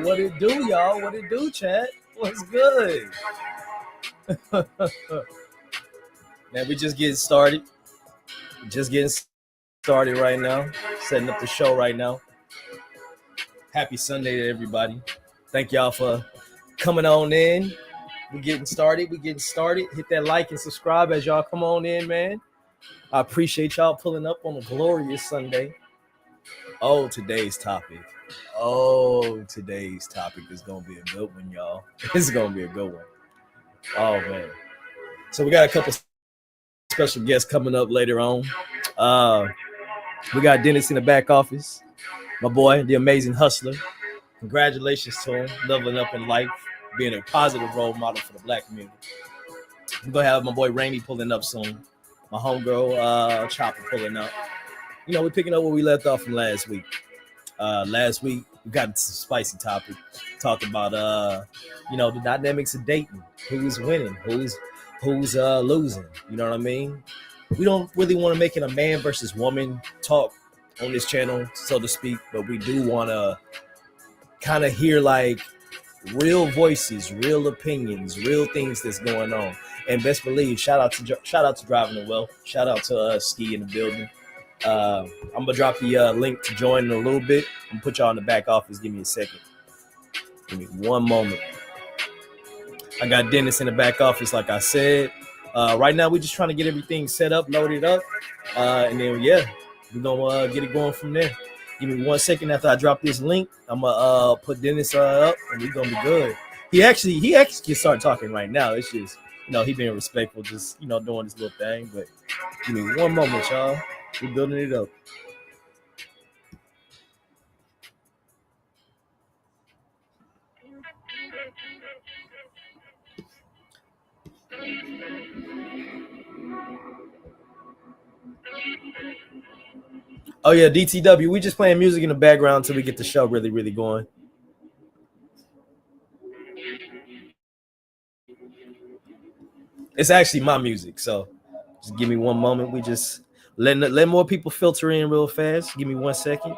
What it do, y'all? What it do, chat? What's good? Man, we just getting started. Just getting started right now. Setting up the show right now. Happy Sunday to everybody. Thank y'all for coming on in. We're getting started. Hit that like and subscribe as y'all come on in, man. I appreciate y'all pulling up on a glorious Sunday. Oh, today's topic is going to be a good one, y'all. It's going to be a good one. Oh, man. So we got a couple special guests coming up later on. We got Dennis in the back office. My boy, the amazing hustler. Congratulations to him, leveling up in life, being a positive role model for the black community. We're going to have my boy Rainey pulling up soon. My homegirl Chopper pulling up. You know, we're picking up where we left off from last week. Last week, we got some spicy topic. Talked about, the dynamics of dating. Who's winning? Who's losing? You know what I mean? We don't really want to make it a man versus woman talk on this channel, so to speak, but we do want to kind of hear like real voices, real opinions, real things that's going on. And best believe, shout out to Driving the Well. Shout out to Ski in the building. I'm gonna drop the link to join in a little bit. I'm gonna put y'all in the back office. Give me a second. Give me one moment. I got Dennis in the back office, like I said. Right now, we're just trying to get everything set up, loaded up, and then we're gonna get it going from there. Give me 1 second after I drop this link. I'm gonna put Dennis up, and we're gonna be good. He actually can start talking right now. It's just he being respectful, just doing this little thing. But give me one moment, y'all. We're building it up. Oh yeah, DTW. We just playing music in the background until we get the show really, really going. It's actually my music, so just give me one moment. We just let more people filter in real fast. Give me 1 second.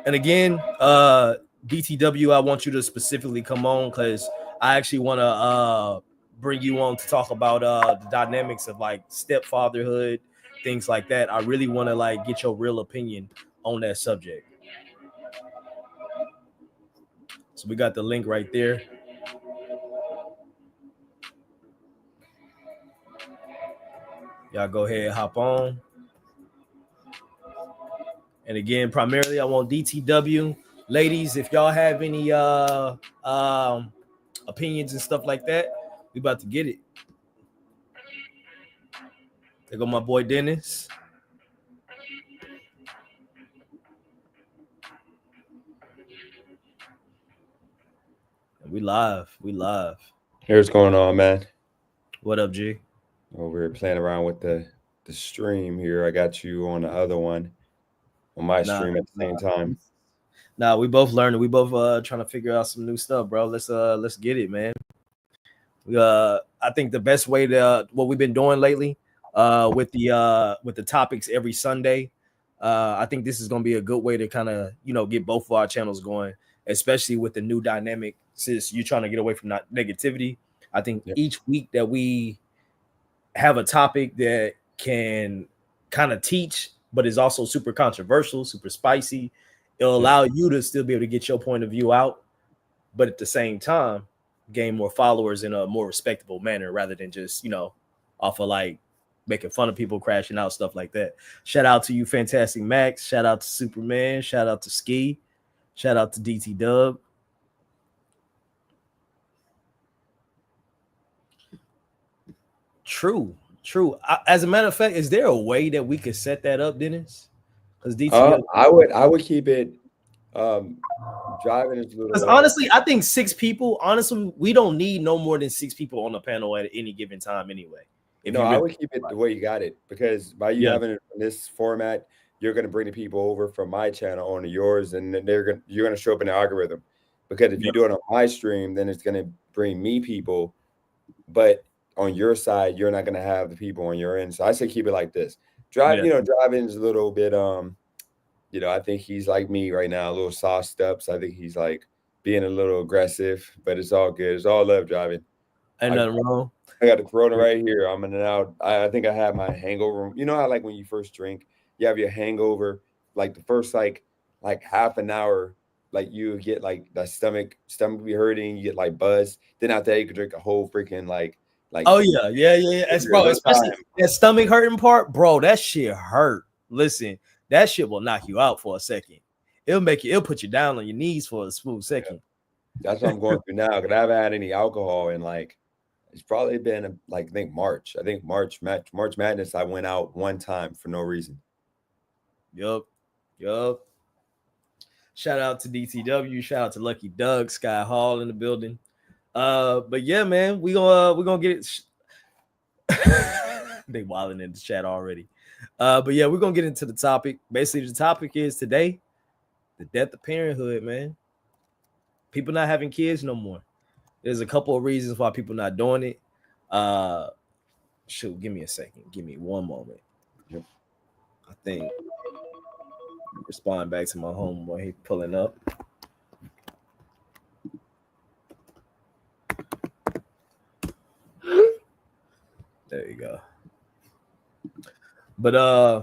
And again, DTW, I want you to specifically come on because I actually want to bring you on to talk about the dynamics of like stepfatherhood, things like that. I really want to like get your real opinion on that subject. So we got the link right there. Y'all go ahead, hop on. And again, primarily I want DTW. Ladies, if y'all have any opinions and stuff like that, we about to get it. There go my boy Dennis. We live. We live. Here's what's going on, man. What up, G? Over here playing around with the stream here. I got you on the other one on my stream at the same time. Nah, we both learning. We both trying to figure out some new stuff, bro. Let's get it, man. I think the best way to what we've been doing lately with the topics every Sunday. I think this is gonna be a good way to kind of get both of our channels going, especially with the new dynamic. Since you're trying to get away from negativity, I think each week that we have a topic that can kind of teach, but is also super controversial, super spicy, it'll allow you to still be able to get your point of view out, but at the same time gain more followers in a more respectable manner rather than just off of like making fun of people crashing out, stuff like that. Shout out to you, Fantastic Max. Shout out to Superman. Shout out to Ski. Shout out to DT Dub. True. As a matter of fact, is there a way that we could set that up, Dennis? Because DT, I would keep it driving is a little. Because honestly, I think 6 people. Honestly, we don't need no more than 6 people on the panel at any given time, anyway. I would keep it the way you got it, because by you having it in this format, you're going to bring the people over from my channel onto yours, and you're going to show up in the algorithm. Because if you do it on my stream, then it's going to bring me people, but on your side, you're not going to have the people on your end. So I say keep it like this. Driving is a little bit I think he's like me right now, a little sauced up. So I think he's like being a little aggressive, but it's all good. It's all love driving. Ain't nothing wrong. I got the Corona right here. I'm in and out. I think I have my hangover. You know how like when you first drink, you have your hangover, like the first like half an hour, like you get like the stomach be hurting, you get like buzzed. Then after that, you could drink a whole freaking like. Oh yeah. Bro, especially that stomach hurting part, bro. That shit hurt. Listen, that shit will knock you out for a second. It'll put you down on your knees for a smooth second. Yeah. That's what I'm going through now, because I haven't had any alcohol in like, it's probably been like I think March Madness. I went out one time for no reason. Yup. Shout out to DTW. Shout out to Lucky Doug, Sky Hall in the building. But yeah, man, we gonna get it. They wilding in the chat already. But yeah, we're gonna get into the topic. Basically, the topic is today the death of parenthood, man. People not having kids no more. There's a couple of reasons why people not doing it. Shoot, give me a second. Give me one moment. Yep. I think respond back to my home while he's pulling up. There you go. But I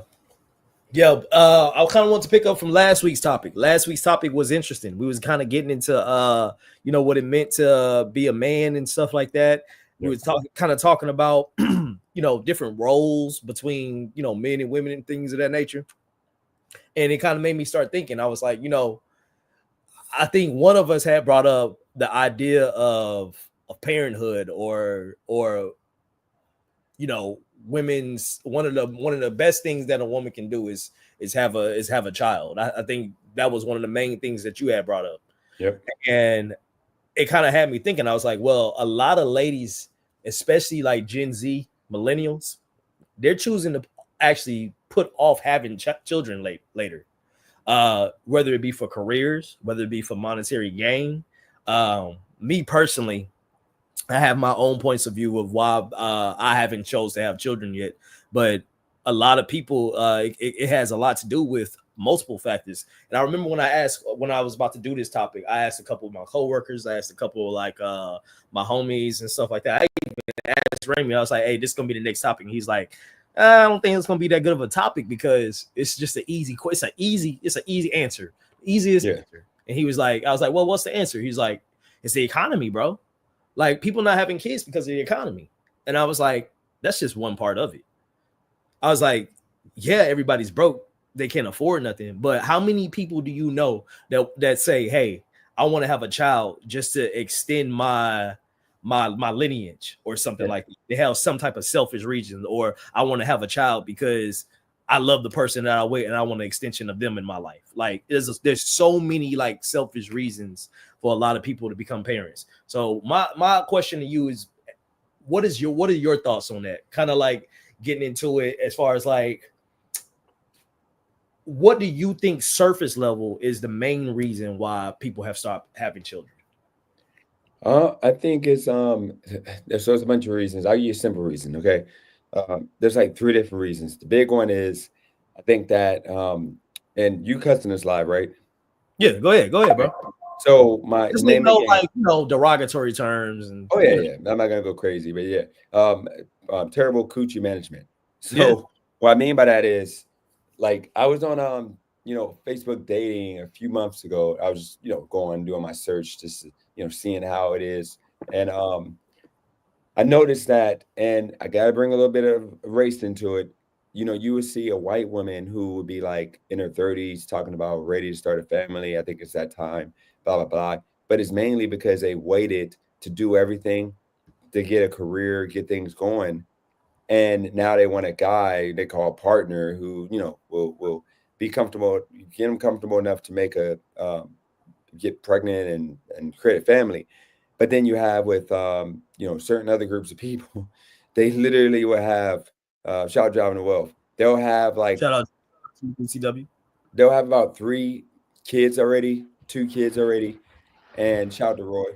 kind of want to pick up from last week's topic. Last week's topic was interesting. We was kind of getting into what it meant to be a man and stuff like that. We was talking about different roles between men and women and things of that nature. And it kind of made me start thinking. I was like, I think one of us had brought up the idea of parenthood or women's one of the best things that a woman can do is have a child. I think that was one of the main things that you had brought up. Yep. And it kind of had me thinking. I was like, well, a lot of ladies, especially like Gen Z millennials, they're choosing to actually put off having children later, whether it be for careers, whether it be for monetary gain. Me personally, I have my own points of view of why I haven't chose to have children yet, but a lot of people, it has a lot to do with multiple factors. And I remember when I was about to do this topic, I asked a couple of my coworkers, I asked a couple of like my homies and stuff like that. I even asked Remy, I was like, "Hey, this is gonna be the next topic." And he's like, "I don't think it's gonna be that good of a topic because it's just an easy question. It's an easy answer, easiest answer." And he was like, "I was like, well, what's the answer?" He's like, "It's the economy, bro. Like people not having kids because of the economy." And I was like, that's just one part of it. I was like, yeah, everybody's broke they can't afford nothing. But how many people do you know that say, hey, I want to have a child just to extend my lineage or something like that. They have some type of selfish reason, or I want to have a child because I love the person that I with and I want an extension of them in my life. Like there's so many like selfish reasons for a lot of people to become parents. So my question to you is, what are your thoughts on that? Kind of like getting into it as far as like, what do you think surface level is the main reason why people have stopped having children? I think it's there's a bunch of reasons. I'll give you a simple reason, okay? There's like three different reasons. The big one is I think that and you cussing this live, right? Yeah, go ahead, Okay. bro. So my Just name of no the game. like derogatory terms and Oh yeah. I'm not gonna go crazy, but yeah. Terrible coochie management. yeah. So what I mean by that is like I was on Facebook dating a few months ago. I was just, going doing my search, just seeing how it is. And I noticed that, and I gotta bring a little bit of race into it. You would see a white woman who would be like in her 30s talking about ready to start a family. I think it's that time, blah, blah, blah. But it's mainly because they waited to do everything to get a career, get things going. And now they want a guy they call a partner who, will be comfortable, get them comfortable enough to make get pregnant and create a family. But then you have with certain other groups of people, they literally will have child driving the wealth. They'll have like Shout out to BCW. they'll have about 3 kids already, 2 kids already, and shout out to Roy.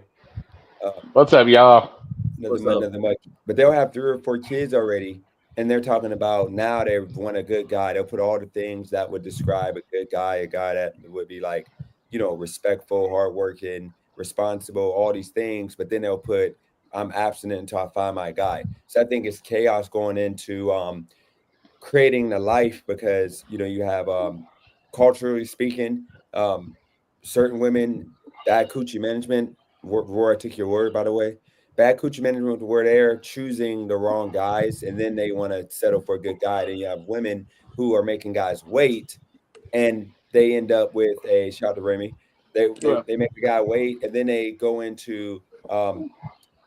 What's up, y'all? What's up? Nothing much. But they'll have 3 or 4 kids already, and they're talking about now they want a good guy. They'll put all the things that would describe a good guy, a guy that would be like, respectful, hardworking, responsible, all these things. But then they'll put, I'm abstinent until I find my guy. So I think it's chaos going into creating the life because you have culturally speaking, certain women, bad coochie management. Roy, I took your word, by the way. Bad coochie management where they're choosing the wrong guys and then they want to settle for a good guy. Then you have women who are making guys wait and they end up with a shout out to Remy. They make the guy wait and then they go into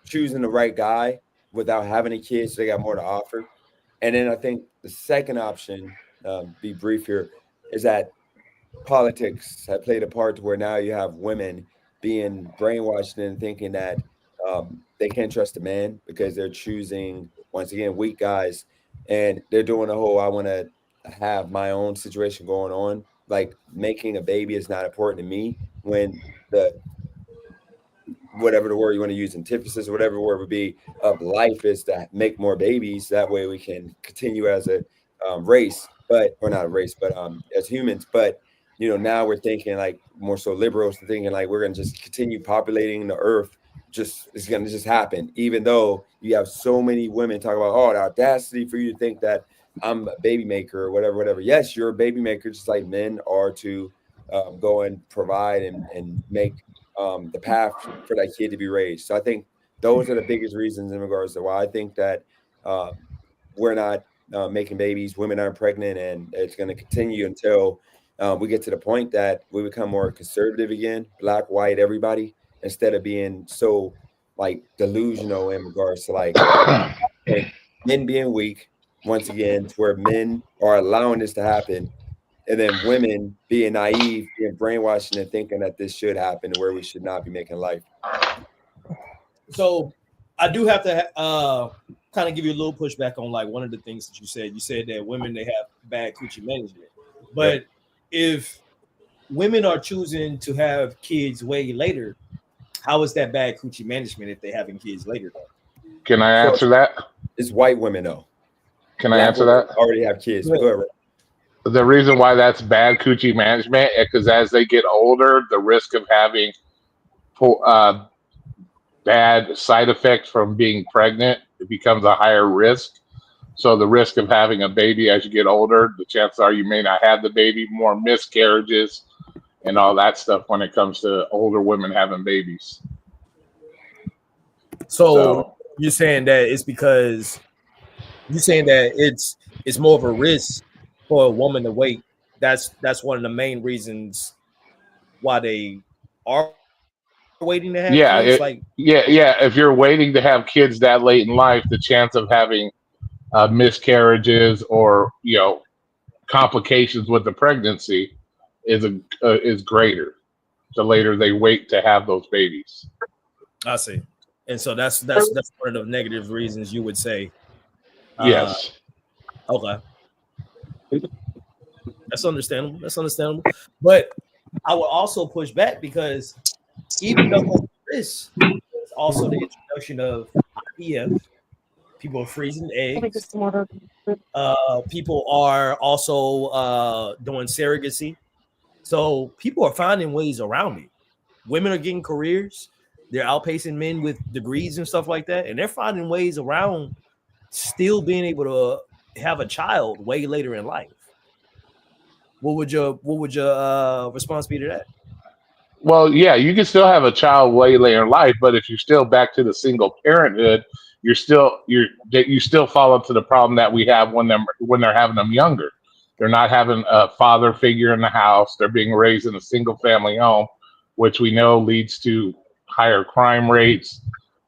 choosing the right guy without having a kid, so they got more to offer. And then I think the second option, be brief here, is that politics have played a part to where now you have women being brainwashed and thinking that they can't trust a man because they're choosing once again weak guys, and they're doing the whole I want to have my own situation going on. Like making a baby is not important to me when the whatever the word you want to use, antithesis or whatever word would be of life is to make more babies. That way we can continue as a race, but or not a race, but as humans. But now we're thinking like more so liberals thinking like we're gonna just continue populating the earth. Just it's gonna just happen, even though you have so many women talk about the audacity for you to think that I'm a baby maker or whatever, whatever. Yes, you're a baby maker, just like men are to go and provide and make the path for that kid to be raised. So I think those are the biggest reasons in regards to why I think that we're not making babies, women aren't pregnant, and it's going to continue until we get to the point that we become more conservative again, black, white, everybody, instead of being so like delusional in regards to like men being weak once again, to where men are allowing this to happen and then women being naive, being brainwashed and thinking that this should happen where we should not be making life. So I do have to kind of give you a little pushback on like one of the things that you said. You said that women they have bad coochie management, but if women are choosing to have kids way later, how is that bad coochie management if they're having kids later though? Can I answer that? It's white women though. Can I answer that? Already have kids. Go ahead. The reason why that's bad coochie management is because as they get older, the risk of having bad side effects from being pregnant, it becomes a higher risk. So the risk of having a baby as you get older, the chances are you may not have the baby, more miscarriages and all that stuff when it comes to older women having babies. So you're saying that it's because you're saying that it's more of a risk for a woman to wait that's one of the main reasons why they are waiting to have Yeah, kids. Like, yeah. If you're waiting to have kids that late in life, the chance of having miscarriages or complications with the pregnancy is greater. The later they wait to have those babies. I see. And so that's one of the negative reasons you would say. Yes. Okay, that's understandable. That's understandable. But I would also push back because even though this is also the introduction of IVF, people are freezing eggs. People are also doing surrogacy. So people are finding ways around it. Women are getting careers. They're outpacing men with degrees and stuff like that, and they're finding ways around still being able to have a child way later in life. What would your response be to that? Well, yeah, you can still have a child way later in life, but if you're still back to the single parenthood, you still fall into the problem that we have when they're having them younger. They're not having a father figure in the house. They're being raised in a single family home, which we know leads to higher crime rates.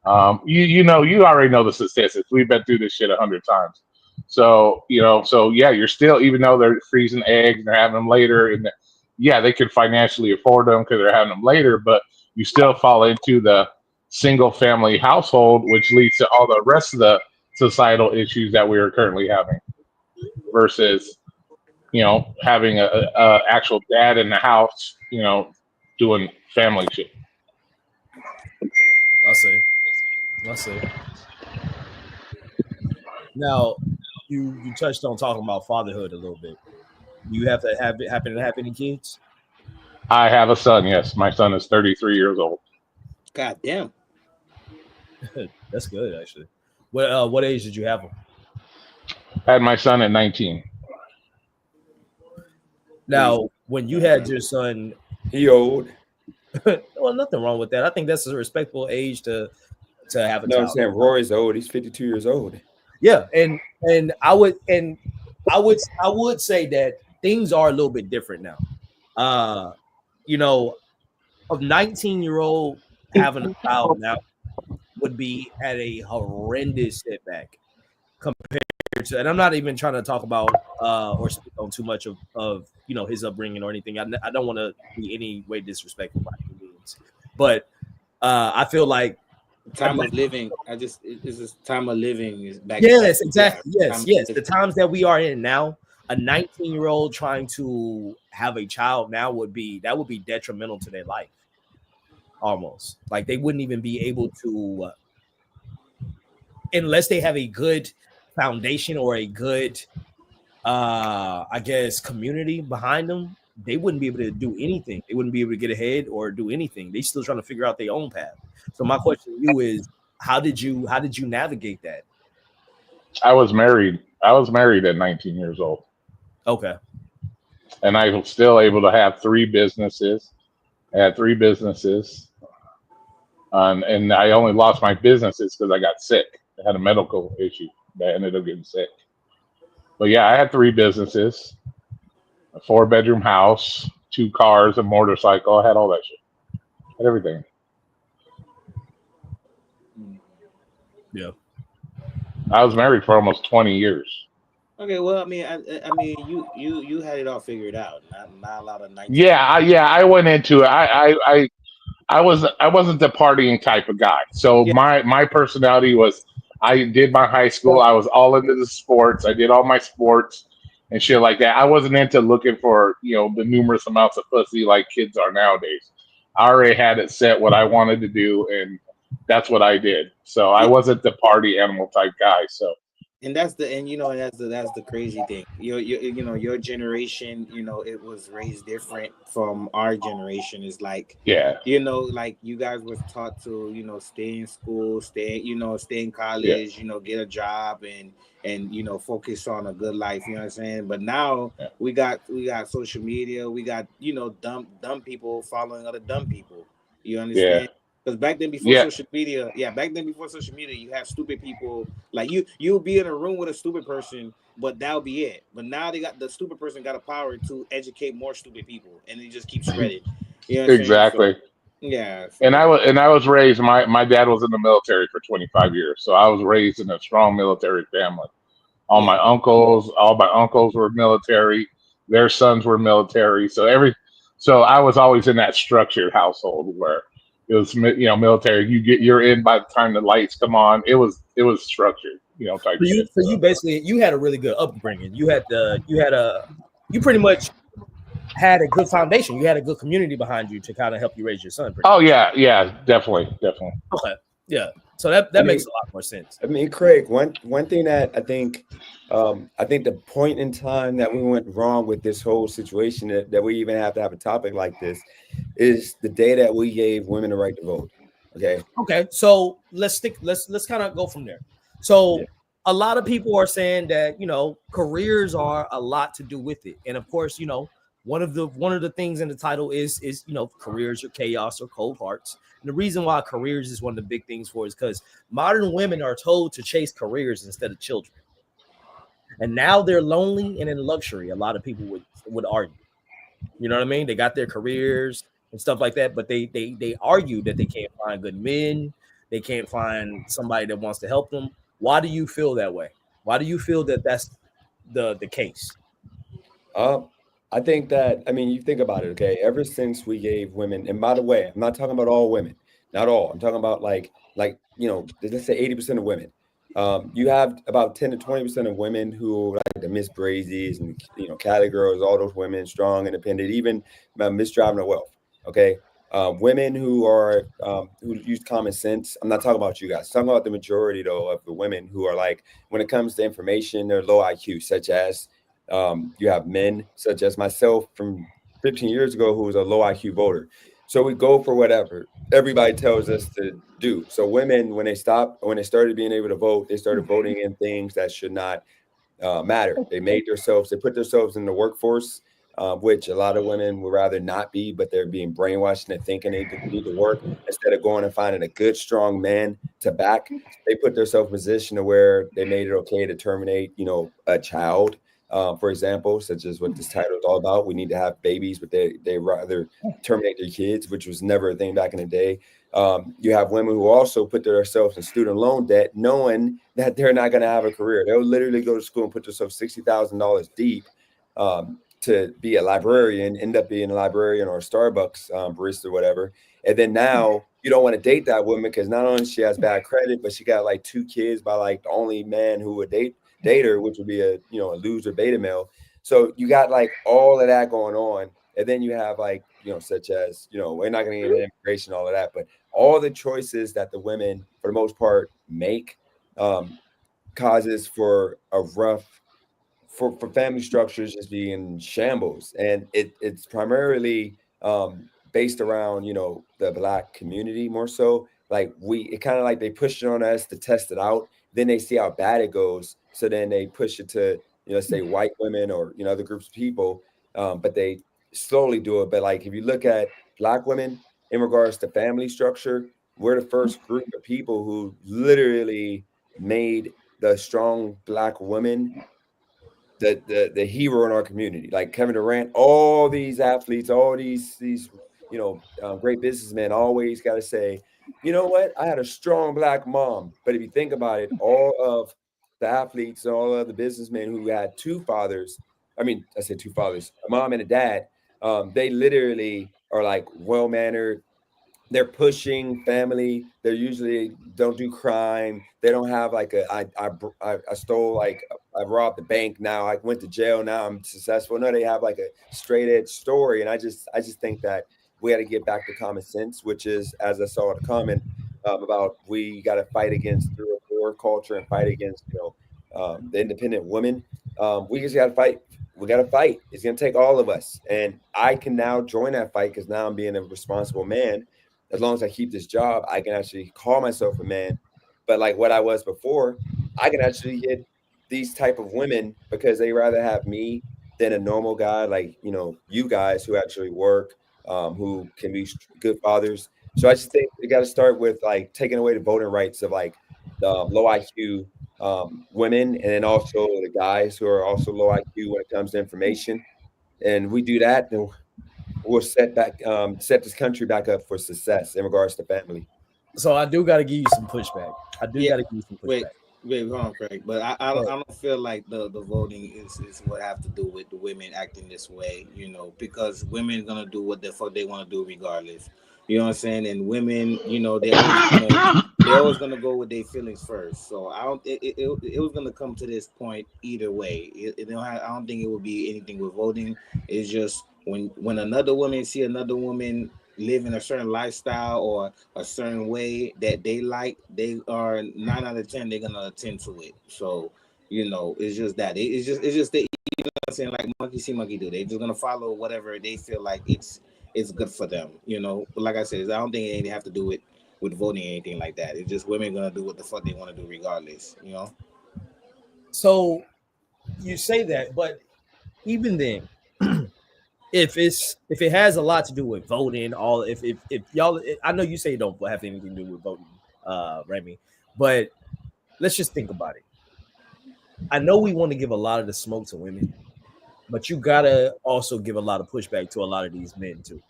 You already know the statistics. We've been through this shit 100 times. So yeah, you're still, even though they're freezing eggs and they're having them later, and yeah, they can financially afford them because they're having them later, but you still fall into the single family household, which leads to all the rest of the societal issues that we are currently having versus, having a actual dad in the house, doing family shit. I see. I see. Now, you touched on talking about fatherhood a little bit. Do you have to happen to have any kids? I have a son. Yes, my son is 33 years old. God damn. That's good, actually. What age did you have him? I had my son at 19. Now, when you had your son, He old. well, nothing wrong with that. I think that's a respectable age to have a No, I'm child. saying Roy's old. He's 52 years old. Yeah, and I would say that things are a little bit different now. You know, a 19-year-old having a child now would be at a horrendous setback compared to, and I'm not even trying to talk about or speak on too much of his upbringing or anything. I don't want to be any way disrespectful by any means, but I feel like Time of living. It's this time of living is back. yes, exactly. Yeah, Yes. The times that we are in now, a 19-year-old trying to have a child now would be detrimental to their life. Almost like they wouldn't even be able to, unless they have a good foundation or a good, I guess, community behind them. They wouldn't be able to do anything. They wouldn't be able to get ahead or do anything. They still trying to figure out their own path. So my question to you is, how did you navigate that? I was married. I was married at 19 years old, Okay. and I was still able to have three businesses. I had three businesses, and I only lost my businesses because I got sick. I had a medical issue that ended up getting sick. But yeah, I had three businesses, a 4-bedroom house, 2 cars, a motorcycle. I had all that shit. I had everything. Yeah. I was married for almost 20 years. Okay, well, I mean, you had it all figured out. Not a lot of 19. Yeah, I went into it. I wasn't the partying type of guy. So Yeah. my personality was, I did my high school. I was all into the sports. I did all my sports and shit like that. I wasn't into looking for the numerous amounts of pussy like kids are nowadays. I already had it set what I wanted to do, and that's what I did. So I wasn't the party animal type guy. So. And that's the crazy thing. Your generation, it was raised different from our generation. It's like, Yeah. Like you guys was taught to, stay in school, stay in college, get a job and focus on a good life, you know what I'm saying? But now we got social media, we got, dumb people following other dumb people. You understand? Yeah. Because back then, before social media, you have stupid people. Like you'll be in a room with a stupid person, but that'll be it. But now the stupid person got a power to educate more stupid people, and it just keeps spreading. You know what I'm saying? Exactly. So, yeah. And I was raised. My dad was in the military for 25 years, so I was raised in a strong military family. All my uncles were military. Their sons were military. So I was always in that structured household where it was, military. You're in by the time the lights come on. It was structured, type shit. So you basically you had a really good upbringing. You pretty much had a good foundation. You had a good community behind you to kind of help you raise your son. Oh yeah, definitely. Okay, yeah. So that makes a lot more sense. I mean, Craig, one thing that I think the point in time that we went wrong with this whole situation that we even have to have a topic like this is the day that we gave women the right to vote. Okay. So let's kind of go from there. So a lot of people are saying that careers are a lot to do with it, and of course one of the things in the title is careers are chaos or cold hearts. And the reason why careers is one of the big things for it is because modern women are told to chase careers instead of children, and now they're lonely and in luxury. A lot of people would argue, you know what I mean? They got their careers and stuff like that, but they argue that they can't find good men. They can't find somebody that wants to help them. Why do you feel that way? Why do you feel that that's the case? I think that, I mean, you think about it, okay? Ever since we gave women, and by the way, I'm not talking about all women, not all. I'm talking about like let's say 80% of women. You have about 10 to 20% of women who like the Miss Brazies and Cali girls, all those women, strong, independent, even Miss Driving to Wealth. Okay, women who are who use common sense. I'm not talking about you guys. I'm talking about the majority though of the women who are like, when it comes to information, they're low IQ, such as you have men such as myself from 15 years ago who was a low IQ voter. So we go for whatever everybody tells us to do. So women, when they started being able to vote, they started voting in things that should not matter. They put themselves in the workforce, which a lot of women would rather not be, but they're being brainwashed into thinking they need to work instead of going and finding a good, strong man to back. They put themselves in a position to where they made it okay to terminate, a child. For example, such as what this title is all about. We need to have babies, but they rather terminate their kids, which was never a thing back in the day. You have women who also put themselves in student loan debt, knowing that they're not going to have a career. They'll literally go to school and put themselves $60,000 deep to be a librarian, end up being a librarian or a Starbucks barista or whatever. And then now you don't want to date that woman because not only she has bad credit, but she got like 2 kids by like the only man who would date her, which would be a loser beta male. So you got like all of that going on, and then you have like such as we're not going to get into immigration, all of that, but all the choices that the women for the most part make causes for a rough for family structures just being in shambles, and it's primarily based around the Black community more so. Like it kind of like they push it on us to test it out, then they see how bad it goes, so then they push it to say white women or other groups of people, but they slowly do it. But like if you look at Black women in regards to family structure, we're the first group of people who literally made the strong Black woman the hero in our community. Like Kevin Durant, all these athletes, all these great businessmen always got to say, you know what, I had a strong Black mom. But if you think about it, all of the athletes and all of the businessmen who had 2 fathers, I said 2 fathers, a mom and a dad, they literally are like well-mannered. They're pushing family. They usually don't do crime. They don't have like I stole, like I robbed the bank. Now I went to jail. Now I'm successful. No, they have like a straight edge story. And I just think that we got to get back to common sense, which is, as I saw the comment about, we got to fight against 304 culture and fight against the independent woman. We just got to fight. We got to fight. It's going to take all of us. And I can now join that fight because now I'm being a responsible man. As long as I keep this job, I can actually call myself a man. But like what I was before, I can actually get these type of women because they rather have me than a normal guy like you guys who actually work, who can be good fathers. So I just think we got to start with like taking away the voting rights of like the low IQ women, and then also the guys who are also low IQ when it comes to information. And we do that, then we'll set this country back up for success in regards to family. So I do got to give you some pushback. I do Yeah. got to give you some Wait, pushback. wait, hold on, Craig. But I don't But I don't feel like the voting is what have to do with the women acting this way, because women gonna do what the fuck they want to do regardless. You know what I'm saying? And women, they always gonna go with their feelings first. So I don't it was gonna come to this point either way. I don't think it would be anything with voting. It's just when another woman see another woman living a certain lifestyle or a certain way that they like, they are 9 out of 10 they're gonna attend to it. So it's just that it's just the saying like monkey see monkey do. They just gonna follow whatever they feel like it's good for them. But like I said, I don't think it have to do with voting or anything like that. It's just women gonna do what the fuck they want to do regardless. so you say that, but even then, if it has a lot to do with voting, all if y'all, I know you say it don't have anything to do with voting, Remy, but let's just think about it. I know we want to give a lot of the smoke to women, but you gotta also give a lot of pushback to a lot of these men too.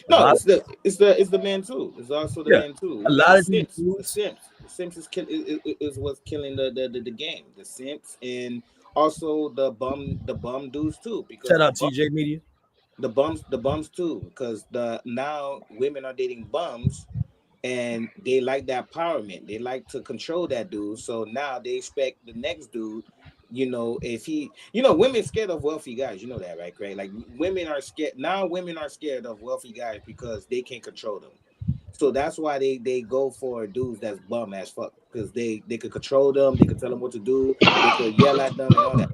A No, lot of it's the men too. It's also the yeah, men too. a The lot of these simps, the dudes. simps, the simps is what's killing the game. The simps and also the bum dudes too, because Shout out TJ Media. the bums too, because the now women are dating bums and they like that empowerment. They like to control that dude. So now they expect the next dude. If women scared of wealthy guys. You know that, right, Craig? Like women are scared now. Women are scared of wealthy guys because they can't control them. So that's why they go for dudes that's bum as fuck, because they could control them. They could tell them what to do. They could yell at them and all that.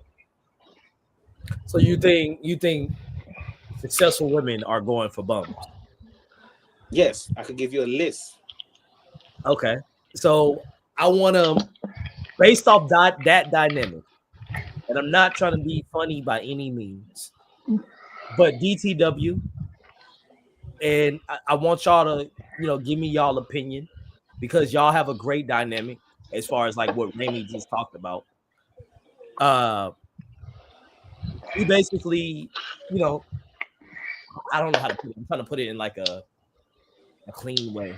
So you think successful women are going for bums? Yes, I could give you a list. Okay. So I want to, based off that dynamic, and I'm not trying to be funny by any means, but DTW, and I want y'all to, give me y'all opinion because y'all have a great dynamic as far as like what Remy just talked about. Uh, you basically, you know, I don't know how to put it. I'm trying to put it in like a clean way.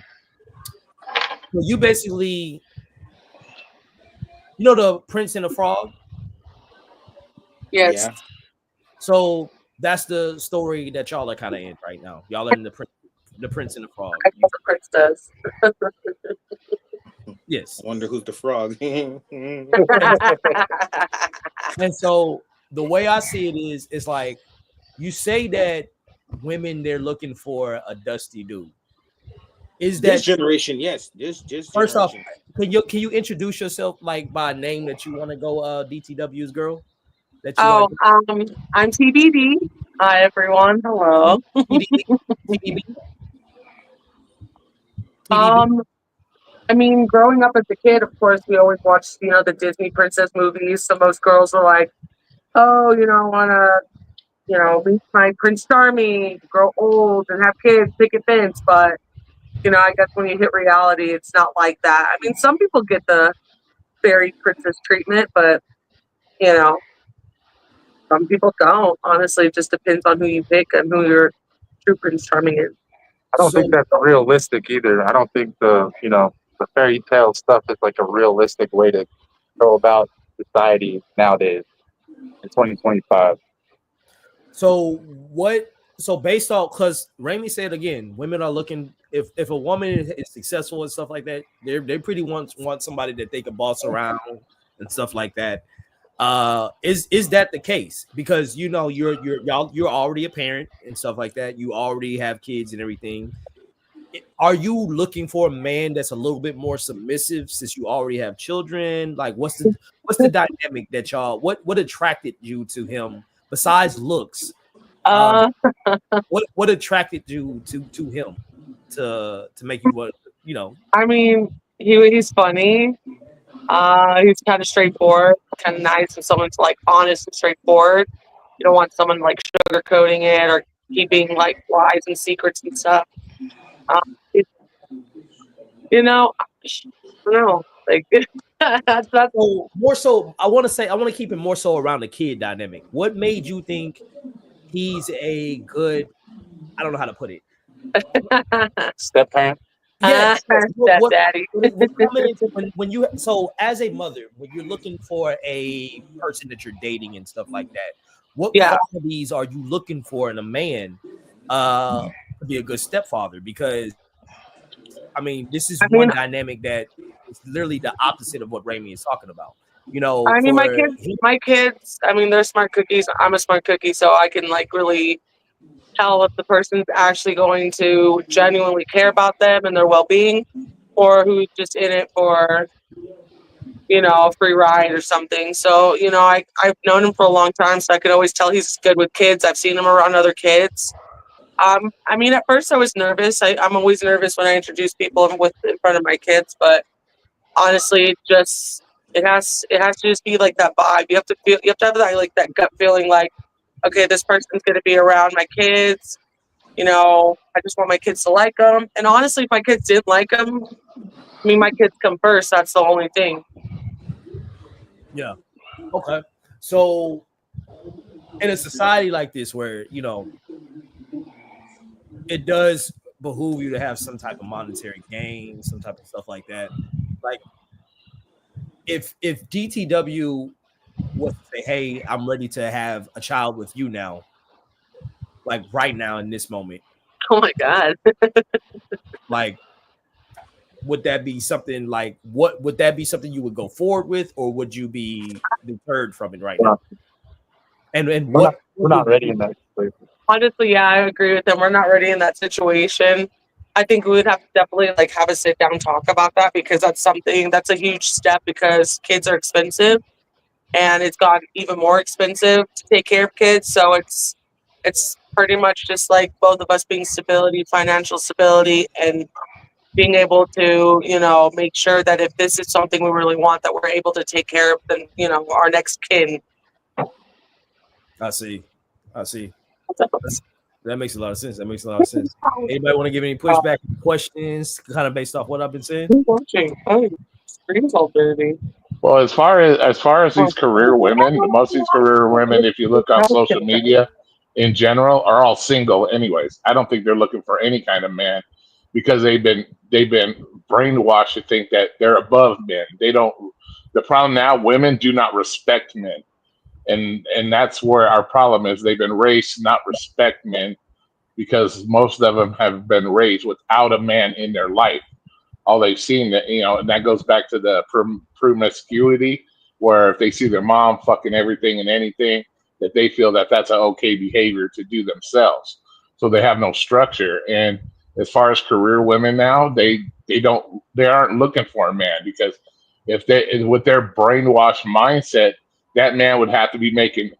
So you basically, the Prince and the Frog. Yes. Yeah. So that's the story that y'all are kind of in right now. Y'all are in the Prince and the Frog. I guess the Prince does. Yes. I wonder who's the frog. And so the way I see it is, it's like you say that women they're looking for a dusty dude. Is This that generation, yes. This first off? generation. Can you introduce yourself like by a name that you want to go DTW's girl that you want Oh, to go I'm TBD. Hi, everyone. Hello. TDB TDB TDB? Um, I mean, growing up as a kid, of course, we always watched, the Disney princess movies. So most girls are like, oh, I want to, meet my Prince Charming, grow old and have kids, picket fence. But, I guess when you hit reality, it's not like that. I mean, some people get the fairy princess treatment, but, you know, some people don't. Honestly, it just depends on who you pick and who your true Prince Charming is. I don't think So that's realistic either. I don't think the fairy tale stuff is like a realistic way to go about society nowadays in 2025. so what? So based off, because Raimi said again, women are looking if a woman is successful and stuff like that, they pretty want somebody that they can boss around and stuff like that. Is that the case? Because you're already a parent and stuff like that. You already have kids and everything. Are you looking for a man that's a little bit more submissive since you already have children? Like, what's the dynamic that y'all what attracted you to him besides looks? Um, Uh, what attracted you to him to make you want I mean, he's funny. He's kind of straightforward, kind of nice, and someone's like honest and straightforward. You don't want someone like sugarcoating it or keeping like lies and secrets and stuff. Um, You know, no, like that's So more so, I want to keep it more so around the kid dynamic. What made you think he's a good? I don't know how to put it. Step parent. Yes. stepdaddy. What coming into when you so as a mother when you're looking for a person that you're dating and stuff like that, what Yeah, qualities are you looking for in a man to be a good stepfather? Because I mean, this is I one mean, dynamic that is literally the opposite of what Raimi is talking about. I mean, For him, my kids. I mean, they're smart cookies. I'm a smart cookie, so I can like really tell if the person's actually going to genuinely care about them and their well-being, or who's just in it for a free ride or something. So I've known him for a long time, so I could always tell he's good with kids. I've seen him around other kids. I mean, at first I was nervous. I'm always nervous when I introduce people in front of my kids, but honestly, it has to just be like that vibe. You have to have that like that gut feeling, like, okay, this person's going to be around my kids. I just want my kids to like them. And honestly, if my kids didn't like them, I mean, my kids come first. That's the only thing. yeah, okay. So in a society like this, where it does behoove you to have some type of monetary gain, some type of stuff like that. Like if DTW was to say, "Hey, I'm ready to have a child with you now," like right now in this moment, Oh my God. like would that be something like what would that be something you would go forward with, or would you be deterred from it right We're now? not, And we're not, we're what not would ready in that situation. Honestly, yeah, I agree with them. We're not ready in that situation. I think we would have to definitely like have a sit down talk about that, because that's a huge step, because kids are expensive, and it's gotten even more expensive to take care of kids. So it's pretty much just like both of us being financial stability, and being able to, make sure that if this is something we really want, that we're able to take care of our next kin. I see. I see. That makes a lot of sense. That makes a lot of sense. Anybody want to give any pushback, questions, kind of based off what I've been saying? Who's watching? Oh, screen's all dirty. Well, as far as these career women, most of these career women, if you look on social media in general, are all single anyways. I don't think they're looking for any kind of man because they've been brainwashed to think that they're above men. They don't. The problem now, women do not respect men, and that's where our problem is. They've been raised to not respect men because most of them have been raised without a man in their life. All they've seen, that and that goes back to the promiscuity, where if they see their mom fucking everything and anything, that they feel that that's an okay behavior to do themselves. So they have no structure. And as far as career women now, they aren't looking for a man, because if they with their brainwashed mindset, that man would have to be making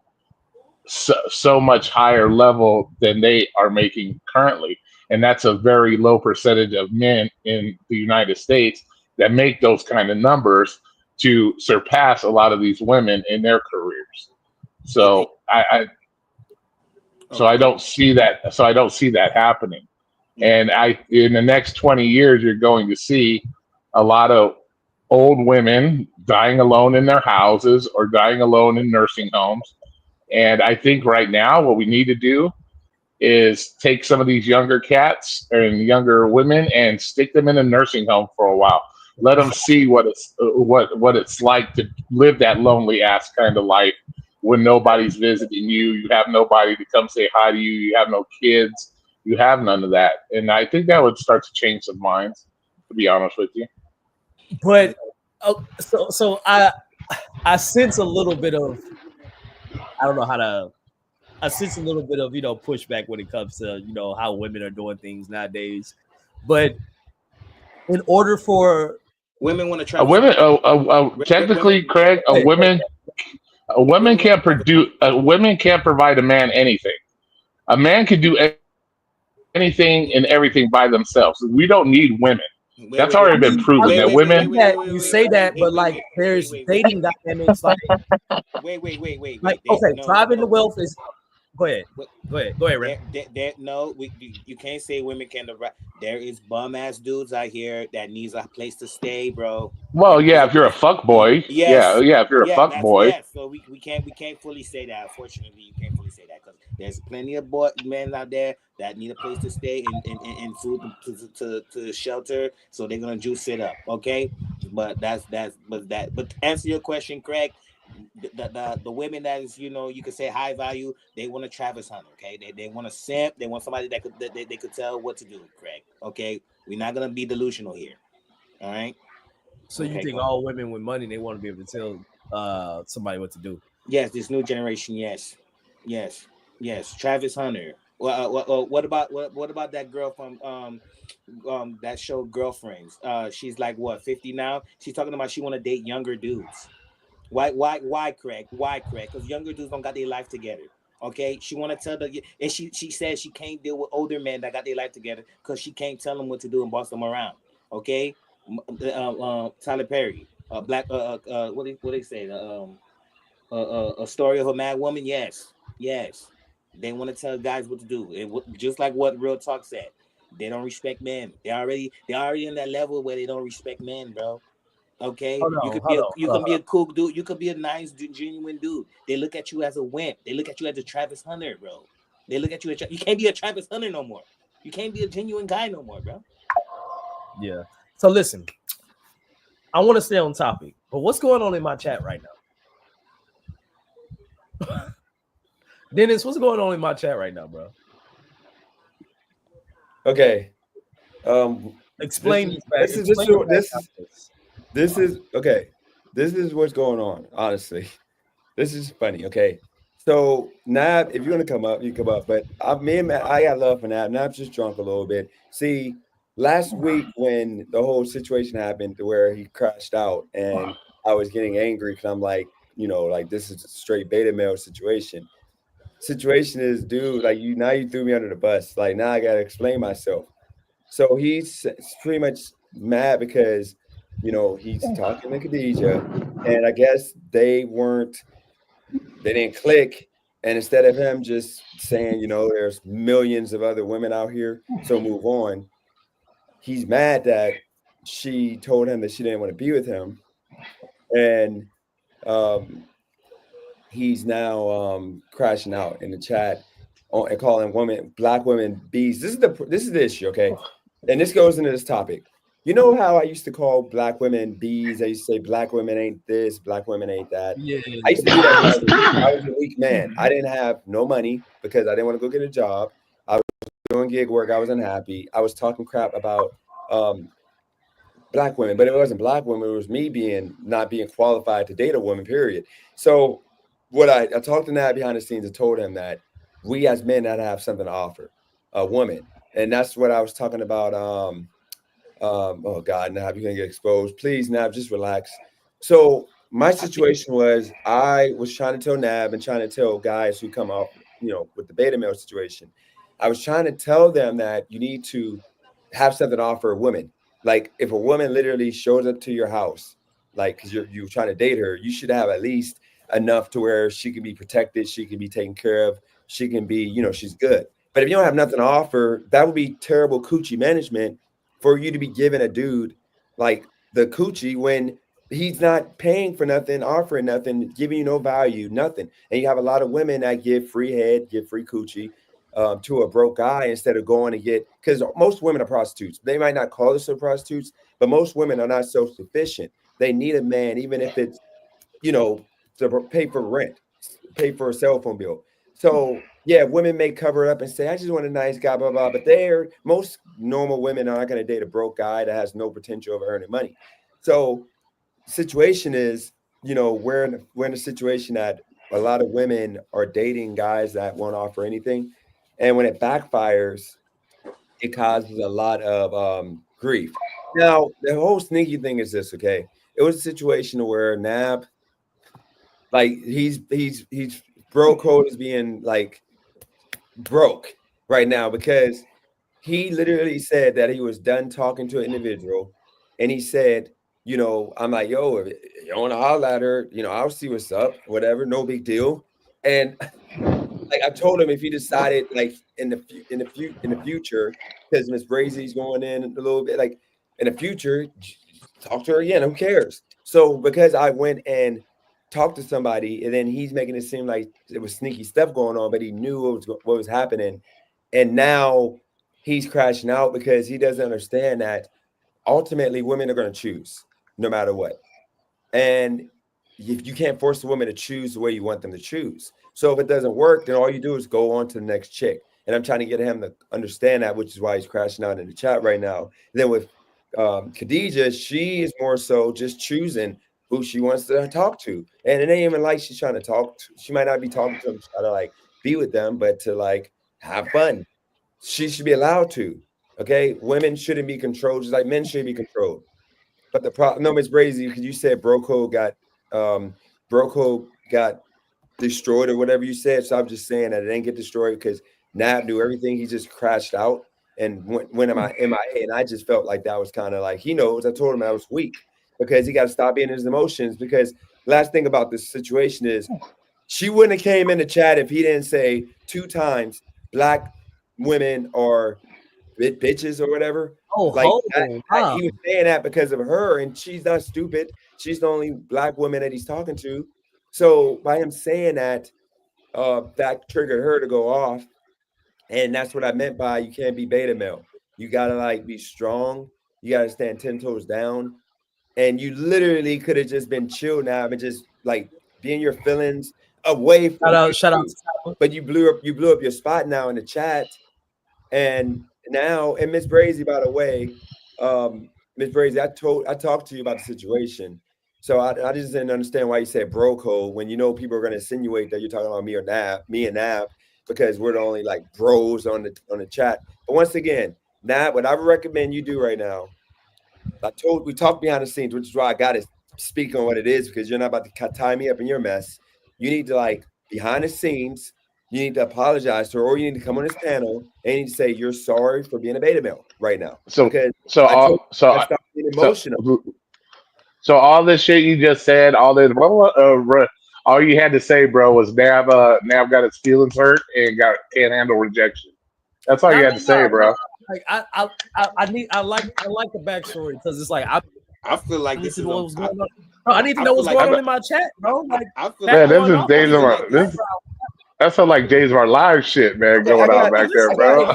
so much higher level than they are making currently. And that's a very low percentage of men in the United States that make those kind of numbers to surpass a lot of these women in their careers. So I Okay. don't see that. So I don't see that happening. And in the next 20 years, you're going to see a lot of old women dying alone in their houses or dying alone in nursing homes. And I think right now what we need to do is take some of these younger cats and younger women and stick them in a nursing home for a while. Let them see what it's like to live that lonely ass kind of life when nobody's visiting you. You have nobody to come say hi to you. You have no kids. You have none of that. And I think that would start to change some minds, to be honest with you. But so I sense a little bit of I don't know how to I sense a little bit of pushback when it comes to how women are doing things nowadays. But in order for Women want to A travel women, somewhere. technically, Women, Craig, hey, a women women want to can't travel produce. A women can't provide a man anything. A man can do anything and everything by themselves. We don't need women. somewhere. That's I already been mean, proven that women. you say that, but like there's dating dynamics like Wait. okay, No, driving the wealth is. Go ahead. Go ahead, Ray. No, you can't say women can't. There is bum ass dudes out here that needs a place to stay, bro. Well, yeah, if you're a fuck boy, Yes, yeah, if you're a fuck that's boy, yes. So we can't fully say that. Unfortunately, you can't fully say that because there's plenty of men out there that need a place to stay and food to shelter. So they're gonna juice it up, okay? But to answer your question, Craig, the women that is you could say high value, they want a Travis Hunter, okay? They want a simp, they want somebody that they could tell what to do, Craig. Okay, we're not gonna be delusional here, all right? So you think all women with money, they want to be able to tell somebody what to do? Yes, this new generation. Yes. Travis Hunter. What about that girl from that show Girlfriends? She's like what 50 now. She's talking about she want to date younger dudes. Why, Craig? Why, Craig? Because younger dudes don't got their life together. Okay, she want to tell and she says she can't deal with older men that got their life together because she can't tell them what to do and boss them around. Okay, Tyler Perry, black what they say a story of a mad woman. Yes, they want to tell guys what to do. Just like what Real Talk said, they don't respect men. They're already in that level where they don't respect men, bro. Okay, you can be a cool dude. You could be a nice, genuine dude. They look at you as a wimp. They look at you as a Travis Hunter, bro. They look at you as you can't be a Travis Hunter no more. You can't be a genuine guy no more, bro. Yeah. So listen, I want to stay on topic, but what's going on in my chat right now? Dennis, what's going on in my chat right now, bro? Okay. Explain this is okay. This is what's going on, honestly. This is funny, okay? So Nab, if you want to come up, you come up. But I got love for Nab. Nab's just drunk a little bit. See, last week when the whole situation happened to where he crashed out and I was getting angry because I'm like, like this is a straight beta male situation. Situation is, dude, like you threw me under the bus. Like now I gotta explain myself. So he's pretty much mad because he's talking to Khadijah, and I guess they didn't click. And instead of him just saying, there's millions of other women out here, so move on, he's mad that she told him that she didn't want to be with him. And he's now crashing out in the chat and calling black women bees. This is the issue, okay? And this goes into this topic. You know how I used to call black women bees? I used to say black women ain't this, black women ain't that. Yeah. I used to do that because I was a weak man. I didn't have no money because I didn't want to go get a job. I was doing gig work. I was unhappy. I was talking crap about black women, but it wasn't black women. It was me not being qualified to date a woman, period. So what I talked to Nat behind the scenes and told him that we as men had to have something to offer a woman. And that's what I was talking about. Oh God, Nab, you're gonna get exposed. Please, Nab, just relax. So my situation was I was trying to tell Nab and trying to tell guys who come out, with the beta male situation. I was trying to tell them that you need to have something to offer a woman. Like if a woman literally shows up to your house, like because you're trying to date her, you should have at least enough to where she can be protected, she can be taken care of, she can be, she's good. But if you don't have nothing to offer, that would be terrible coochie management for you to be giving a dude like the coochie when he's not paying for nothing, offering nothing, giving you no value, nothing. And you have a lot of women that give free head, give free coochie to a broke guy instead of going to get, because most women are prostitutes. They might not call themselves prostitutes, but most women are not self-sufficient. They need a man, even if it's, to pay for rent, pay for a cell phone bill. So yeah, women may cover it up and say, I just want a nice guy, blah, blah, but most normal women are not going to date a broke guy that has no potential of earning money. So situation is, we're in a situation that a lot of women are dating guys that won't offer anything. And when it backfires, it causes a lot of grief. Now, the whole sneaky thing is this, okay? It was a situation where Nab, like he's bro code is being like broke right now because he literally said that he was done talking to an individual, and he said, I'm like, yo, if you want to holler at her, I'll see what's up, whatever, no big deal. And like I told him if he decided like in the future, because Miss Brazy's going in a little bit, like in the future, talk to her again. Who cares? So because I went and talked to somebody, and then he's making it seem like there was sneaky stuff going on, but he knew what was happening, and now he's crashing out because he doesn't understand that ultimately women are going to choose no matter what, and if you can't force a woman to choose the way you want them to choose. So if it doesn't work, then all you do is go on to the next chick. And I'm trying to get him to understand that, which is why he's crashing out in the chat right now. And then with Khadijah, she is more so just choosing who she wants to talk to. And it ain't even like she's trying to talk to, she might not be talking to them, try to like be with them, but to like have fun. She should be allowed to. Okay. Women shouldn't be controlled, just like men should be controlled. But the problem, no, Miss Brazy, because you said Broco got destroyed or whatever you said. So I'm just saying that it didn't get destroyed because Nab knew everything. He just crashed out and went MIA. And I just felt like that was kind of like, he knows. I told him I was weak because he got to stop being in his emotions. Because last thing about this situation is she wouldn't have came in the chat if he didn't say 2 times black women are bitches or whatever. Like he was saying that because of her, and she's not stupid. She's the only black woman that he's talking to. So by him saying that, that triggered her to go off. And that's what I meant by you can't be beta male. You gotta like be strong. You gotta stand 10 toes down. And you literally could have just been chill now and just like be in your feelings away from shout out. But you blew up your spot now in the chat. And now, and Miss Brazy, by the way, Miss Brazy, I talked to you about the situation. So I just didn't understand why you said bro code when you know people are going to insinuate that you're talking about me and Nab, because we're the only like bros on the chat. But once again, Nab, what I would recommend you do right now, we talked behind the scenes, which is why I got to speak on what it is, because you're not about to tie me up in your mess. You need to like behind the scenes. You need to apologize to her, or you need to come on this panel and you need to say you're sorry for being a beta male right now. So stop being emotional. So all this shit you just said, all you had to say, bro, was Nav got his feelings hurt and can't handle rejection. That's all you had to say, bro. Like I like the backstory because it's like I feel like this is what was going on. Bro, I need to know what's going on in my chat, bro. Like I feel like this is days of our that's like days of our live shit, man, going on back there, bro.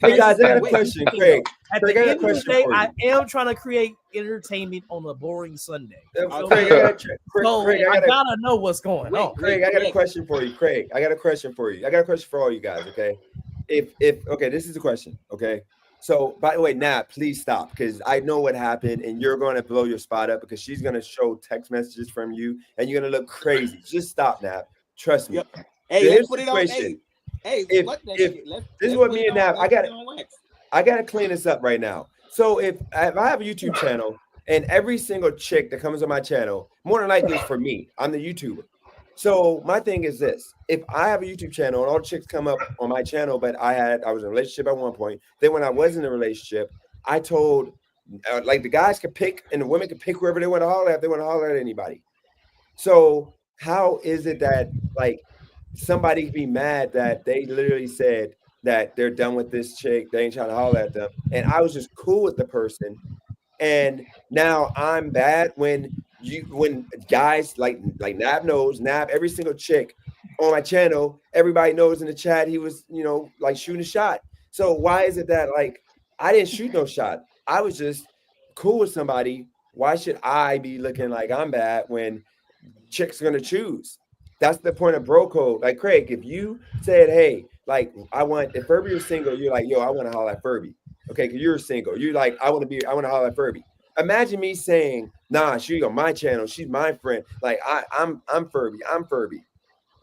Hey guys, I got a question, Craig. At the end of the day, I am trying to create entertainment on a boring Sunday. Craig, I gotta know what's going on. Craig, I got a question for you. Craig, I got a question for you. I got a question for all you guys. Okay, if okay, this is the question. Okay, so by the way, Nat, please stop because I know what happened, and you're going to blow your spot up because she's going to show text messages from you, and you're going to look crazy. Just stop, Nat. Trust me. Yep. Hey, let's put it on. Hey, this is what me and Nat, I got to clean this up right now. So if I have a YouTube channel and every single chick that comes on my channel, more than likely it's for me. I'm the YouTuber. So my thing is this: if I have a YouTube channel and all the chicks come up on my channel, but I was in a relationship at one point. Then when I was in a relationship, I told like the guys could pick and the women could pick whoever they want to holler at. If they want to holler at anybody. So how is it that like somebody be mad that they literally said that they're done with this chick, they ain't trying to holler at them, and I was just cool with the person, and now I'm bad when guys like Nab knows, every single chick on my channel, everybody knows in the chat he was, like shooting a shot. So why is it that like I didn't shoot no shot? I was just cool with somebody. Why should I be looking like I'm bad when chicks are gonna choose? That's the point of bro code. Like Craig, if you said, hey, like if Furby was single, you're like, yo, I want to holler at Furby. Okay, because you're single. You're like, I want to holler at Furby. Imagine me saying, nah, she's on my channel. She's my friend. Like I'm Furby. I'm Furby.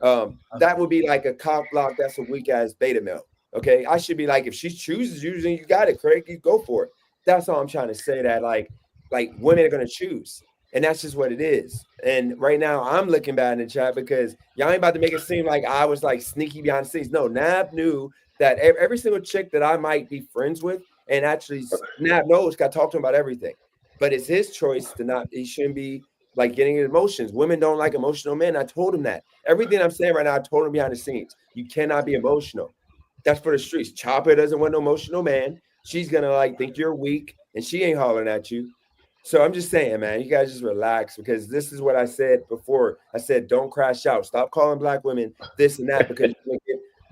That would be like a cock block. That's a weak ass beta male. Okay, I should be like, if she chooses you, then you got it, Craig. You go for it. That's all I'm trying to say. That like women are gonna choose, and that's just what it is. And right now, I'm looking bad in the chat because y'all ain't about to make it seem like I was like sneaky behind the scenes. No, Nab knew that every single chick that I might be friends with, and actually Nab knows, got to talk to him about everything. But it's his choice to not. He shouldn't be like getting emotions. Women don't like emotional men. I told him that. Everything I'm saying right now, I told him behind the scenes. You cannot be emotional. That's for the streets. Chopper doesn't want no emotional man. She's gonna like think you're weak, and she ain't hollering at you. So I'm just saying, man, you guys just relax, because this is what I said before. I said, don't crash out. Stop calling black women this and that, because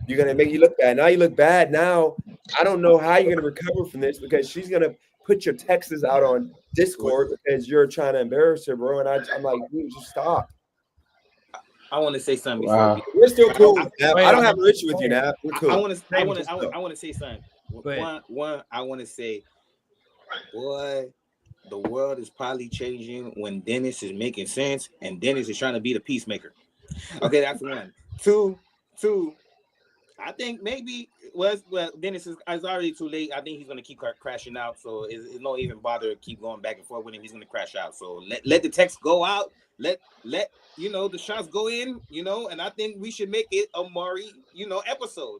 you're gonna make you look bad. Now you look bad. Now I don't know how you're gonna recover from this, because she's gonna put your texts out on Discord because you're trying to embarrass her, bro. And I'm like, dude, just stop. I want to say something Wow. before We're still cool. I don't have an issue with you, Nap. We're cool. I want to say something. One, I want to say, boy, the world is probably changing when Dennis is making sense, and Dennis is trying to be the peacemaker. Okay, that's one. Two, I think maybe well Dennis is already too late. I think he's gonna keep crashing out. So it's no even bother to keep going back and forth with him. He's gonna crash out. So let the text go out. Let the shots go in. And I think we should make it a Maury episode.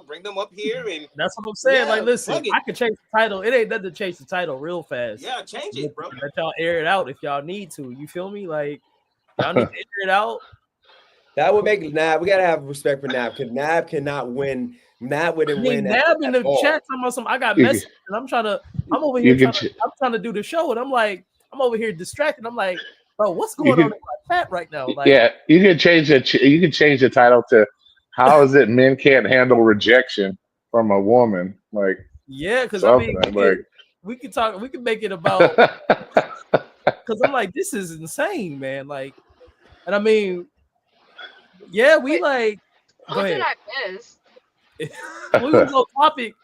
Bring them up here, and that's what I'm saying. Yeah, like, listen, fuck it. I could change the title. It ain't nothing to change the title real fast. Yeah, change it, bro. Let y'all air it out if y'all need to. You feel me? Like, y'all need to air it out. That would make Nab. We gotta have respect for Nab, because Nab cannot win. Nab wouldn't win. Nab in the chat talking about something. I got messages, and I'm over here I'm trying to do the show, and I'm over here distracted. I'm like, bro, what's going on in my chat right now? Like, yeah, you can change the title to "How is it men can't handle rejection from a woman?" Like, yeah, because we can talk. We can make it about, because I'm like, this is insane, man. Like, and I mean, yeah, we like. What did I miss? We was on topic.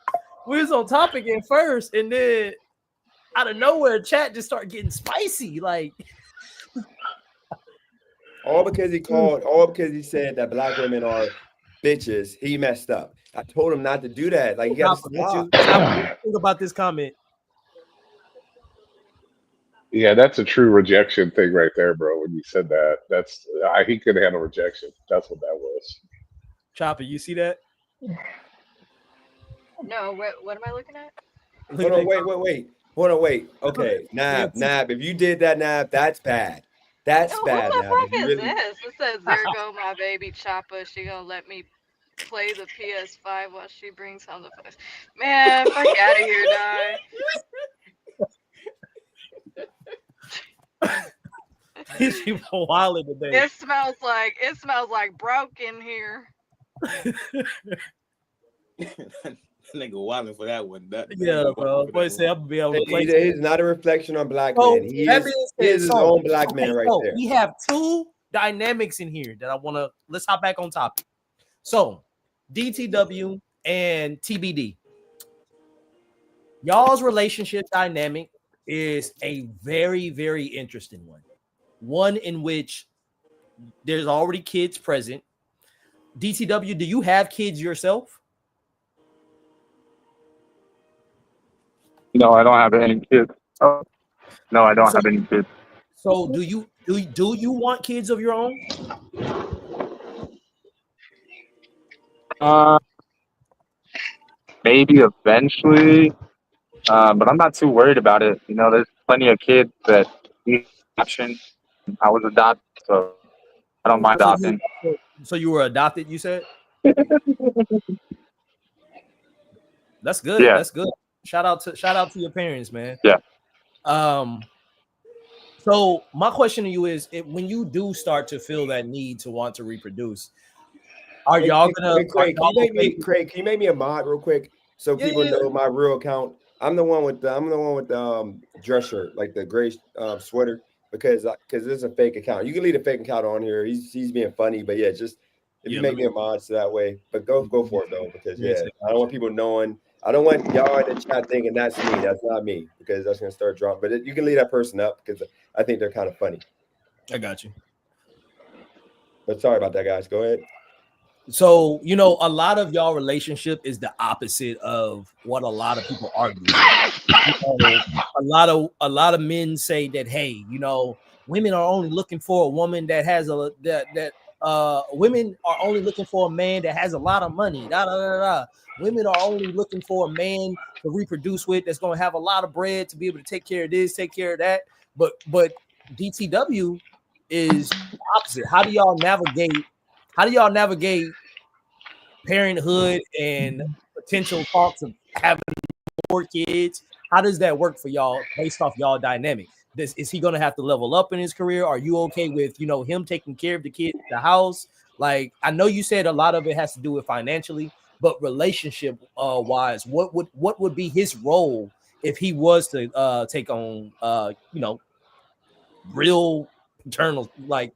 We was on topic at first, and then out of nowhere, chat just started getting spicy. Like, all because he said that black women are bitches. He messed up. I told him not to do that. Like, you gotta stop. Think about this comment. Yeah, that's a true rejection thing right there, bro. When you said that, he could handle rejection. That's what that was. Chopper, you see that? No, what am I looking at? Hold on, wait. Hold on, wait. Okay, Nab. If you did that, Nab, that's bad. That's bad. What the fuck is this? It says, "There go my baby Chopper. She gonna let me play the PS5 while she brings home the face." Man, fuck out of here, die. He's wilding today. It smells like broke in here. Nigga wilding for that one. Yeah, bro. Boy, say I'm gonna be able to play. He's not a reflection on black men. He is his own black man right there. We have two dynamics in here that I want to. Let's hop back on topic. So, DTW and TBD. Y'all's relationship dynamic is a very, very interesting one. One in which there's already kids present. DTW, do you have kids yourself? No, I don't have any kids. Oh, no, I don't have any kids. So do you want kids of your own? Maybe eventually, but I'm not too worried about it. There's plenty of kids that need adoption. I was adopted, so I don't mind adopting. So you were adopted, you said? That's good. Yeah. That's good. Shout out to your parents, man. Yeah. So my question to you is, when you do start to feel that need to want to reproduce, are y'all gonna? Craig, can you make me a mod real quick so people know my real account? I'm the one with the dress shirt, like the gray sweater, because this is a fake account. You can leave a fake account on here. He's being funny, but yeah, just if you make me a mod so that way. But go for it though, because I don't want people knowing. I don't want y'all in the chat thinking that's me. That's not me, because that's gonna start dropping. But you can leave that person up because I think they're kind of funny. I got you. But sorry about that, guys. Go ahead. So, a lot of y'all relationship is the opposite of what a lot of people argue. A lot of men say that, hey, women are only looking for a woman that has women are only looking for a man that has a lot of money. Women are only looking for a man to reproduce with that's going to have a lot of bread to be able to take care of this, take care of that. But DTW is opposite. How do y'all navigate? How do y'all navigate parenthood and potential talks of having more kids? How does that work for y'all based off y'all dynamic? Is he going to have to level up in his career? Are you okay with him taking care of the kids, the house? Like, I know you said a lot of it has to do with financially, but relationship wise, what would be his role if he was to take on real paternal like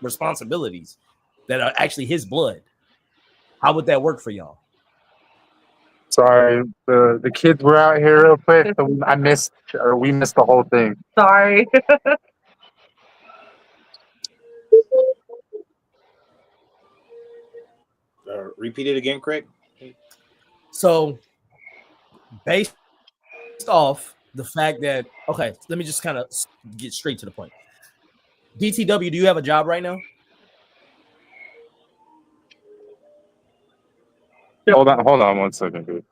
responsibilities that are actually his blood? How would that work for y'all? Sorry, the kids were out here real quick. So we missed the whole thing. Sorry. Repeat it again, Craig. So based off the fact that, okay, let me just kind of get straight to the point. DTW, do you have a job right now? Hold on 1 second, dude.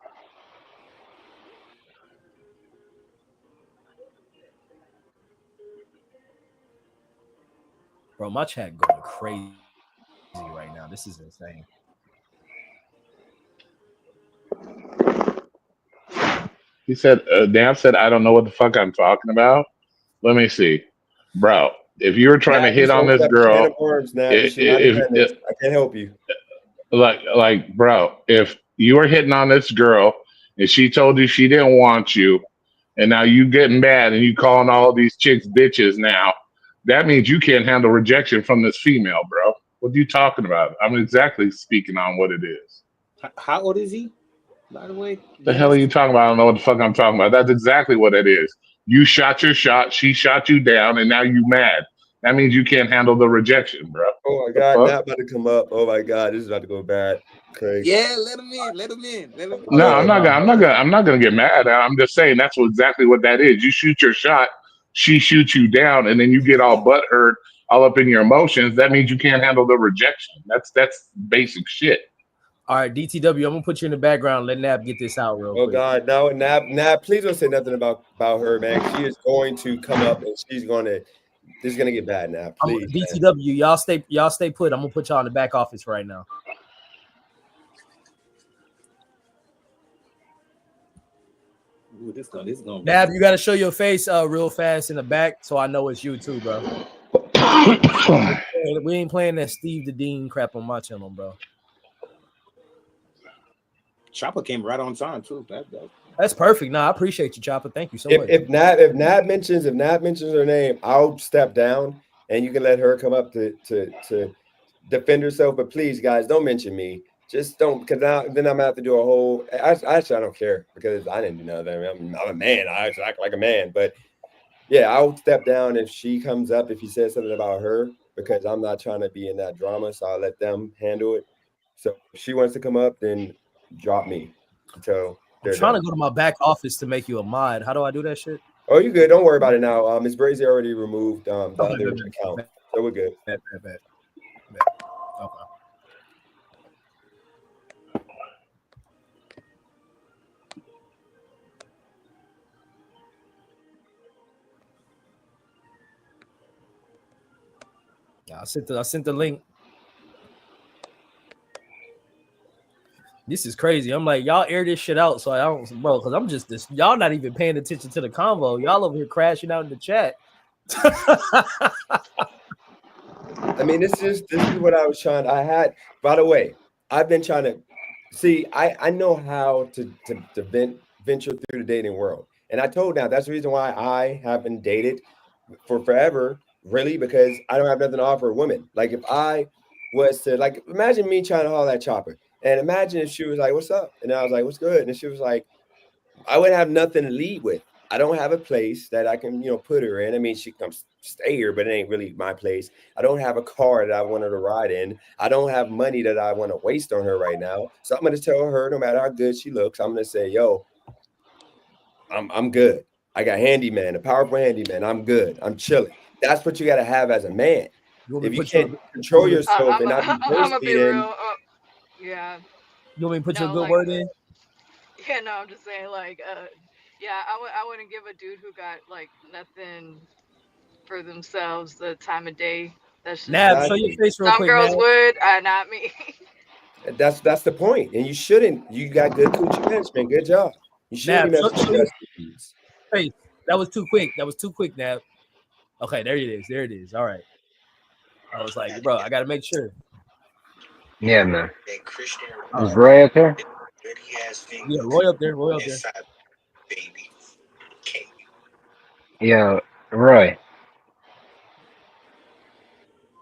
Bro, my chat going crazy right now. This is insane. He said, Dan said, I don't know what the fuck I'm talking about. Let me see. Bro, if you were trying to Nat, hit just on opened this up a can girl, of worms, Nat. You should not have if, done this. I can't help you. like, bro, if you were hitting on this girl and she told you she didn't want you, and now you getting mad and you calling all these chicks bitches now, that means you can't handle rejection from this female, bro. What are you talking about? I'm exactly speaking on what it is. How old is he, by the way? The hell are Dennis? you talking about? I don't know what the fuck I'm talking about. That's exactly what it is. You shot your shot, she shot you down, and now you mad. That means you can't handle the rejection, bro. Oh my The God, fuck? Nat about to come up. Oh my God, this is about to go bad. Craig. Yeah, let him in. Let him in. Let him. No, Oh, I'm not gonna get mad. I'm just saying that's exactly what that is. You shoot your shot, she shoots you down, and then you get all butthurt, all up in your emotions. That means you can't handle the rejection. That's basic shit. All right, DTW, I'm gonna put you in the background. Let Nab get this out real oh quick. God, now Nab, please don't say nothing about her, man. She is going to come up and she's gonna. This is gonna get bad, Nab. Please, man. DTW, y'all stay put. I'm gonna put y'all in the back office right now. Ooh, this going. Nab, you gotta show your face real fast in the back so I know it's you too, bro. We ain't playing that Steve the Dean crap on my channel, bro. Chopper came right on time too. That's perfect. Nah, I appreciate you, Chopper. Thank you so much. If Nab mentions her name, I'll step down and you can let her come up to defend herself. But please, guys, don't mention me. Just don't, because then I'm gonna have to do a whole. Actually, I don't care because I didn't do nothing. I'm a man. I actually act like a man. But yeah, I'll step down if she comes up. If he says something about her, because I'm not trying to be in that drama. So I'll let them handle it. So if she wants to come up, then drop me until I'm they're trying done. to go to my back office to make you a mod. How do I do that shit? Oh, you good? Don't worry about it now. Ms. Brazy already removed the Okay, other account, so we're good. Bet. Okay. Yeah, I sent the link. This is crazy. I'm like, y'all air this shit out so I don't, bro, because I'm just this. Y'all not even paying attention to the convo. Y'all over here crashing out in the chat. I mean, this is what I was trying. I had, by the way, I've been trying to see. I know how to venture through the dating world, and I told now that's the reason why I haven't dated for forever, really, because I don't have nothing to offer a woman. Like if I was to like imagine me trying to haul that chopper, and imagine if she was like, "What's up?" and I was like, "What's good?" and she was like, I would have nothing to lead with. I don't have a place that I can, put her in. I mean, she comes stay here, but it ain't really my place. I don't have a car that I want her to ride in. I don't have money that I want to waste on her right now. So I'm going to tell her, no matter how good she looks, I'm going to say, yo, I'm good. I got handyman, a powerful handyman. I'm good. I'm chilling. That's what you got to have as a man. You want me If to you put your, can't control yourself I'm and not be I'm gonna thirsty, be then real. Yeah. you want me to put your No, good like, word in? yeah, no, I'm just saying, like, yeah, I wouldn't give a dude who got like nothing for themselves the time of day. That's just Nab, me. show your face real Some quick, girls Nab. would, not me. That's the point. And you shouldn't. You got good coochie management. Good job. You shouldn't Nab, be messing with show your dusty dudes. face. That was too quick. That was too quick, Nab. Okay, there it is. There it is. All right. I was like, bro, I gotta make sure. Yeah, man. All Is right. Roy up here? Yeah, Roy up there. Roy up there. Yeah, Roy.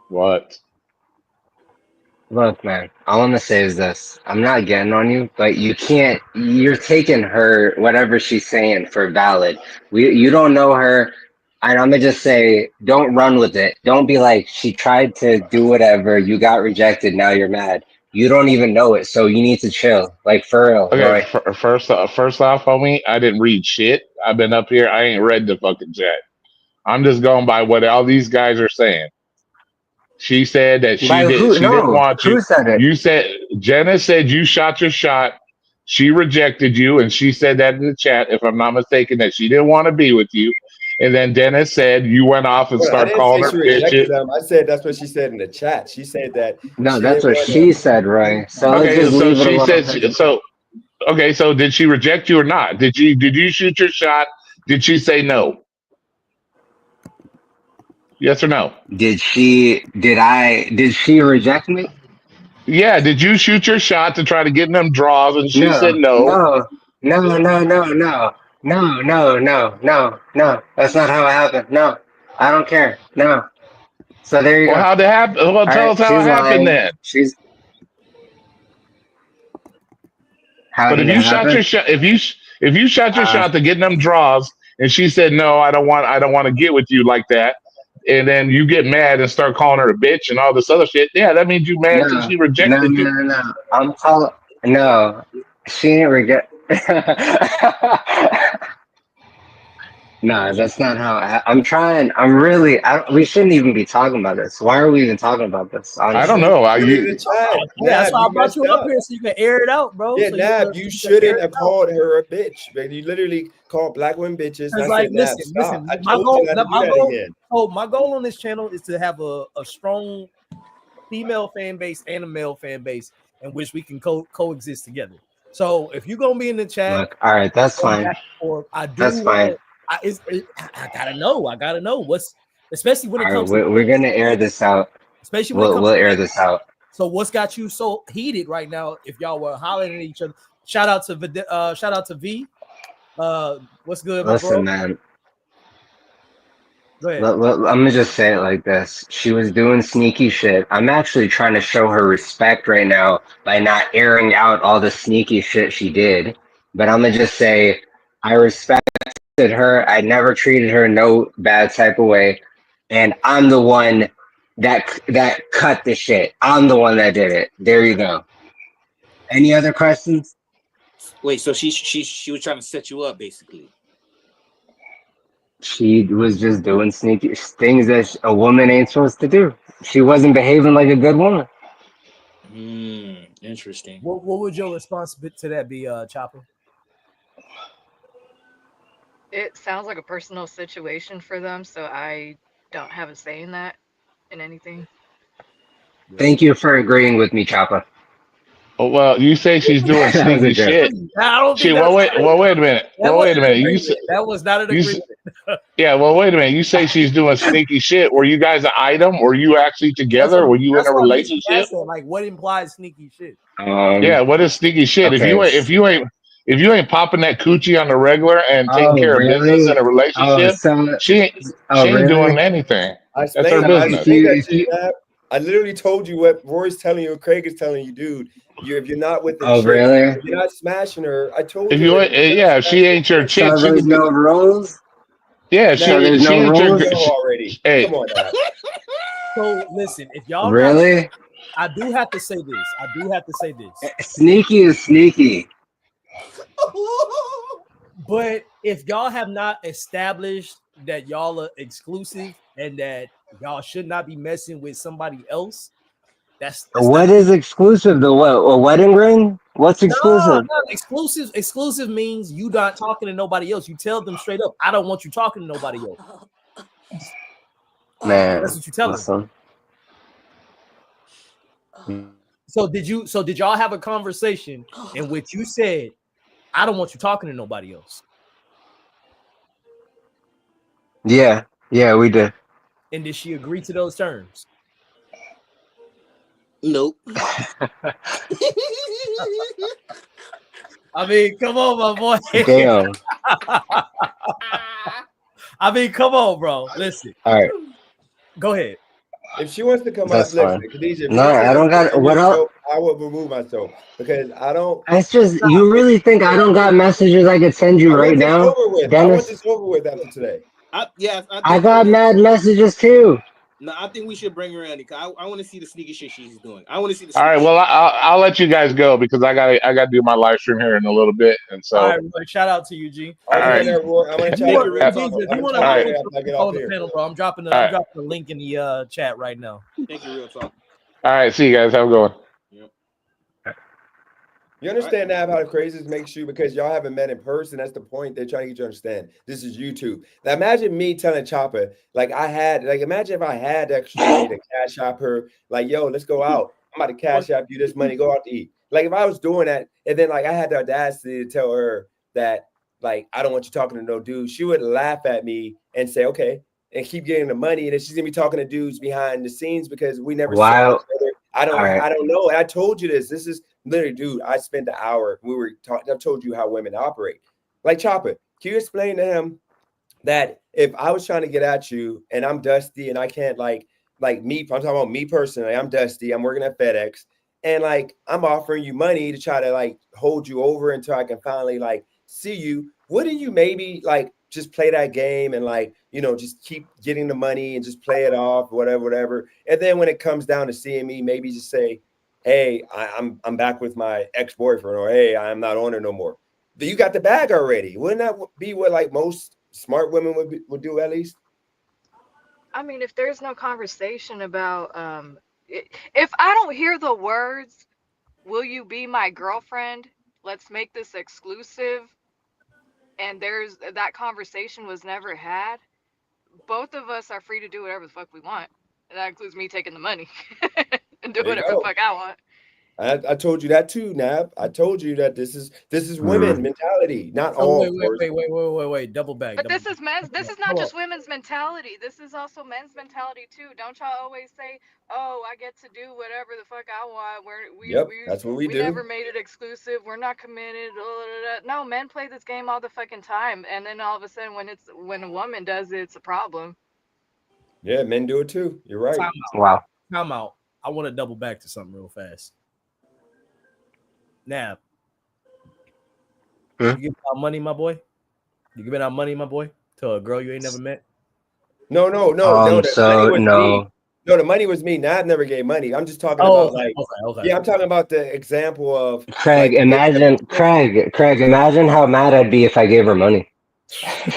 What? Look, man, all I'm gonna say is this. I'm not getting on you, but you can't, you're taking her, whatever she's saying, for valid. You don't know her, and I'm gonna just say, don't run with it. Don't be like, she tried to do whatever, you got rejected, now you're mad. You don't even know it, so you need to chill. Like, for real, Okay, Roy. first off, homie, I didn't read shit. I've been up here. I ain't read the fucking chat. I'm just going by what all these guys are saying. She said that By who? she didn't No, want you. who said it? You said Jenna said you shot your shot. She rejected you, and she said that in the chat, if I'm not mistaken, that she didn't want to be with you. And then Dennis said you went off and Well, I started didn't calling say her she rejected bitches. them. I said that's what she said in the chat. She said that No, she that's didn't what want to. she said, Roy. So let's Okay, just so leave it she alone. said so. Okay, so did she reject you or not? Did you shoot your shot? Did she say no? Yes or no? Did she reject me? Yeah, did you shoot your shot to try to get in them draws? And she said No, no. no, no, no, no, no, no, no, no. That's not how it happened. No, I don't care. No. So there you Well, go. how'd it happen? Well, All tell right, us how it she's happened lying. then. How But did if it you shot your happen? shot, if you shot your Uh, shot to get in them draws, and she said no, I don't want to get with you like that, and then you get mad and start calling her a bitch and all this other shit. Yeah, that means you mad because no, she no, rejected you. no, no, no. I'm calling. No, she didn't regret. No, that's not how I'm trying. I'm really. We shouldn't even be talking about this. Why are we even talking about this? I don't Honestly. know. Put it in the chat. Yeah, that's Nab, why I you brought messed you up up. here so you can air it out, bro. Yeah, So Nab, you you can air shouldn't it have out. called her a bitch. Man, you literally called black women bitches. And It's I like, said, Nab, listen, stop. I my told you goal, not to do my that goal, again. my goal on this channel is to have a strong female fan base and a male fan base in which we can coexist together. So if you're gonna be in the chat, Look, all right, that's fine. I do That's fine. I gotta know what's, especially when it All right, comes to we're gonna air this out. especially when it comes We'll to air this out. So what's got you so heated right now? If y'all were hollering at each other, shout out to V. What's good, my Listen, bro? man. Go ahead. I'm gonna just say it like this. She was doing sneaky shit. I'm actually trying to show her respect right now by not airing out all the sneaky shit she did. But I'm gonna just say I respected her. I never treated her no bad type of way. And I'm the one that cut the shit. I'm the one that did it. There you go. Any other questions? Wait, so she was trying to set you up, basically. She was just doing sneaky things that a woman ain't supposed to do. She wasn't behaving like a good woman. Interesting. What would your response to that be, Chopper? It sounds like a personal situation for them, so I don't have a say in that, in anything. Thank you for agreeing with me, Choppa. Oh, well, you say she's doing That was a sneaky joke. shit. I don't think Wait a minute. Wait a minute. That was not an agreement. Yeah, well, wait a minute. You say she's doing sneaky shit. Were you guys an item? Were you actually together? Were you in a relationship? Like, what implies sneaky shit? Yeah, what is sneaky shit? Okay. If you ain't popping that coochie on the regular and taking Oh, care of business really? in a relationship, she ain't really? doing anything. I That's her explained, I business. explained that to you, Nab. I literally told you what Roy's telling you, Craig is telling you, dude. If you're not with the Oh, chick, really? if you're not smashing her, I told If you. you if she ain't your chick, So she there's could be. no rules? Yeah, So there's she no ain't your. rules? already. Hey, Come on, Nab. So listen, if y'all Really? I do have to say this. Sneaky is sneaky. But if y'all have not established that y'all are exclusive and that y'all should not be messing with somebody else, What is exclusive? The what? A wedding ring? What's exclusive? No, exclusive means you not talking to nobody else. You tell them straight up, I don't want you talking to nobody else. Man, That's what you tell her. listen. So did y'all have a conversation in which you said, I don't want you talking to nobody else? Yeah, we did. And did she agree to those terms? Nope. I mean, come on, my boy. Damn. I mean, come on, bro. Listen. All right. Go ahead. If she wants to come That's up, listen, fine. Khadijah, No, I don't got what else. I will remove myself because I don't. It's just you really think I don't got messages I could send you right now, I Dennis? want this over with after today. I got mad messages too. No, I think we should bring her in because I want to see the sneaky shit she's doing. I want to see the. All right, well, I'll let you guys go because I got to do my live stream here in a little bit, and so. All right, Roy, shout out to you, G. All right. If you want to hop on the panel, bro, I'm dropping the link in the chat right now. Thank you, real talk. All right, see you guys. Have a good one. Yep. You understand now how crazy this makes you because y'all haven't met in person. That's the point. They're trying to get you to understand. This is YouTube. Now imagine me telling Chopper, imagine if I had extra money to cash app her, like, yo, let's go out. I'm about to cash app you this money, go out to eat. Like if I was doing that, and then like I had the audacity to tell her that, like, I don't want you talking to no dude, she would laugh at me and say, okay, and keep getting the money. And then she's gonna be talking to dudes behind the scenes because we never saw each other. I don't know. And I told you this. This is literally, dude, I spent the hour. We were talking. I told you how women operate. Like Chopper, can you explain to him that if I was trying to get at you and I'm dusty and I can't like me, I'm talking about me personally, I'm dusty, I'm working at FedEx, and like I'm offering you money to try to like hold you over until I can finally like see you. Wouldn't you maybe like just play that game and like, you know, just keep getting the money and just play it off, whatever. And then when it comes down to seeing me, maybe just say, hey, I'm back with my ex-boyfriend, or hey, I'm not on it no more. But you got the bag already. Wouldn't that be what like most smart women would do at least? I mean, if there's no conversation about if I don't hear the words, will you be my girlfriend? Let's make this exclusive. And there's that conversation was never had. Both of us are free to do whatever the fuck we want. And that includes me taking the money and do whatever the fuck I want. I told you that too, Nab. I told you that this is women mentality, not all. Wait, double back. But this is men's. This is not just women's mentality. This is also men's mentality too. Don't y'all always say, "Oh, I get to do whatever the fuck I want." That's what we do. We never made it exclusive. We're not committed. No, men play this game all the fucking time, and then all of a sudden, when a woman does it, it's a problem. Yeah, men do it too. You're right. Time out. I want to double back to something real fast. Nab, you giving out money, my boy? You giving out money, my boy, to a girl you ain't never met? No. The money was me. Nab never gave money. I'm just talking about okay. I'm talking about the example of Craig. Imagine how mad I'd be if I gave her money.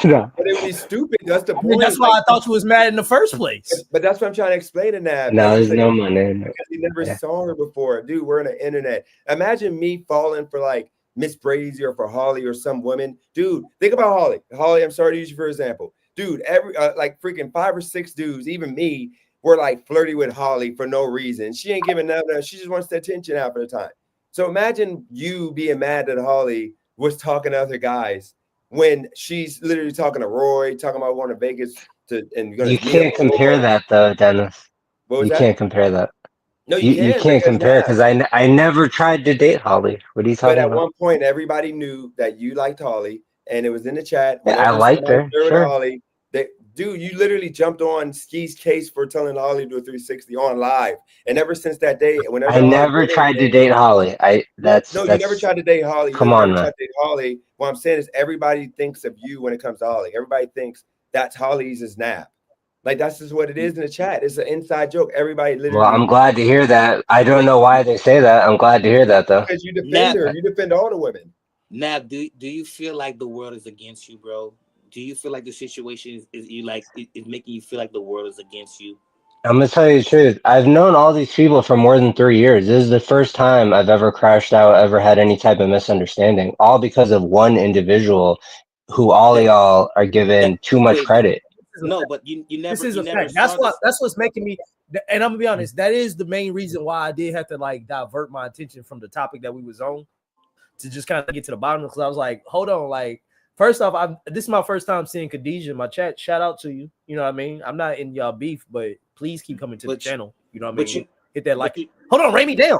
No. But it would be stupid. That's the point. That's why I thought you was mad in the first place. But that's what I'm trying to explain to Nab. No, there's no money. Because he never saw her before. Dude, we're on the internet. Imagine me falling for like Miss Brady or for Holly or some woman. Dude, think about Holly. Holly, I'm sorry to use you for example. Dude, every like freaking 5 or 6 dudes, even me, were like flirty with Holly for no reason. She ain't giving nothing. She just wants the attention half of the time. So imagine you being mad that Holly was talking to other guys when she's literally talking to Roy, talking about going to Vegas you can't compare that though, Dennis. You can't compare that. No, you can't compare because I never tried to date Holly. What are you talking about? But at one point, everybody knew that you liked Holly, and it was in the chat. Yeah, I liked her. Sure. Holly, dude, you literally jumped on Ski's case for telling Holly to do a 360 on live, and ever since that day, whenever I never tried to date Holly. You never tried to date Holly. Come on, man. Tried to date Holly. What I'm saying is, everybody thinks of you when it comes to Holly. Everybody thinks that's Holly's is Nap. Like that's just what it is in the chat. It's an inside joke. Everybody literally. Well, I'm glad to hear that. I don't know why they say that. I'm glad to hear that though. Because you defend her. You defend all the women. Nap, do you feel like the world is against you, bro? Do you feel like the situation is making you feel like the world is against you? I'm gonna tell you the truth. I've known all these people for more than 3 years. This is the first time I've ever crashed out, ever had any type of misunderstanding, all because of one individual who all y'all are giving too much credit. No, but you never. This is you a never fact. That's saw what this. that's what's making me. And I'm gonna be honest. That is the main reason why I did have to like divert my attention from the topic that we was on to just kind of get to the bottom. Because I was like, hold on, like first off, this is my first time seeing Khadijah in my chat. Shout out to you. You know what I mean? I'm not in y'all beef, but please keep coming to the channel. You know what I mean? Hit that like. Hold on, Ray me down.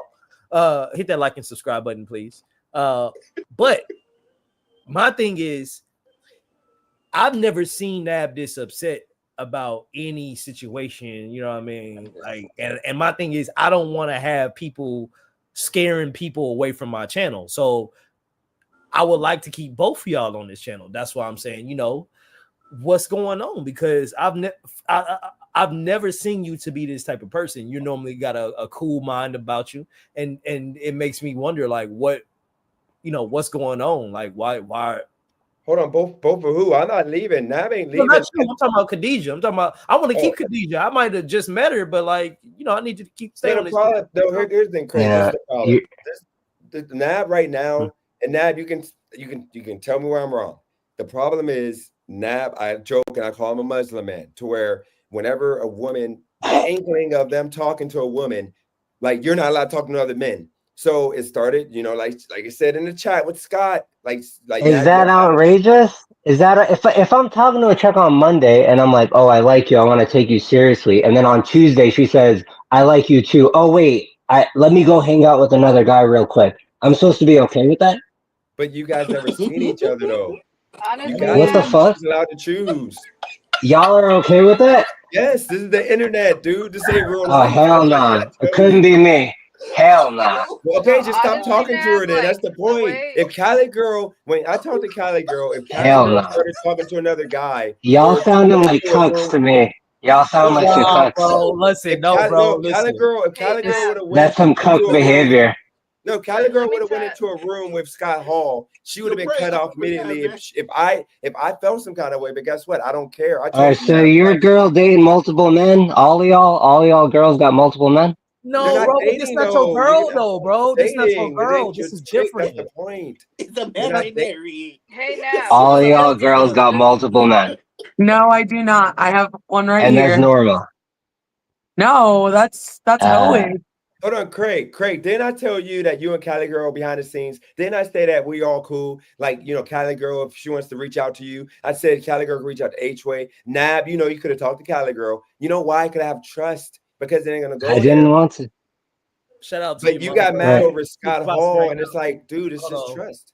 Hit that like and subscribe button, please. But my thing is, I've never seen Nab this upset about any situation, you know what I mean? Like, and my thing is, I don't want to have people scaring people away from my channel. So I would like to keep both of y'all on this channel. That's why I'm saying, you know, what's going on? Because I've never seen you to be this type of person. You normally got a cool mind about you, and it makes me wonder, like, what, you know, what's going on? Like, why? Hold on, both of who? I'm not leaving. Nav ain't leaving. No, not you. I'm talking about Khadijah. I'm talking about. I want to keep Khadijah. I might have just met her, but like, you know, I need you to keep staying on this. No, here's the thing, Craig. This is the problem. The Nav right now, and Nav, you can tell me where I'm wrong. The problem is Nav. I joke and I call him a Muslim man, to where whenever a woman, the inkling of them talking to a woman, like you're not allowed to talk to other men. So it started, you know, like I said in the chat with Scott, like is that outrageous? Is that if I'm talking to a chick on Monday and I'm like, oh, I like you, I want to take you seriously, and then on Tuesday she says, I like you too. Oh wait, let me go hang out with another guy real quick. I'm supposed to be okay with that? But you guys never seen each other though. Honestly, what the fuck? She's allowed to choose. Y'all are okay with that? Yes, this is the internet, dude. This ain't real Oh life. hell no! It couldn't be me. Hell no. Well, okay, just stop talking to her then. That's the point. If Cali girl, when I talked to Cali girl, if Cali girl started talking to another guy, y'all sounding like cucks to me. Y'all sound like some cucks. Bro, listen, Cali girl, if Cali girl would have went, that's some cuck behavior. No, Cali girl would have went into a room with Scott Hall. She would have been cut off immediately if I felt some kind of way. But guess what? I don't care. All right, so your girl dating multiple men? All y'all girls got multiple men? No, bro, but this not your girl, though, bro. This not your girl. This is different. That's the point. It's imaginary. Hey, now. All y'all girls got multiple men. No, I do not. I have one right and here. And that's normal. No, that's no way. Hold on, Craig, didn't I tell you that you and Cali girl behind the scenes, didn't I say that we all cool? Like, you know, Cali girl, if she wants to reach out to you, I said Cali girl can reach out to H-Way. Nab, you know, you could have talked to Cali girl. You know why? Could I have trust? Because it ain't gonna go. I didn't want to. Shout out to but you got mad over Scott Hall, and it's like, dude, it's just trust.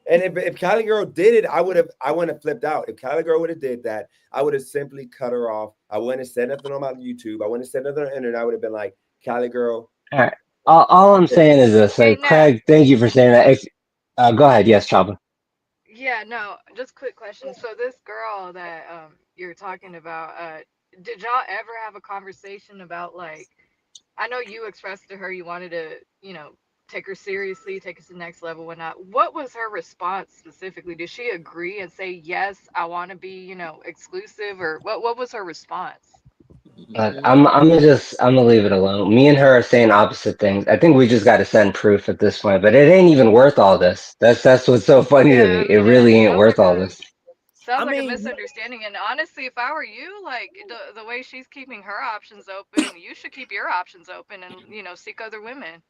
And if Cali girl did it, I wouldn't have flipped out. If Cali girl would have did that, I would have simply cut her off. I wouldn't have said nothing on my YouTube. I wouldn't have said nothing on the internet. I would have been like, Cali girl. All right. All I'm saying is this. Like, Craig, thank you for saying that. Go ahead. Yes, Chaba. Yeah, no, just quick question. So this girl that you're talking about, did y'all ever have a conversation about, like, I know you expressed to her you wanted to, you know, take her seriously, take us to the next level, whatnot. What was her response specifically? Did she agree and say, yes, I want to be, you know, exclusive, or what was her response? I'm gonna leave it alone. Me and her are saying opposite things. I think we just got to send proof at this point, but it ain't even worth all this. That's what's so funny to me. It really ain't worth all this. Sounds like a misunderstanding. And honestly, if I were you, like the way she's keeping her options open, you should keep your options open and, you know, seek other women.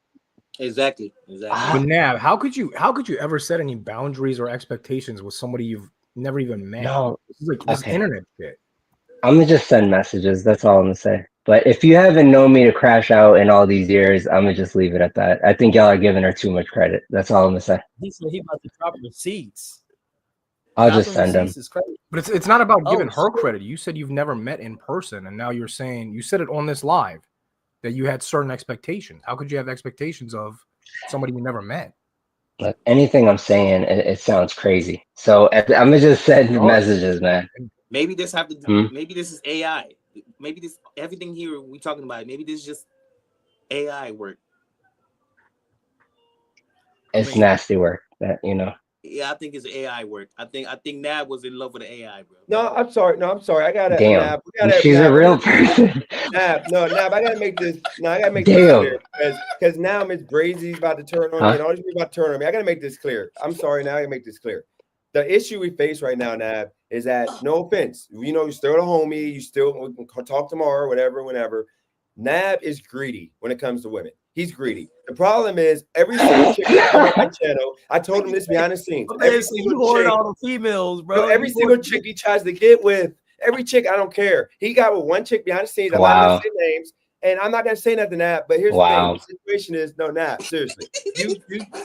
Exactly. But Nav, how could you ever set any boundaries or expectations with somebody you've never even met? No, like this internet shit. I'm gonna just send messages. That's all I'm gonna say. But if you haven't known me to crash out in all these years, I'm gonna just leave it at that. I think y'all are giving her too much credit. That's all I'm gonna say. He said he about to drop receipts. I'll just send them. But it's not about giving her credit. You said you've never met in person, and now you're saying you said it on this live that you had certain expectations. How could you have expectations of somebody you never met? Look, anything I'm saying, it sounds crazy. So I'm gonna just send messages, man. Maybe this have to do. Maybe this is AI. Maybe this everything here we talking about. Maybe this is just AI work. It's nasty work. That you know. Yeah, I think it's AI work. I think Nab was in love with the AI, bro. No, I'm sorry. I gotta. Damn. She's a real person. Nab, I gotta make this. No, I gotta make this clear because now Miss Brazy's about to turn on me, and all these people about to turn on me. I gotta make this clear. I'm sorry. Now I gotta make this clear. The issue we face right now, Nab, is that, no offense, you're still a homie, you still we can talk tomorrow, whatever, whenever. Nab is greedy when it comes to women. He's greedy. The problem is every single chick that come on my channel, I told him this behind the scenes. Every single chick, all the females, bro. every single chick he tries to get with, every chick, I don't care. He got with one chick behind the scenes. I'm not gonna say names, and I'm not gonna say nothing, Nab. But here's the thing: the situation is, no, Nab, seriously,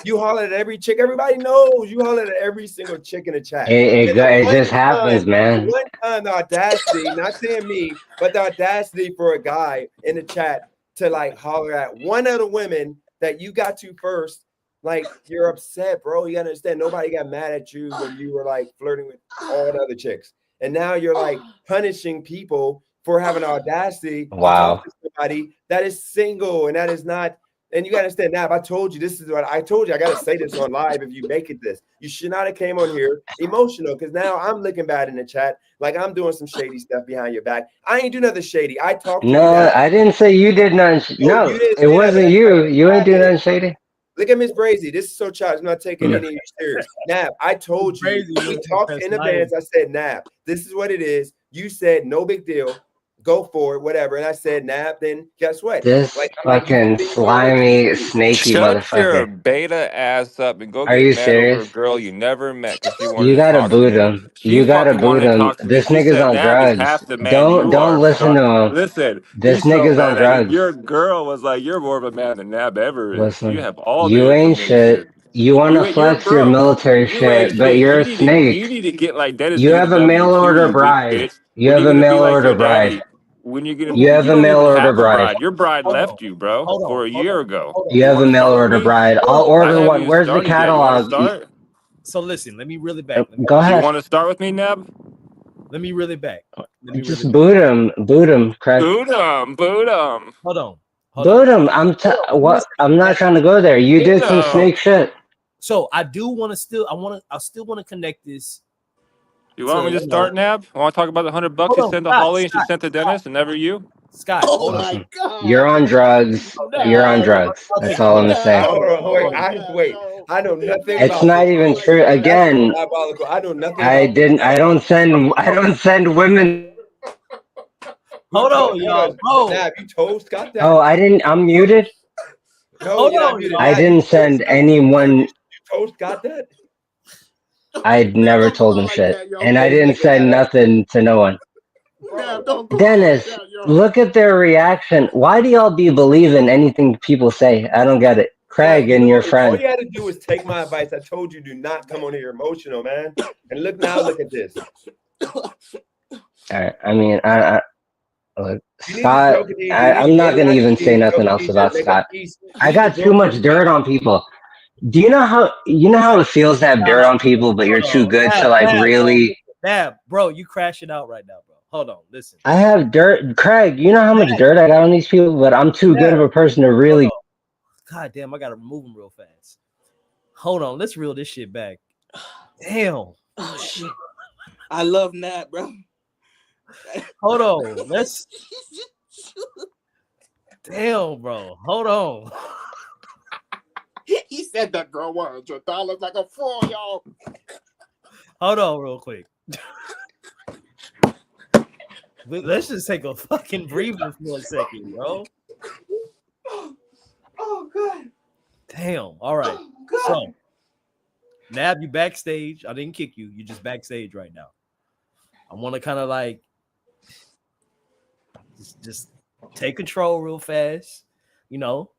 you holler at every chick. Everybody knows you holler at every single chick in the chat. It just happens, man. One time, the audacity, not saying me, but the audacity for a guy in the chat to like holler at one of the women that you got to first, like, you're upset, bro. You gotta understand, nobody got mad at you when you were like flirting with all the other chicks, and now you're like punishing people for having the audacity to talk to somebody that is single and that is not. And you gotta understand, now, if I told you, this is what I told you, I gotta say this on live. If you make it this, you should not have came on here emotional, because now I'm looking bad in the chat, like I'm doing some shady stuff behind your back. I ain't do nothing shady. I talked to you. No, I didn't say you did nothing. No, it wasn't you. You ain't doing nothing shady. Look at Miss Brazy. This is so childish. I'm not taking any of you serious. Nab, I told you. We talked in advance. I said, Nab, this is what it is. You said, no big deal. Go for it, whatever. And I said, Nab, then guess what? This fucking slimy, snaky motherfucker. Shut your beta ass up and go Are get you mad over a serious? girl you never met because she wanted You to gotta talk to boot me. him. She You gotta fucking wanted boot to him. talk to me. This She nigga's said, on Nab is drugs. half the man you Don't are. listen to him. Listen, This he's so nigga's on mad at you. drugs. Your girl was like, you're more of a man than Nab ever is. You Listen, have all the you ain't shit. information. You wanna You're flex your broke. military You ain't shit, but shit. you're a You snake. need to get like Dennis You did have with a mail WQ, order you weak bride. bitch. You When have you a gonna be mail like order your bride. daddy? When you gonna You have you a don't mail even order have a bride. bride. Your bride left you, bro, for a year ago. You have a Want to mail start with order me? bride. I'll I order haven't one. even Where's the started yet. You want to catalog? start? So listen, let me reel it back. Go Do you ahead. want to start with me, Neb? Let me reel it back. Just boot him. Boot him, Craig. Boot him. Boot him. Hold on. Boot him. I'm not trying to go there. You did some snake shit. So I do want to still. I still want to connect this. You want me to start, Nab? I want to talk about the $100 you sent to Holly and she sent to Dennis and never you? Scott, hold on. You're on drugs. You're on drugs. That's all I'm gonna say. Wait. I know nothing. It's not even true. Again, I know nothing. I don't send women. Hold on, y'all. Bro. Nab, you told Scott that? Oh, I didn't. I'm muted. No, you're not muted. I didn't send anyone. You told Scott that? I never told him shit, and I didn't send nothing to no one. Dennis, look at their reaction. Why do y'all be believing anything people say? I don't get it. Craig and your friend. All you had to do was take my advice. I told you, do not come on here emotional, man. And look now, look at this. All right. I mean, look, Scott. I'm not gonna even say nothing else about Scott. I got too much dirt on people. Do you know how it feels to have dirt on people, but you're too good to like really? Bro, you crashing out right now, bro. Hold on, listen. I have dirt, Craig. You know how much dirt I got on these people, but I'm too good of a person to really. God damn, I gotta remove them real fast. Hold on, let's reel this shit back. Damn. Oh shit. I love Nat, bro. Hold on, let's. Damn, bro. Hold on. He said that girl $100 like a fool, y'all. Hold on, real quick. Let's just take a fucking breather for a second, bro. Oh god. Damn. All right. Oh, so, Nab, you backstage. I didn't kick you. You're just backstage right now. I want to kind of like just take control real fast. You know,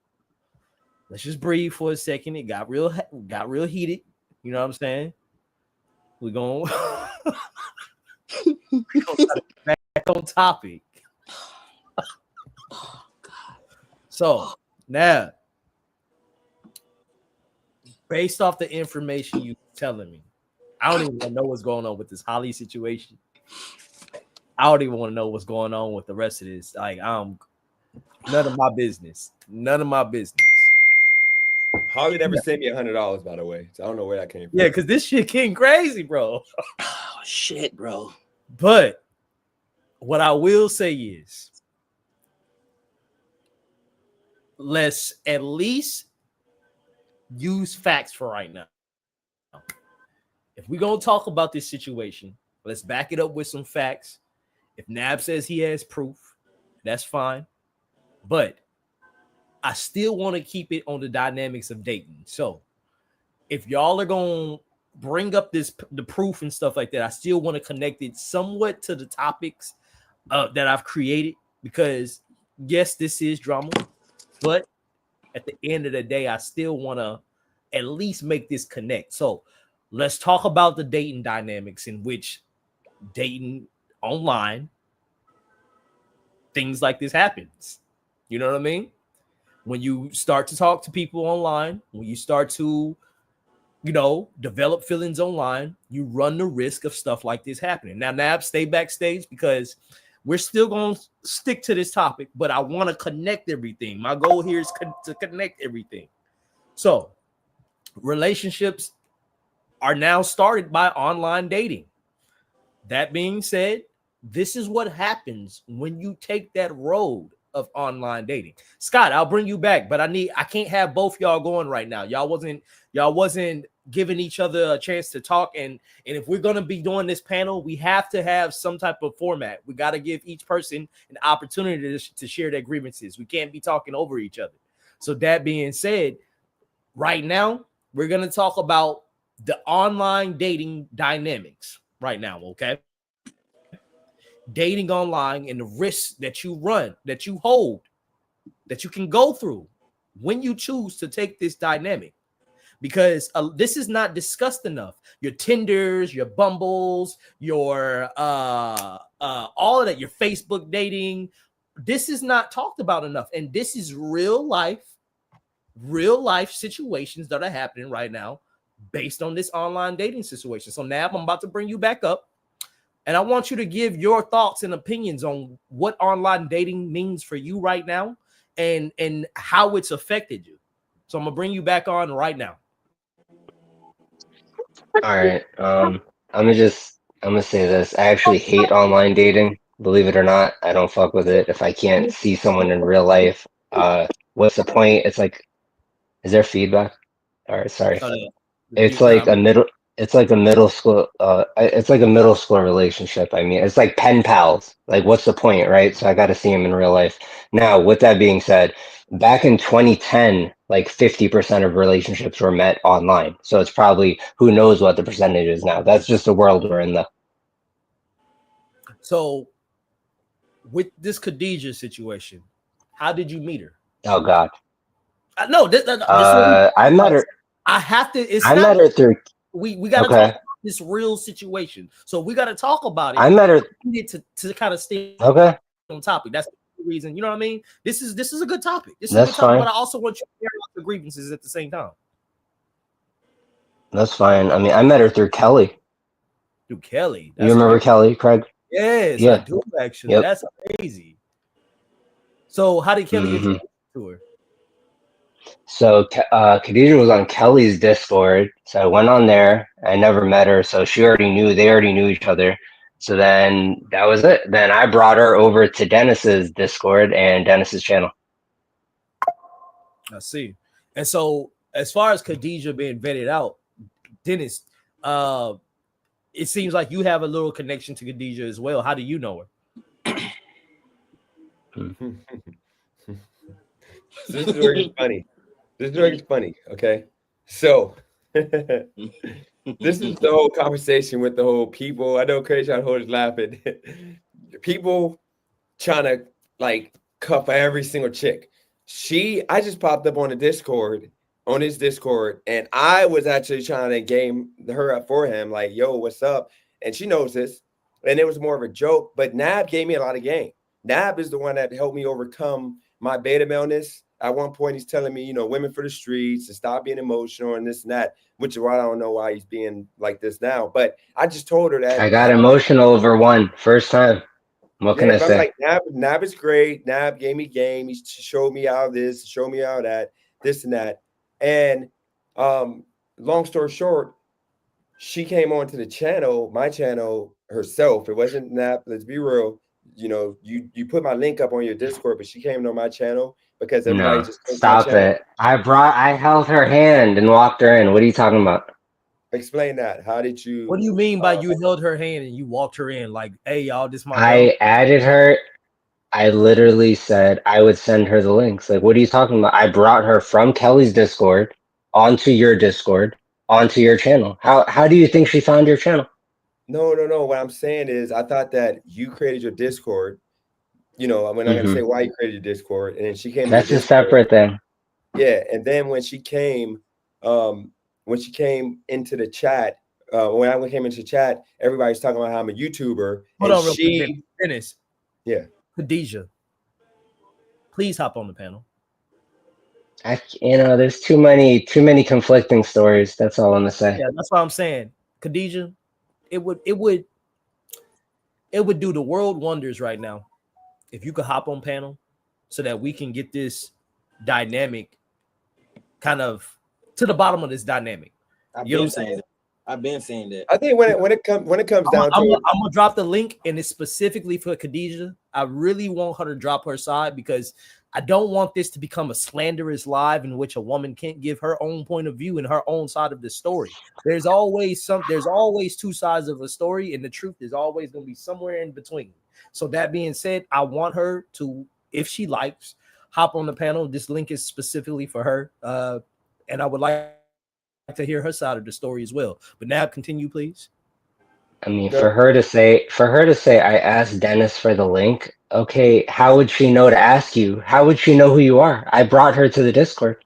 let's just breathe for a second. It got real heated. You know what I'm saying? We're going back on topic. So now, based off the information you telling me, I don't even know what's going on with this Holly situation. I don't even want to know what's going on with the rest of this. Like, none of my business. None of my business. Holly never sent me $100, by the way. So I don't know where that came from. Yeah, because this shit getting crazy, bro. Oh shit, bro. But what I will say is, let's at least use facts for right now. If we're gonna talk about this situation, Let's back it up with some facts. If Nab says he has proof, that's fine. But I still want to keep it on the dynamics of dating. So if y'all are going to bring up the proof and stuff like that, I still want to connect it somewhat to the topics that I've created, because yes, this is drama, but at the end of the day, I still want to at least make this connect. So let's talk about the dating dynamics in which dating online, things like this happens. You know what I mean? When you start to talk to people online, when you start to, develop feelings online, you run the risk of stuff like this happening. Now, Nab, stay backstage because we're still going to stick to this topic, but I want to connect everything. My goal here is to connect everything. So, relationships are now started by online dating. That being said, this is what happens when you take that road of online dating. Scott, I'll bring you back, but I can't have both y'all going right now. Y'all wasn't giving each other a chance to talk, and if we're going to be doing this panel, we have to have some type of format. We got to give each person an opportunity to share their grievances. We can't be talking over each other. So that being said, right now we're going to talk about the online dating dynamics right now, okay? Dating online and the risks that you run, that you hold, that you can go through when you choose to take this dynamic. Because this is not discussed enough. Your Tinders, your Bumbles, your all of that, your Facebook dating, this is not talked about enough. And this is real life situations that are happening right now based on this online dating situation. So now I'm about to bring you back up, and I want you to give your thoughts and opinions on what online dating means for you right now and how it's affected you. So I'm gonna bring you back on right now. All right. I'm gonna say this. I actually hate online dating. Believe it or not, I don't fuck with it. If I can't see someone in real life, what's the point? It's like, is there feedback? All right, sorry. It's like a middle. It's like a middle school. It's like a middle school relationship. I mean, it's like pen pals. Like, what's the point, right? So I got to see him in real life. Now, with that being said, back in 2010, like 50% of relationships were met online. So it's probably, who knows what the percentage is now. That's just the world we're in, though. So, with this Khadijah situation, how did you meet her? Oh God. No, I met her. I have to. I met her through. We got to talk about this real situation. So we got to talk about it. I met her to kind of stay on topic. That's the reason. You know what I mean? This is a good topic. This is a good topic, but I also want you to air out the grievances at the same time. That's fine. I mean, I met her through Kelly. Through Kelly. You remember Kelly, Craig? Yes, yeah. I do actually. Yep. That's crazy. So how did Kelly introduce you to her? So Khadijah was on Kelly's Discord, so I went on there. I never met her, so they already knew each other. So then that was it. Then I brought her over to Dennis's Discord and Dennis's channel. I see. And so as far as Khadijah being vetted out, Dennis, it seems like you have a little connection to Khadijah as well. How do you know her? This is where it's funny. Okay? So this is the whole conversation with the whole people. I know Crazy Shot is laughing. People trying to like cuff every single chick. I just popped up on his Discord, and I was actually trying to game her up for him, like, yo, what's up? And she knows this. And it was more of a joke, but Nab gave me a lot of game. Nab is the one that helped me overcome my beta maleness. At one point, he's telling me, women for the streets and stop being emotional and this and that, which is why I don't know why he's being like this now. But I just told her that I got emotional over one first time. What can I say? Like, Nab is great. Nab gave me game. He showed me how this, showed me how that, this and that. And long story short, she came onto the channel, my channel herself. It wasn't Nab. Let's be real. You put my link up on your Discord, but she came to my channel because everybody just stop it. I held her hand and walked her in. What are you talking about? Explain that. How did you? What do you mean by you held her hand and you walked her in? Like, hey, y'all, this my girl. I added her. I literally said I would send her the links. Like, what are you talking about? I brought her from Kelly's Discord onto your Discord, onto your channel. How do you think she found your channel? No. What I'm saying is, I thought that you created your Discord. You know, I'm not gonna say why you created your Discord, and then she came. That's to your a Discord. separate thing. Yeah, and then when she came into the chat, when I came into chat, everybody's talking about how I'm a YouTuber. Hold and on, real quick, Dennis. Yeah. Khadijah, please hop on the panel. There's too many conflicting stories. That's all I'm gonna say. Yeah, that's what I'm saying. Khadijah, it would do the world wonders right now if you could hop on panel so that we can get this dynamic kind of to the bottom of this dynamic. You know what I'm saying? I've been saying that. I think when it comes down to it, I'm gonna drop the link, and it's specifically for Khadijah. I really want her to drop her side because I don't want this to become a slanderous live in which a woman can't give her own point of view and her own side of the story. There's always two sides of a story, and the truth is always going to be somewhere in between. So that being said, I want her to, if she likes, hop on the panel. This link is specifically for her, and I would like to hear her side of the story as well. But now, continue, please. I mean, for her to say, I asked Dennis for the link. Okay, how would she know to ask you? How would she know who you are? I brought her to the Discord.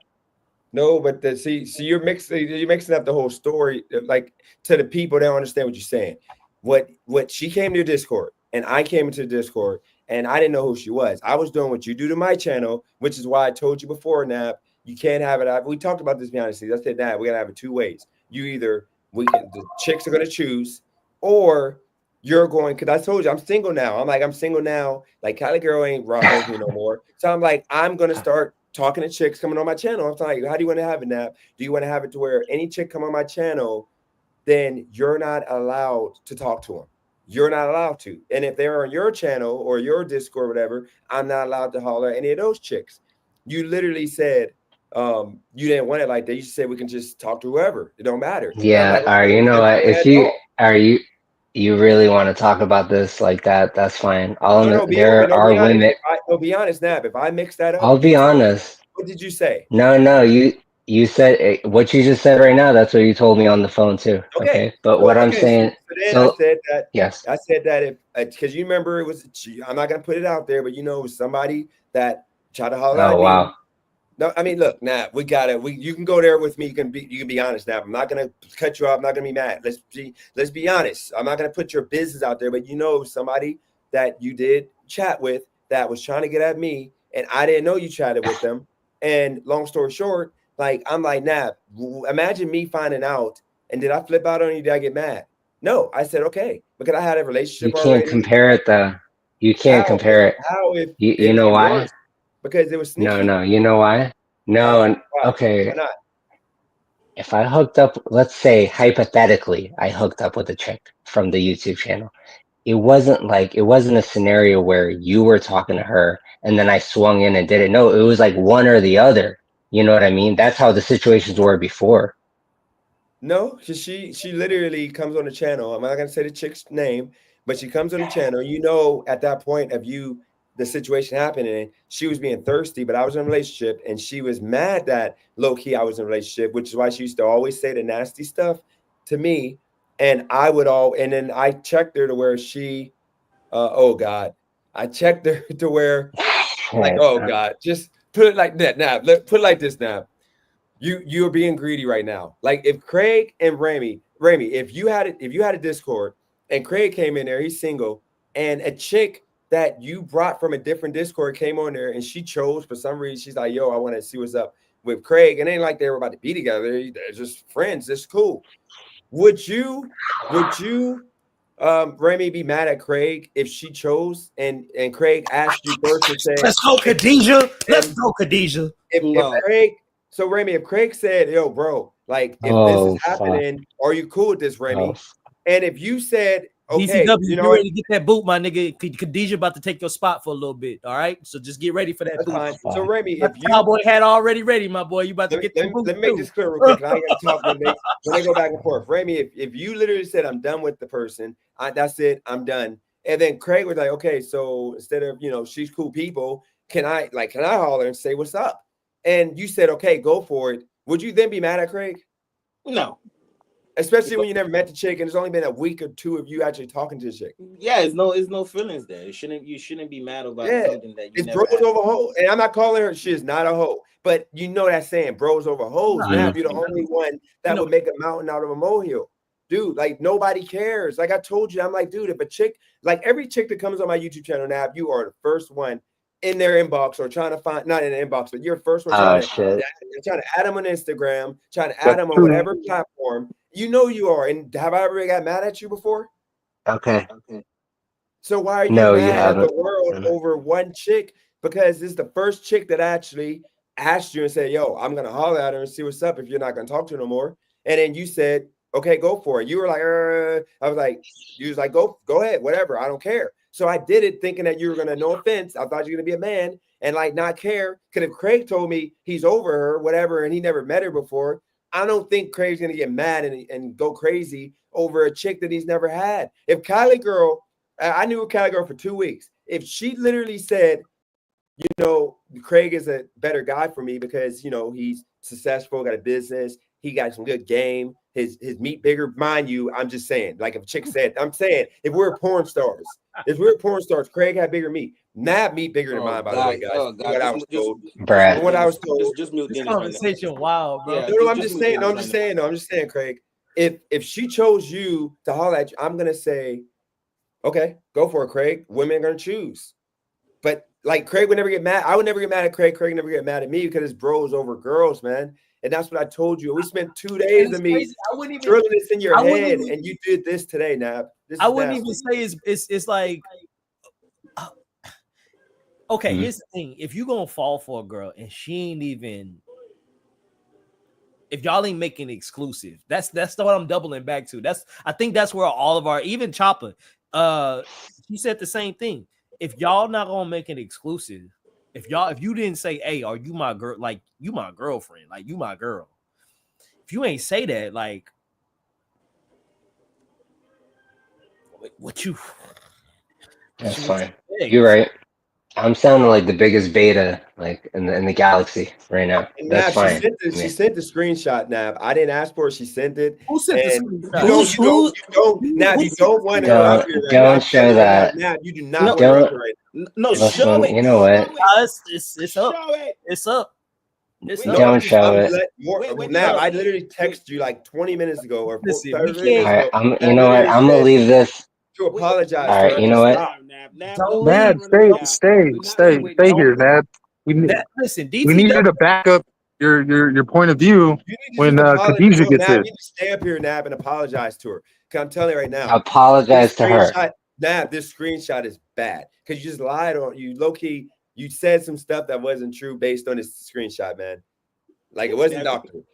No, but see, you're mixing up the whole story. Like, to the people, they don't understand what you're saying. What she came to your Discord, and I came into the Discord, and I didn't know who she was. I was doing what you do to my channel, which is why I told you before, Nap, you can't have it. We talked about this behind the scenes. I said, Nap, we gotta have it two ways. The chicks are gonna choose, or you're going, because I told you I'm single now. I'm single now. Like, Cali Girl ain't rocking with me no more. So I'm like, I'm gonna start talking to chicks coming on my channel. I'm like, how do you want to have it, Nap? Do you want to have it to where any chick come on my channel, then you're not allowed to talk to them? You're not allowed to. And if they're on your channel or your Discord or whatever, I'm not allowed to holler at any of those chicks. You literally said you didn't want it like that. You said we can just talk to whoever. It don't matter. Yeah, all right. You know what? If you really want to talk about this like that, that's fine. There are women. Be honest, Nab. If I mix that up, I'll be honest. What did you say? No, you said what you just said right now. That's what you told me on the phone too. Okay, but what I'm saying. I said that. Yes. I said that if because you remember it was. I'm not gonna put it out there, but it was somebody that tried to holler at me. Oh wow. No, I mean, look, Nab, we got it. You can go there with me. You can be honest, Nab. I'm not gonna cut you off. I'm not gonna be mad. Let's be honest. I'm not gonna put your business out there, but somebody that you did chat with that was trying to get at me, and I didn't know you chatted with them. And long story short, I'm like, Nab, imagine me finding out, and did I flip out on you? Did I get mad? No, I said okay because I had a relationship. You can't compare it though. You can't compare it. How if you know why? Because it was sneaky. No, you know why? No, okay. Why not? If I hooked up, let's say hypothetically, I hooked up with a chick from the YouTube channel. It wasn't a scenario where you were talking to her and then I swung in and did it. No, it was like one or the other. You know what I mean? That's how the situations were before. No, because she literally comes on the channel. I'm not gonna say the chick's name, but she comes on the channel. At that point of the situation happening, she was being thirsty, but I was in a relationship, and she was mad that low-key I was in a relationship, which is why she used to always say the nasty stuff to me. And then I checked her to where she, oh God, I checked her to where, oh God, just put it like that. Now, put it like this. Now, you're being greedy right now. Like if Craig and Remy, if you had a Discord and Craig came in there, he's single, and a chick that you brought from a different Discord came on there and she chose for some reason, she's like, yo, I want to see what's up with Craig. And it ain't like they were about to be together. They're just friends. It's cool. Would you, Remy, be mad at Craig if she chose and Craig asked you first and said, let's go, Khadijah. Let's go, Khadijah. If Craig, so Remy, if Craig said, yo, bro, like if this is happening, are you cool with this, Remy? And if you said, Okay, DCW, you know get what? ready to get that boot, my nigga. Khadijah about to take your spot for a little bit. All right, so just get ready for that That's boot. fine. So Remy, That if you cowboy hat already ready, my boy. You about to let me, get let the me, boot let me make too. this clear real quick. And I ain't got to talk when they go back and forth. Remy, if you literally said I'm done with the person, that's it, I'm done. And then Craig was like, okay, so instead of she's cool people, can I holler and say what's up? And you said, okay, go for it. Would you then be mad at Craig? No. Especially when you never met the chick and it's only been a week or two of you actually talking to the chick. Yeah, it's no feelings there. You shouldn't be mad about something that you it's never bros had. over hoe. And I'm not calling her, she is not a hoe. But you know that saying, bros over hoes. Now you're the only one that would make a mountain out of a molehill. Dude, like nobody cares. Like I told you, I'm like, dude, if a chick, like every chick that comes on my YouTube channel now, you are the first one in their inbox or trying to find, not in the inbox, but you're the first one trying to add them on Instagram, trying to add them on whatever platform. You know you are. And have I ever got mad at you before? Okay. So why are you No, you mad at the haven't. world over one chick? Because this is the first chick that actually asked you and said, yo, I'm going to holler at her and see what's up if you're not going to talk to her no more. And then you said, okay, go for it. You were like, I was like, you was like, go ahead, whatever. I don't care. So I did it thinking that you were going to, no offense, I thought you were going to be a man and like not care. Because if Craig told me he's over her, whatever, and he never met her before, I don't think Craig's going to get mad and go crazy over a chick that he's never had. If Kylie girl, I knew a Kylie girl for 2 weeks. If she literally said, Craig is a better guy for me because, he's successful, got a business, he got some good game, his meat bigger, mind you, I'm just saying, like if a chick said, I'm saying, if we're porn stars, Craig had bigger meat. Not meat bigger than mine, by the way, guys. What I was told. Brad. What I was told. Just mute This Dennis conversation right now. wild, bro. Yeah, No, I'm just saying. No, I'm just saying. No, I'm just saying, Craig. If she chose you to holler at you, I'm gonna say, okay, go for it, Craig. Women are gonna choose. But like Craig would never get mad. I would never get mad at Craig. Craig never get mad at me because it's bros over girls, man. And that's what I told you. We spent 2 days of me drilling this in your head, and you did this today, Nab. I wouldn't even say it's like okay, here's the thing. If you're gonna fall for a girl and she ain't even, if y'all ain't making it exclusive, that's what I'm doubling back to. I think that's where all of our, even Chopper, he said the same thing. If y'all not gonna make it exclusive, if you didn't say, hey, are you my girl, like you my girlfriend, like you my girl, if you ain't say that, like what you, that's fine. You're right. I'm sounding like the biggest beta like in the galaxy right now. That's fine. She sent the screenshot, Nab. I didn't ask for it. She sent it. Who sent the screenshot? You don't. Nab, you don't want her up here right don't now. show that. Nab, you do not want her up here right now. No, Listen, show it. You know what? It's up. It's up. Don't show it. Nab, I literally texted you like 20 minutes ago or 30 minutes ago. ago. You know what? I'm gonna leave this. To apologize. All right, you know what? Nab, stay here, Nab. Listen, we need you to back up your point of view when Khadijah gets in. You need to stay up here, Nab, and apologize to her. Because I'm telling you right now. Apologize to her. Nab, this screenshot is bad. Because you just lied on you, low-key. You said some stuff that wasn't true based on this screenshot, man. Like it wasn't doctored.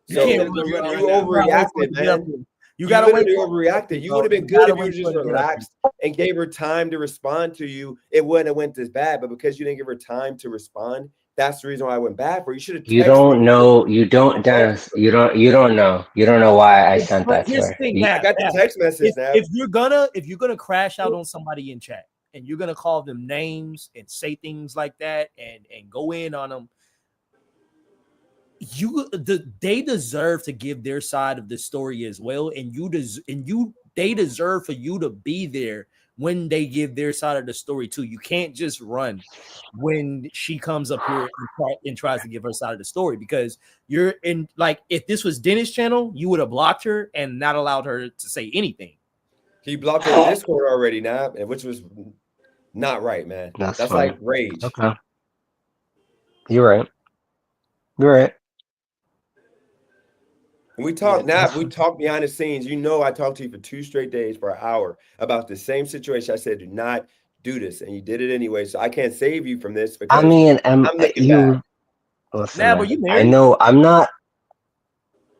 So you overreacted, man. You gotta wait. Overreacted. You would have been good if you just relaxed and gave her time to respond to you. It wouldn't have went this bad, but because you didn't give her time to respond, that's the reason why I went bad for you. Should have. You don't know. You don't, Dennis. You don't know. You don't know why I sent that to her. I got the text message now. If you're gonna crash out on somebody in chat and you're gonna call them names and say things like that and go in on them, they deserve to give their side of the story as well, and they deserve for you to be there when they give their side of the story too. You can't just run when she comes up here and tries to give her side of the story, because you're in, like, if this was Dennis' channel, you would have blocked her and not allowed her to say anything. He blocked her Discord already now, which was not right, man. That's like rage. Okay. You're right. You're right. We talk we talk behind the scenes. I talked to you for 2 straight days for an hour about the same situation. I said, do not do this. And you did it anyway. So I can't save you from this because I mean, I'm looking back. Listen, I know I'm not.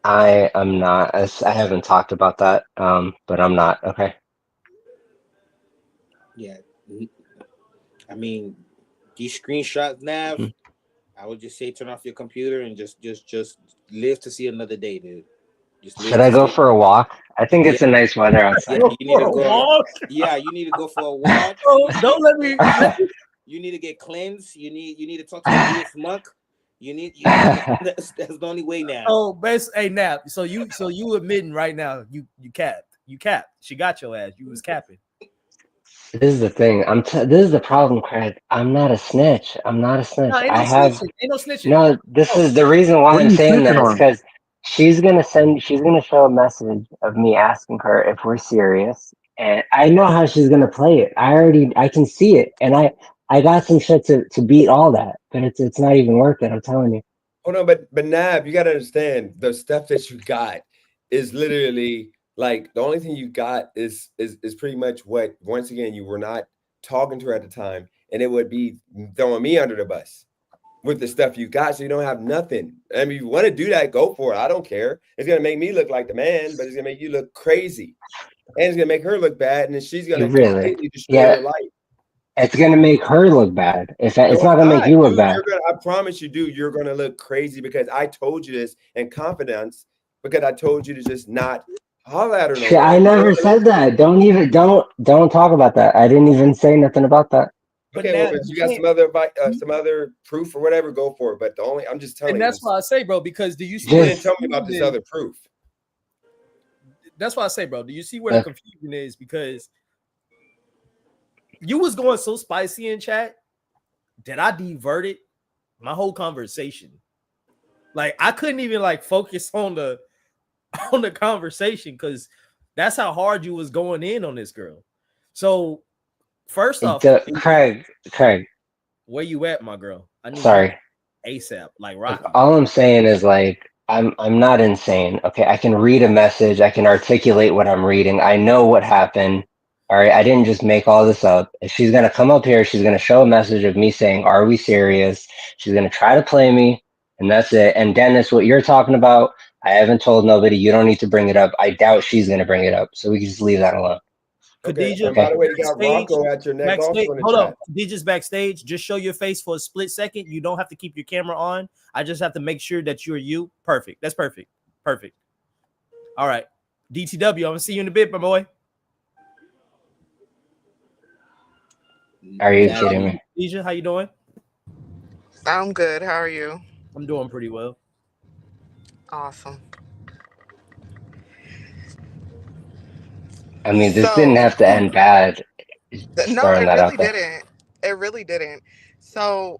I am not. I haven't talked about that. But I'm not. Okay. Yeah. I mean, these screenshots, Nav. I would just say turn off your computer and just live to see another day, dude. Just live Should I to go see. for a walk? I think Yeah, it's a nice weather yeah. outside. You need For to a go. walk. Yeah, you need to go for a walk. Don't let me. You need to get cleansed. You need to talk to the biggest monk. You need to. That's the only way now. Oh, best. Hey, Nap. So you admitting right now you capped. You capped. She got your ass. You was capping. This is the thing. This is the problem, Craig. I'm not a snitch. I'm not a snitch. No, ain't I no have snitching. Ain't no snitching. no. This Oh, is the reason why What are I'm you saying snitching that is on? because she's gonna show a message of me asking her if we're serious, and I know how she's gonna play it. I can see it, and I got some shit to beat all that, but it's not even worth it. I'm telling you. Hold on, but Nab, you gotta understand the stuff that you got is literally like the only thing you got is pretty much what once again you were not talking to her at the time, and it would be throwing me under the bus with the stuff you got, so you don't have nothing. I mean, if you want to do that, go for it. I don't care. It's gonna make me look like the man, but it's gonna make you look crazy, and it's gonna make her look bad, and then she's You gonna really, completely destroy yeah. her life. It's gonna make her look bad. It's No, not it's gonna make not, you look dude. bad. I promise you, dude, you're gonna look crazy because I told you this in confidence because I told you to just not holler at her no Shit, more. I You know never what I mean? said that. Don't talk about that. I didn't even say nothing about that. but Okay, well, Nap, if you you got can't. some other proof or whatever, go for it. But I'm just telling And you that's this. why I say, bro. Because do you see You where the didn't Just tell me about confusion this is? other proof. That's why I say, bro. Do you see where the confusion is? Because you was going so spicy in chat that I diverted my whole conversation. Like I couldn't even like focus on the conversation because that's how hard you was going in on this girl. So first off, Craig. where you at, my girl? I need you Sorry. ASAP, like Rocky. All I'm saying is like I'm not insane. Okay, I can read a message. I can articulate what I'm reading. I know what happened. All right, I didn't just make all this up. If she's gonna come up here, she's gonna show a message of me saying, "Are we serious?" She's gonna try to play me, and that's it. And Dennis, what you're talking about, I haven't told nobody. You don't need to bring it up. I doubt she's gonna bring it up, so we can just leave that alone. Okay, Khadijah, and by Okay. the way, you got backstage, Rocco at your neck backstage. also in the Hold up, chat. Khadijah's backstage. Just show your face for a split second. You don't have to keep your camera on. I just have to make sure that you're you. Perfect. That's perfect. Perfect. All right. DTW, I'm gonna see you in a bit, my boy. Are you kidding me? Khadijah, how you doing? I'm good. How are you? I'm doing pretty well. Awesome. I mean, this didn't So, have to end bad. Just no, throwing it that really out there. didn't. It really didn't. So,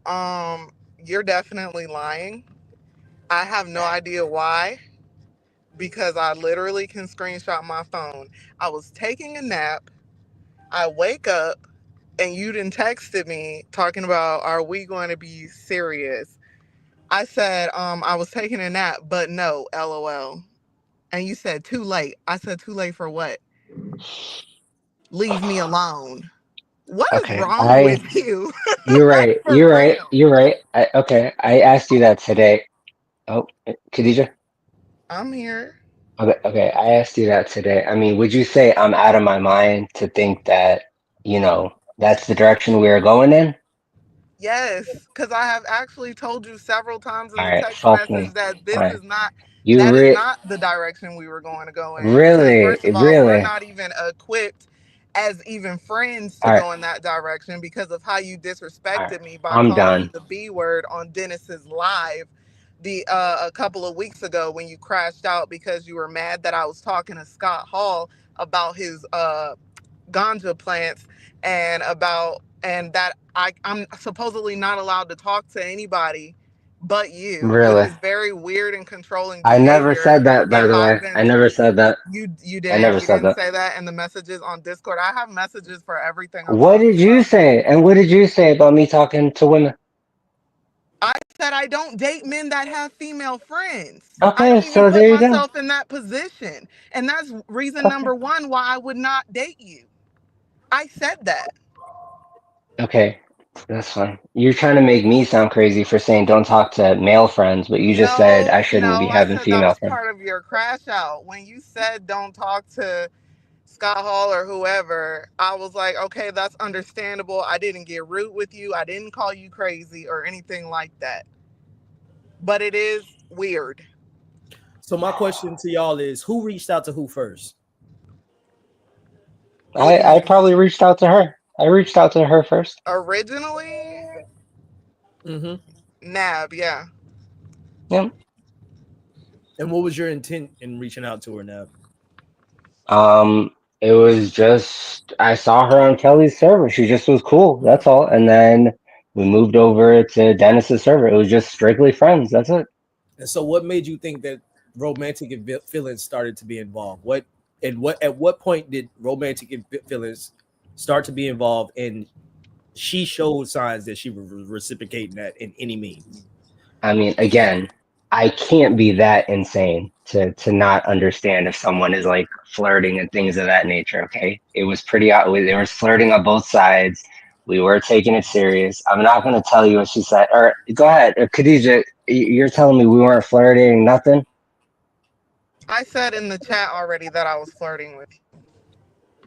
you're definitely lying. I have no idea why, because I literally can screenshot my phone. I was taking a nap. I wake up and you done texted me talking about, are we going to be serious? I said, I was taking a nap, but no, LOL. And you said too late. I said too late for what? Leave me alone. What is Okay, wrong with you? you're right. For real. You're right. Okay, I asked you that today. Oh, Khadijah? I'm here. Okay, I asked you that today. I mean, would you say I'm out of my mind to think that, that's the direction we are going in? Yes, because I have actually told you several times in All the right, text fuck message me. that this Fine. is not You that is re not the direction we were going to go in. Because really, first of all, we're really. not even equipped as even friends to All right, go in that direction because of how you all right. disrespected me by I'm calling me done. the B word on Dennis's live the a couple of weeks ago when you crashed out because you were mad that I was talking to Scott Hall about his ganja plants and that I'm supposedly not allowed to talk to anybody but you with Really. his very weird and controlling I never behavior. said that, by And the way. I've been I never said that. you I didn't never you said didn't that. say that in the messages on Discord. I have messages for everything I'm What talking did you about. say? And what did you say about me talking to women? I said I don't date men that have female friends. I Okay, don't even so put there you go. myself in that position. And that's reason Okay. number one why I would not date you. I said that. Okay, that's fine. You're trying to make me sound crazy for saying don't talk to male friends, but you just said I No, shouldn't be no, I having said that female was friends. part of your crash out when you said don't talk to Scott Hall or whoever, I was like, okay, that's understandable. I didn't get rude with you. I didn't call you crazy or anything like that. But it is weird. So my question to y'all is, who reached out to who first? What do you I mean? probably reached out to her. I reached out to her first. Originally, Mm-hmm. Nab, yeah. Yeah. And what was your intent in reaching out to her now? It was just I saw her on Kelly's server. She just was cool. That's all. And then we moved over to Dennis's server. It was just strictly friends. That's it. And so, what made you think that romantic feelings started to be involved? At what point did romantic feelings start to be involved? And she showed signs that she was reciprocating that in any means. I mean, again, I can't be that insane to not understand if someone is like flirting and things of that nature. Okay, it was pretty out. There was flirting on both sides. We were taking it serious. I'm not going to tell you what she said. Or go ahead, Khadija. You're telling me we weren't flirting, nothing? I said in the chat already that I was flirting with you.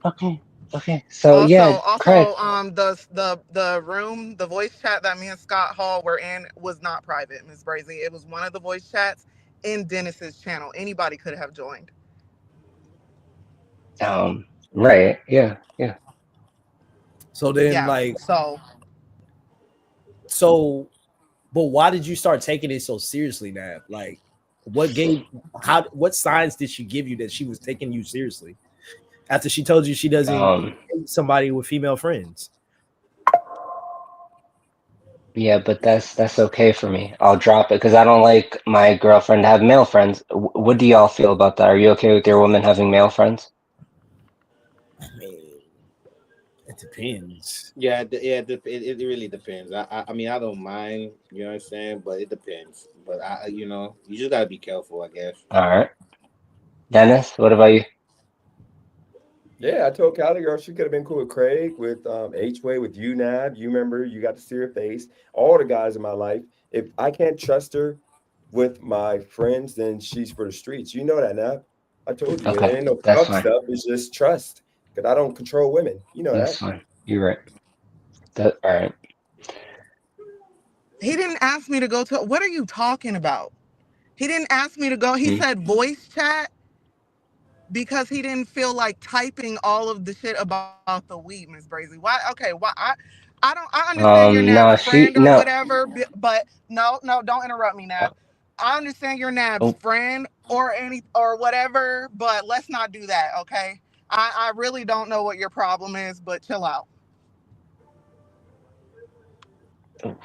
Okay. Okay. So Also, yeah, Craig. the room, the voice chat that me and Scott Hall were in was not private, Miss Brazy. It was one of the voice chats in Dennis's channel. Anybody could have joined. Right. Yeah. Yeah. So then, Yeah. like, So so, but why did you start taking it so seriously, Nab? Like, what signs did she give you that she was taking you seriously? After she told you she doesn't date somebody with female friends. Yeah, but that's okay for me. I'll drop it because I don't like my girlfriend to have male friends. What do y'all feel about that? Are you okay with your woman having male friends? I mean, it depends. Yeah, it really depends. I mean, I don't mind, you know what I'm saying, but it depends. But you just gotta be careful, I guess. All right. Dennis, what about you? Yeah, I told Cali girl she could have been cool with Craig, with H-Way, with you, Nab. You remember you got to see her face. All the guys in my life. If I can't trust her with my friends, then she's for the streets. You know that, Nab. I told you. It Okay, ain't no that's fuck fine. stuff. It's just trust. Because I don't control women. You know That's that. fine. You're right. All right. he didn't ask me to go to. What are you talking about? He didn't ask me to go. He said voice chat because he didn't feel like typing all of the shit about the weed, Miss Brazy. Why? Okay, why? I understand you're No, Nab's friend or no. whatever, but no, don't interrupt me, Nab. I understand you're Nab's Oh, friend or whatever, but let's not do that, okay? I really don't know what your problem is, but chill out. oh,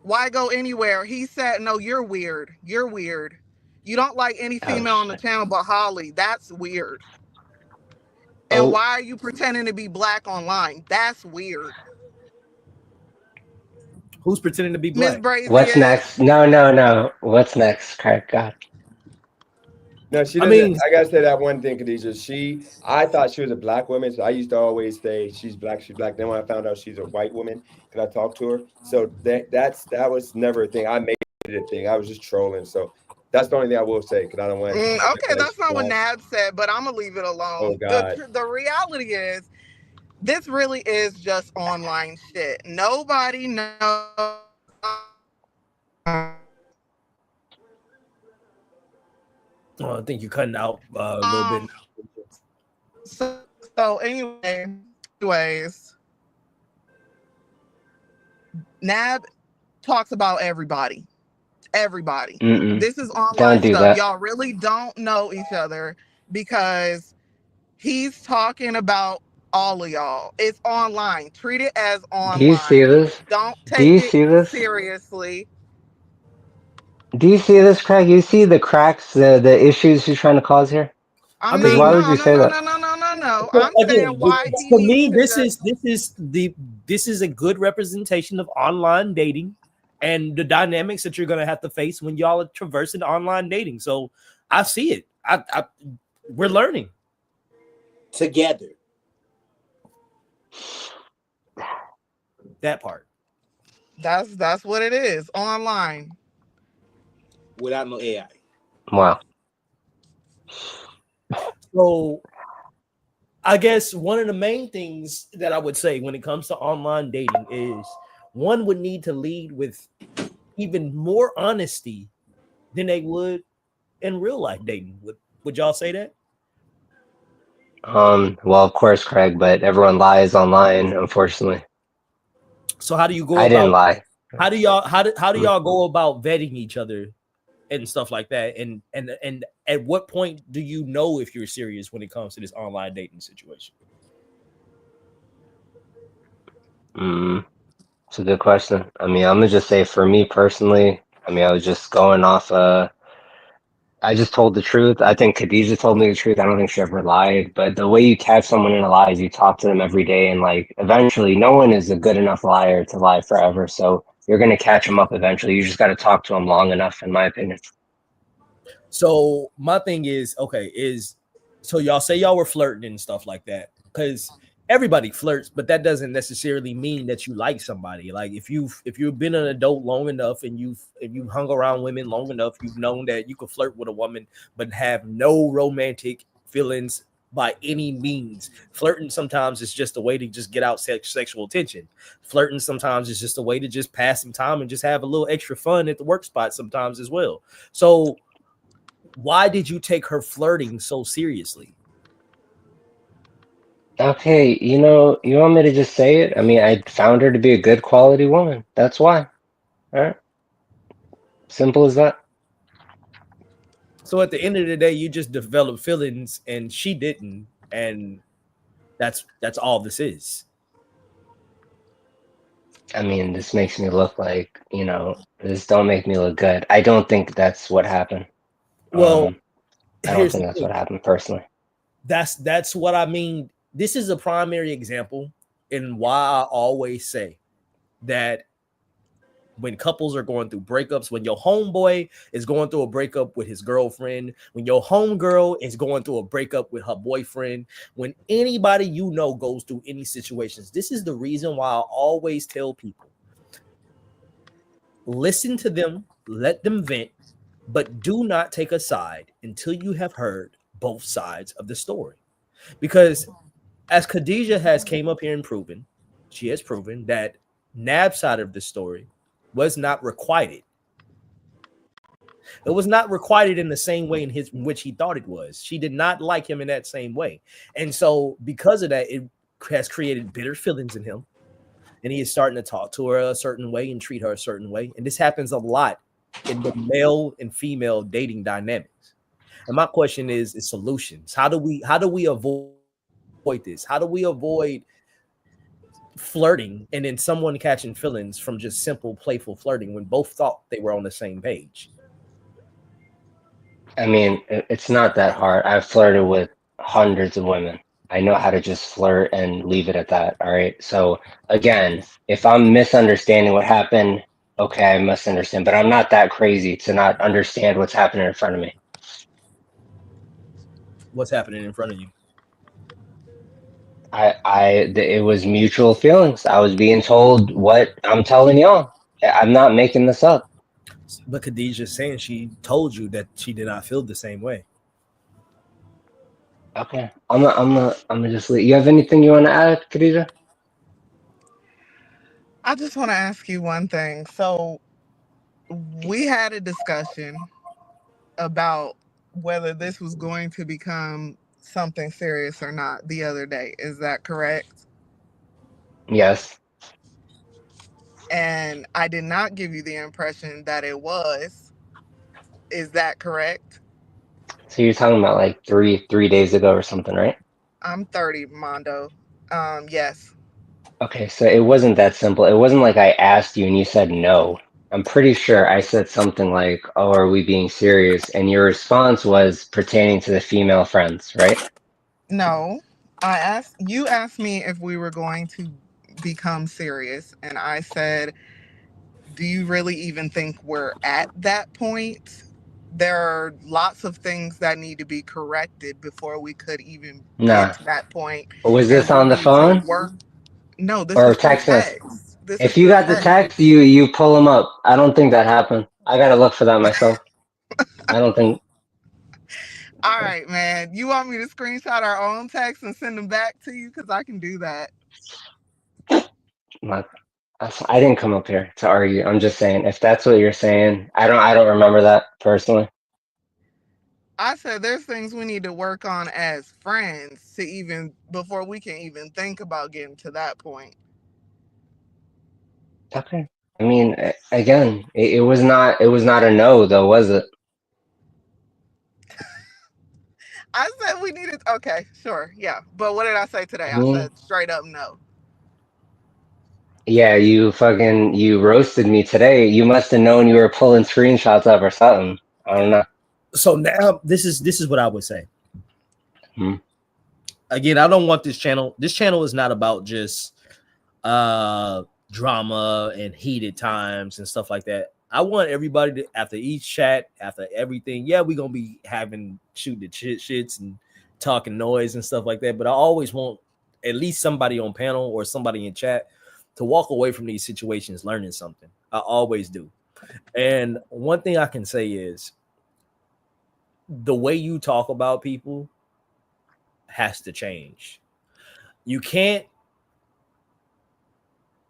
Why go anywhere? He said, no, you're weird. You're weird. You don't like any female on the shit. channel but Holly. That's weird. And Oh, why are you pretending to be black online? That's weird. Who's pretending to be Miss black? what's Brazier. next? No. What's next, Craig? God. No, she I doesn't. mean, I gotta say that one thing, Khadijah. I thought she was a black woman, so I used to always say she's black, she's black. Then when I found out she's a white woman, because I talked to her, so that was never a thing. I made it a thing. I was just trolling. So that's the only thing I will say, because I don't want. Okay, that's not what Black. Nab said, but I'm gonna leave it Oh alone. God. The reality is, this really is just online shit. Nobody knows. I think you're cutting out a little bit. So anyways, Nab talks about everybody. Everybody. This is Don't online do stuff. that. Y'all really don't know each other because he's talking about all of y'all. It's online. Treat it as Do you see online. this? Don't Do take you it see this? seriously. Do you see this, Craig? You see the cracks, the issues she's trying to cause here? I'm I Because not. why mean, would No. you say that? I'm saying again, why he for needs me, to just. this is a good representation of online dating and the dynamics that you're gonna have to face when y'all are traversing online dating. So I see it. We're learning Together. that part. That's what it is. Online. Without no AI. Wow. So I guess one of the main things that I would say when it comes to online dating is one would need to lead with even more honesty than they would in real life dating. Would y'all say that? Well, of course, Craig, but everyone lies online, unfortunately. So how do you go I didn't about lie. how do y'all go about vetting each other and stuff like that? And at what point do you know if you're serious when it comes to this online dating situation? It's a good question. I mean, I'm gonna just say for me personally, I mean, I was just going off I just told the truth. I think Khadijah told me the truth. I don't think she ever lied. But the way you catch someone in a lie is you talk to them every day, and like eventually, no one is a good enough liar to lie forever. So you're gonna catch them up eventually. You just got to talk to them long enough, in my opinion. So my thing is, okay, so y'all say y'all were flirting and stuff like that because everybody flirts, but that doesn't necessarily mean that you like somebody. Like if you've been an adult long enough and if you hung around women long enough, you've known that you could flirt with a woman but have no romantic feelings by any means. Flirting sometimes is just a way to just get out sexual attention. Flirting sometimes is just a way to just pass some time and just have a little extra fun at the work spot sometimes as well. So why did you take her flirting so seriously? Okay, you want me to just say it? I mean, I found her to be a good quality woman. That's why. All right. Simple as that. So at the end of the day, you just developed feelings and she didn't, and that's all this is. I mean, this makes me look like, this don't make me look good. I don't think that's what happened. Well, I don't here's think the that's thing. what happened personally. That's what I mean. This is a primary example in why I always say that when couples are going through breakups, when your homeboy is going through a breakup with his girlfriend, when your homegirl is going through a breakup with her boyfriend, when anybody goes through any situations, this is the reason why I always tell people listen to them, let them vent, but do not take a side until you have heard both sides of the story. Because as Khadijah has came up here and proven, she has proven that Nab's side of the story was not requited. It was not requited in the same way in which he thought it was. She did not like him in that same way. And so because of that, it has created bitter feelings in him. And he is starting to talk to her a certain way and treat her a certain way. And this happens a lot in the male and female dating dynamics. And my question is solutions. How do we avoid this? How do we avoid flirting and then someone catching feelings from just simple playful flirting when both thought they were on the same page? I mean, it's not that hard. I've flirted with hundreds of women. I know how to just flirt and leave it at that. All right. So again, if I'm misunderstanding what happened, okay, I must understand, but I'm not that crazy to not understand what's happening in front of me. What's happening in front of you? It was mutual feelings. I was being told what I'm telling y'all. I'm not making this up. But Khadijah's saying she told you that she did not feel the same way. Okay, I'm gonna just leave. You have anything you want to add, Khadijah? I just want to ask you one thing. So we had a discussion about whether this was going to become something serious or not the other day. Is that correct? Yes. And I did not give you the impression that it was. Is that correct? So you're talking about like three days ago or something, right? I'm 30, Mondo. Yes. Okay, so it wasn't that simple. It wasn't like I asked you and you said no. I'm pretty sure I said something like, "Oh, are we being serious?" And your response was pertaining to the female friends, right? No. You asked me if we were going to become serious, and I said, do you really even think we're at that point? There are lots of things that need to be corrected before we could even get Nah. to that point, Was and this we on the need to phone work. No, this or was through text message? text. This is If you through got the text. text, you pull them up. I don't think that happened. I gotta look for that myself. I don't think. All right, man. You want me to screenshot our own text and send them back to you? Because I can do that. I didn't come up here to argue. I'm just saying, if that's what you're saying, I don't remember that personally. I said there's things we need to work on as friends to even before we can even think about getting to that point. Okay. I mean, again, it was not a no though, was it? I said we needed. Okay, sure, yeah. But what did I say today? I Hmm? said straight up no. Yeah, you roasted me today. You must have known you were pulling screenshots up or something. I don't know. So now this is what I would say. Hmm. Again, I don't want this channel. This channel is not about just drama and heated times and stuff like that. I want everybody to, after each chat, after everything, yeah, we're gonna be shooting the shits and talking noise and stuff like that. But I always want at least somebody on panel or somebody in chat to walk away from these situations learning something. I always do. And one thing I can say is the way you talk about people has to change. You can't,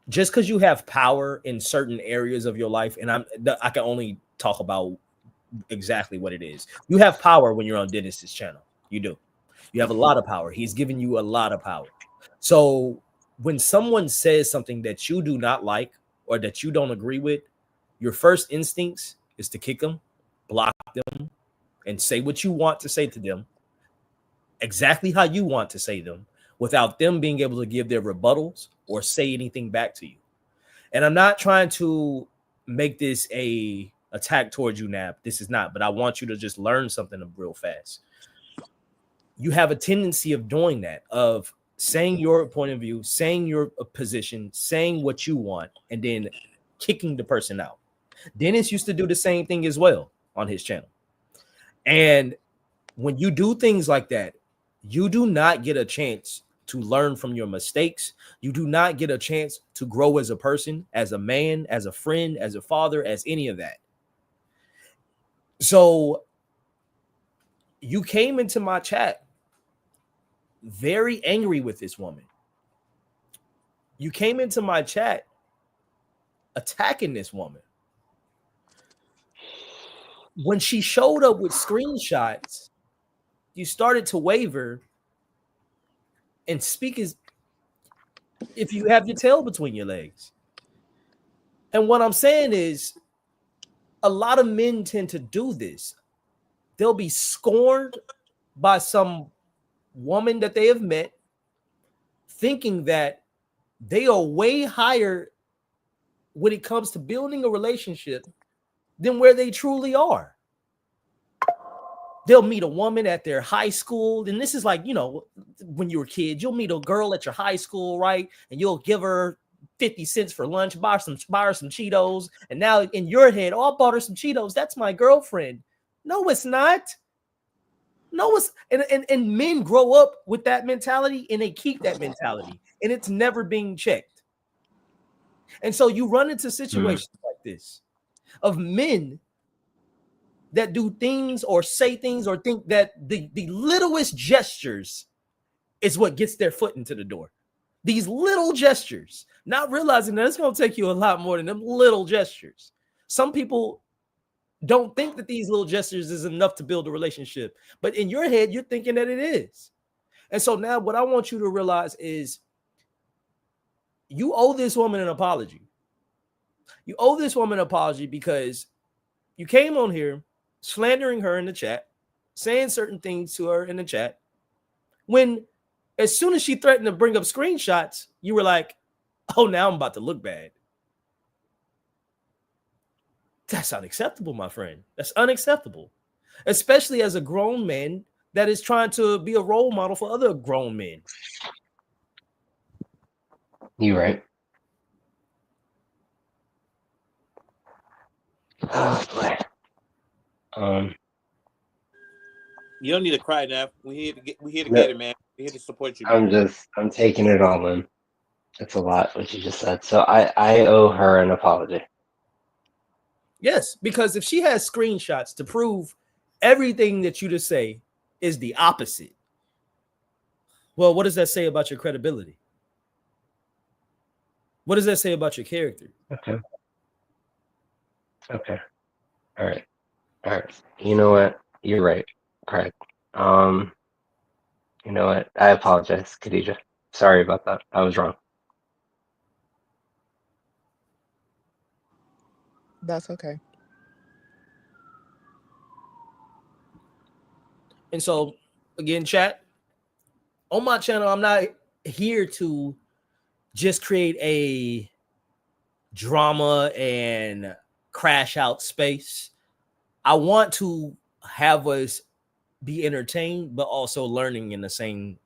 just because you have power in certain areas of your life, and I can only talk about exactly what it is. You have power when you're on Dennis's channel. You do. You have a lot of power. He's giving you a lot of power. So when someone says something that you do not like or that you don't agree with, your first instincts is to kick them, block them, and say what you want to say to them, exactly how you want to say them, without them being able to give their rebuttals or say anything back to you. And I'm not trying to make this a attack towards you, Nab. This is not, but I want you to just learn something real fast. You have a tendency of doing that, of saying your point of view, saying your position, saying what you want, and then kicking the person out. Dennis used to do the same thing as well on his channel. And when you do things like that, you do not get a chance to learn from your mistakes. You do not get a chance to grow as a person, as a man, as a friend, as a father, as any of that. So you came into my chat very angry with this woman. You came into my chat attacking this woman. When she showed up with screenshots, you started to waver and speak as if you have your tail between your legs. And what I'm saying is, a lot of men tend to do this. They'll be scorned by some woman that they have met, thinking that they are way higher when it comes to building a relationship than where they truly are. They'll meet a woman at their high school. And this is like, when you were kids, you'll meet a girl at your high school, right? And you'll give her 50 cents for lunch, buy her some Cheetos. And now in your head, oh, I bought her some Cheetos. That's my girlfriend. No, it's not. No, it's and men grow up with that mentality and they keep that mentality, and it's never being checked. And so you run into situations like this of men that do things or say things or think that the littlest gestures is what gets their foot into the door. These little gestures, not realizing that it's going to take you a lot more than them little gestures. Some people don't think that these little gestures is enough to build a relationship, but in your head, you're thinking that it is. And so now what I want you to realize is you owe this woman an apology. You owe this woman an apology because you came on here slandering her in the chat, saying certain things to her in the chat, when as soon as she threatened to bring up screenshots, you were like, oh, now I'm about to look bad. That's unacceptable, my friend. That's unacceptable, especially as a grown man that is trying to be a role model for other grown men. You're right. Oh, boy. You don't need to cry, Nav. We're here to get it, man. We're here to support you, man. I'm taking it all in. It's a lot what you just said. So I owe her an apology. Yes, because if she has screenshots to prove everything that you just say, is the opposite. Well, what does that say about your credibility? What does that say about your character? Okay. Okay. All right. All right. You know what? You're right. Correct. You know what? I apologize, Khadija. Sorry about that. I was wrong. That's okay. And so, again, chat, on my channel, I'm not here to just create a drama and crash out space. I want to have us be entertained, but also learning in the same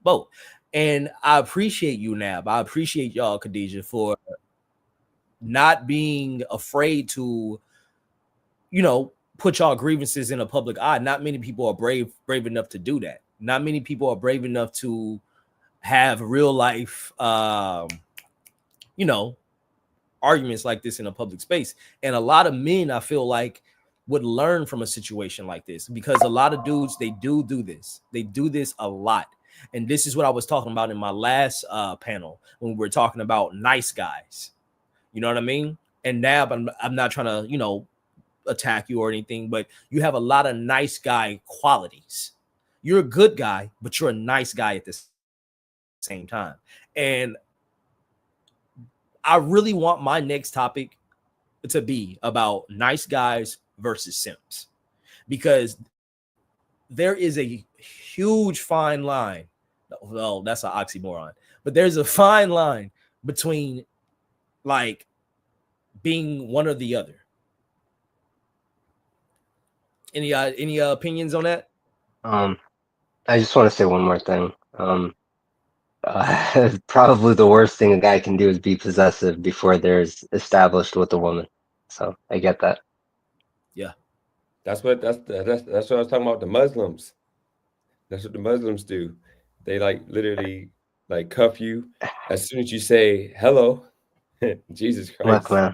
boat. And I appreciate you, Nab. I appreciate y'all, Khadija, for not being afraid to, put y'all grievances in a public eye. Not many people are brave enough to do that. Not many people are brave enough to have real life, arguments like this in a public space. And a lot of men, I feel like, would learn from a situation like this, because a lot of dudes, they do this. They do this a lot. And this is what I was talking about in my last panel when we were talking about nice guys. You know what I mean? And now I'm not trying to, attack you or anything, but you have a lot of nice guy qualities. You're a good guy, but you're a nice guy at the same time. And I really want my next topic to be about nice guys versus simps, because there is a huge fine line. Well, that's an oxymoron, but there's a fine line between like being one or the other. Any opinions on that? I just want to say one more thing. Probably the worst thing a guy can do is be possessive before there's established with a woman. So I get that. Yeah, that's what I was talking about. The Muslims. That's what the Muslims do. They like literally like cuff you as soon as you say hello. Jesus Look, Christ. man,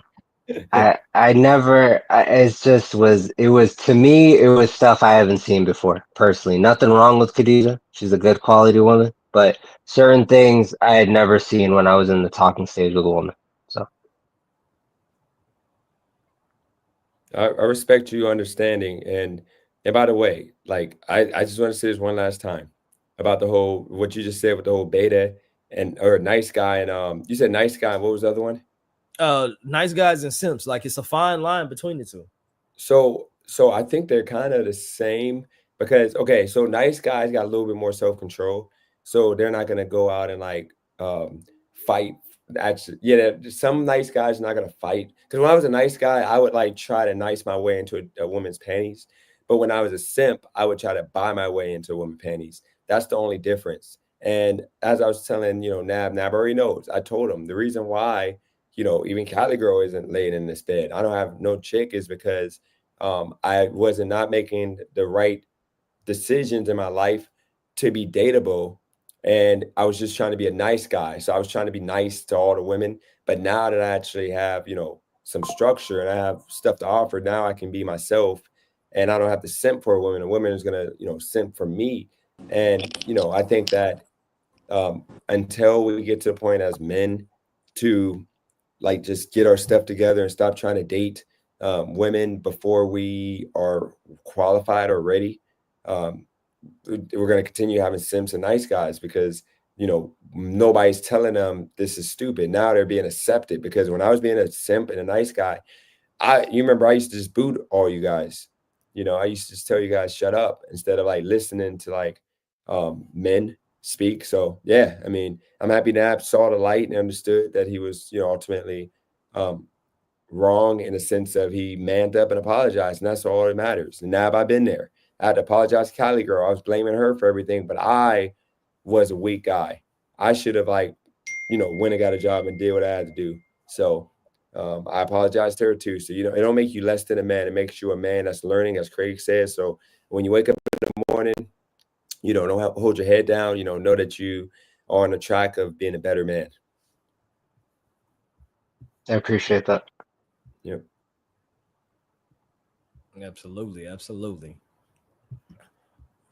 I never. It was to me. It was stuff I haven't seen before. Personally, nothing wrong with Khadija. She's a good quality woman, but certain things I had never seen when I was in the talking stage with a woman. So I respect you understanding. And by the way, like I just want to say this one last time about the whole what you just said with the whole beta and or nice guy and you said nice guy and what was the other one? Nice guys and simps. Like, it's a fine line between the two. So I think they're kind of the same because okay, so nice guys got a little bit more self-control. So they're not gonna go out and like fight. Actually, yeah, some nice guys are not gonna fight. Because when I was a nice guy, I would like try to nice my way into a woman's panties. But when I was a simp, I would try to buy my way into a woman's panties. That's the only difference. And as I was telling, Nab already knows. I told him the reason why, even Cali girl isn't laying in this bed. I don't have no chick is because I wasn't not making the right decisions in my life to be dateable. And I was just trying to be a nice guy. So I was trying to be nice to all the women. But now that I actually have, some structure and I have stuff to offer, now I can be myself and I don't have to simp for a woman. A woman is going to, simp for me. And, I think that until we get to the point as men to like just get our stuff together and stop trying to date women before we are qualified or ready. We're going to continue having simps and nice guys because nobody's telling them this is stupid. Now they're being accepted because when I was being a simp and a nice guy, you remember I used to just boot all you guys. I used to just tell you guys shut up instead of like listening to like men speak. So yeah, I mean, I'm happy Nab saw the light and understood that he was, ultimately wrong in the sense of he manned up and apologized, and that's all that matters. And Nab, I've been there. I had to apologize to Cali girl. I was blaming her for everything, but I was a weak guy. I should have like, went and got a job and did what I had to do. So I apologize to her too. So, it don't make you less than a man. It makes you a man that's learning, as Craig says. So when you wake up in the morning, don't hold your head down, know that you are on the track of being a better man. I appreciate that. Yep. Absolutely.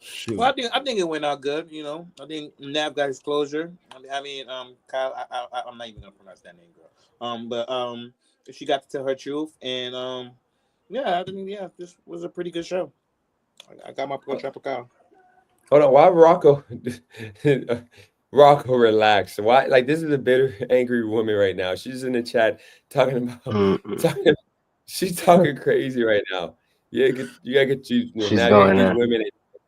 Shoot. Well, I think it went out good. You know, I think Nav got his closure. Kyle, I'm not even gonna pronounce that name, girl. But she got to tell her truth, and yeah, I think this was a pretty good show. I got my pro trapper Kyle. Hold on, why Rocco? Rocco, relax. Why? Like this is a bitter, angry woman right now. She's in the chat talking about she's talking crazy right now. You gotta get you She's now. You gotta going get these in. women.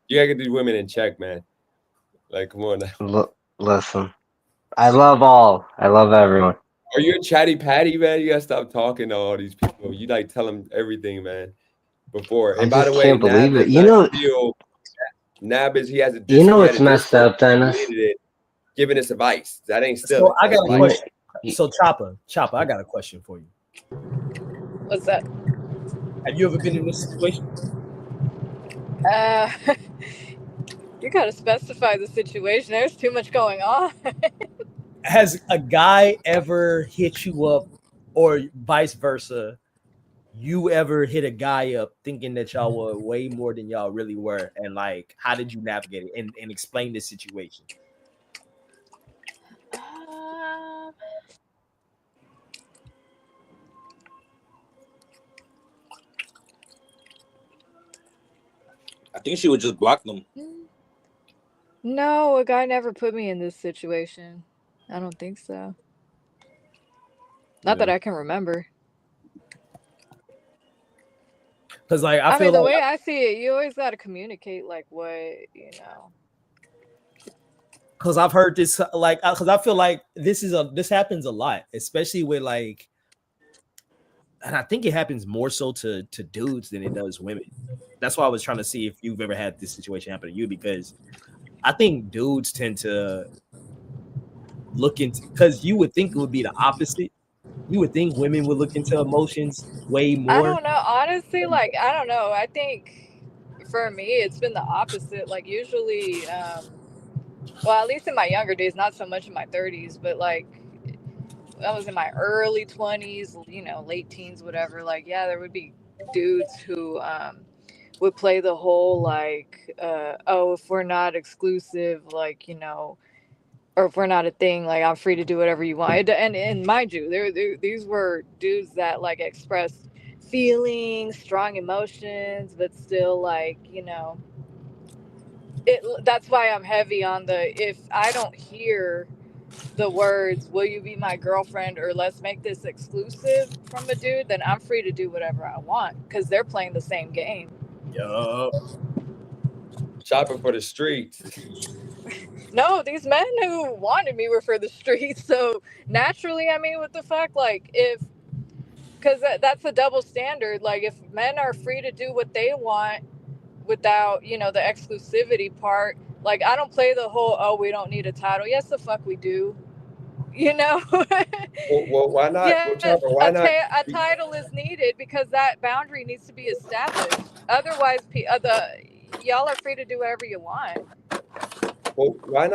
You gotta get these women in check, man. Like, come on now. Listen, I love everyone. Are you a chatty patty, man? You gotta stop talking to all these people. You like tell them everything, man. Before. And I by the just way, can't believe Nab it. does not feel Nab is he has a You know he had what's a messed Discord up, Dennis? created it, giving us advice. That ain't So stealing. I got That's a advice. question. So Chopper, I got a question for you. What's that? Have you ever been in this situation? You gotta specify the situation. There's too much going on. Has a guy ever hit you up, or vice versa? You ever hit a guy up thinking that y'all were way more than y'all really were, and like, how did you navigate it and explain this situation? I think she would just block them. No, a guy never put me in this situation. I don't think so. Not that I can remember. Because like I feel mean, the like way I see it, you always got to communicate like what, you know. because I've heard this, like, because I feel like this happens a lot, especially with like, and I think it happens more so to dudes than it does women. That's why I was trying to see if you've ever had this situation happen to you, because I think dudes tend to look into, because you would think it would be the opposite. You would think women would look into emotions way more. I don't know. Honestly, like, I don't know. I think for me, it's been the opposite. Like, usually, well, at least in my younger days, not so much in my 30s, but like, I was in my early 20s, you know, late teens, whatever. Like, yeah, there would be dudes who would play the whole, like, oh, if we're not exclusive, like, you know, or if we're not a thing, like, I'm free to do whatever you want. And mind you, these were dudes that like expressed feelings, strong emotions, but still, like, you know, that's why I'm heavy on the, if I don't hear the words, will you be my girlfriend, or let's make this exclusive from a dude, then I'm free to do whatever I want, because they're playing the same game. Yup. Shopping for the streets. No, these men who wanted me were for the streets. So naturally, I mean, what the fuck? Like, because that's a double standard. Like, if men are free to do what they want without, you know, the exclusivity part, like, I don't play the whole, oh, we don't need a title. Yes, the fuck we do. You know? Well, why not? Yes, Well, Chopper, why not? a title is needed, because that boundary needs to be established. Otherwise, y'all are free to do whatever you want. Well, why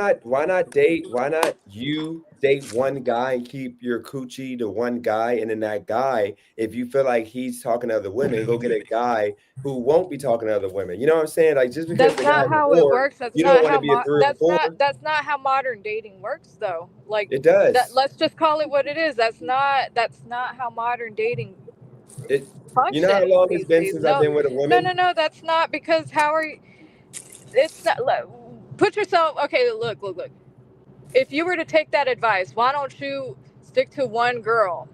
not date? Why not you date one guy and keep your coochie to one guy, and then that guy, if you feel like he's talking to other women, go get a guy who won't be talking to other women. You know what I'm saying? Like, just because That's not how it works. That's you don't not want how to be a 3 or 4. that's not how modern dating works, though. Like, It does. let's just call it what it is. That's not how modern dating functions. You know how long it's been days. since I've been with a woman? No. That's not, because how are you? It's not. Put yourself. Okay, look. If you were to take that advice, why don't you stick to one girl?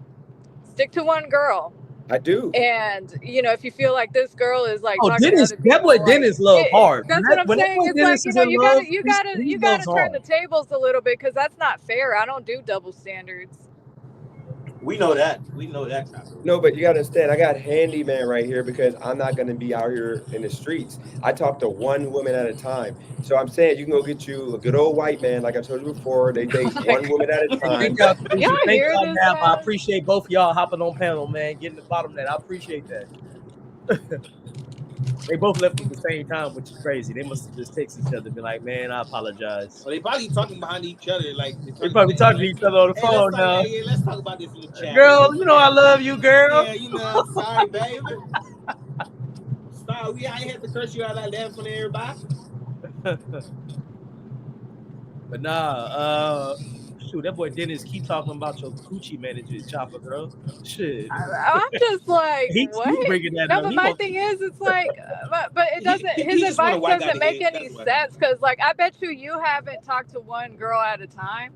Stick to one girl. I do. And, you know, if you feel like this girl is like Oh, talking Dennis, to other people, that boy like, Dennis love hard. that's what I'm When that saying. boy It's Dennis like, you is know, in you love, gotta he turn loves hard. the tables a little bit, because that's not fair. I don't do double standards. We know that. No, but you got to understand, I got handyman right here because I'm not going to be out here in the streets. I talk to one woman at a time. So I'm saying you can go get you a good old white man, like I told you before. They date one woman at a time. Thank y'all, Nap. I appreciate both of y'all hopping on panel, man. Getting the bottom of that. I appreciate that. They both left at the same time, which is crazy. They must have just texted each other, be like, "Man, I apologize." Well, they probably talking behind each other, like they probably talking to each other on the phone now. Let's talk about this in the chat. Girl, you know I love you, girl. Yeah, you know, sorry, baby. Sorry, I ain't had to curse you out like that in front of everybody. But shoot, that boy Dennis keep talking about your coochie management, Chopper girl. Shit, I'm just like, he what? keep bringing that No, up. but He my won't. thing is, it's like, but it doesn't. He His just want a advice white guy doesn't to make hit. any That's why. sense because, like, I bet you haven't talked to one girl at a time.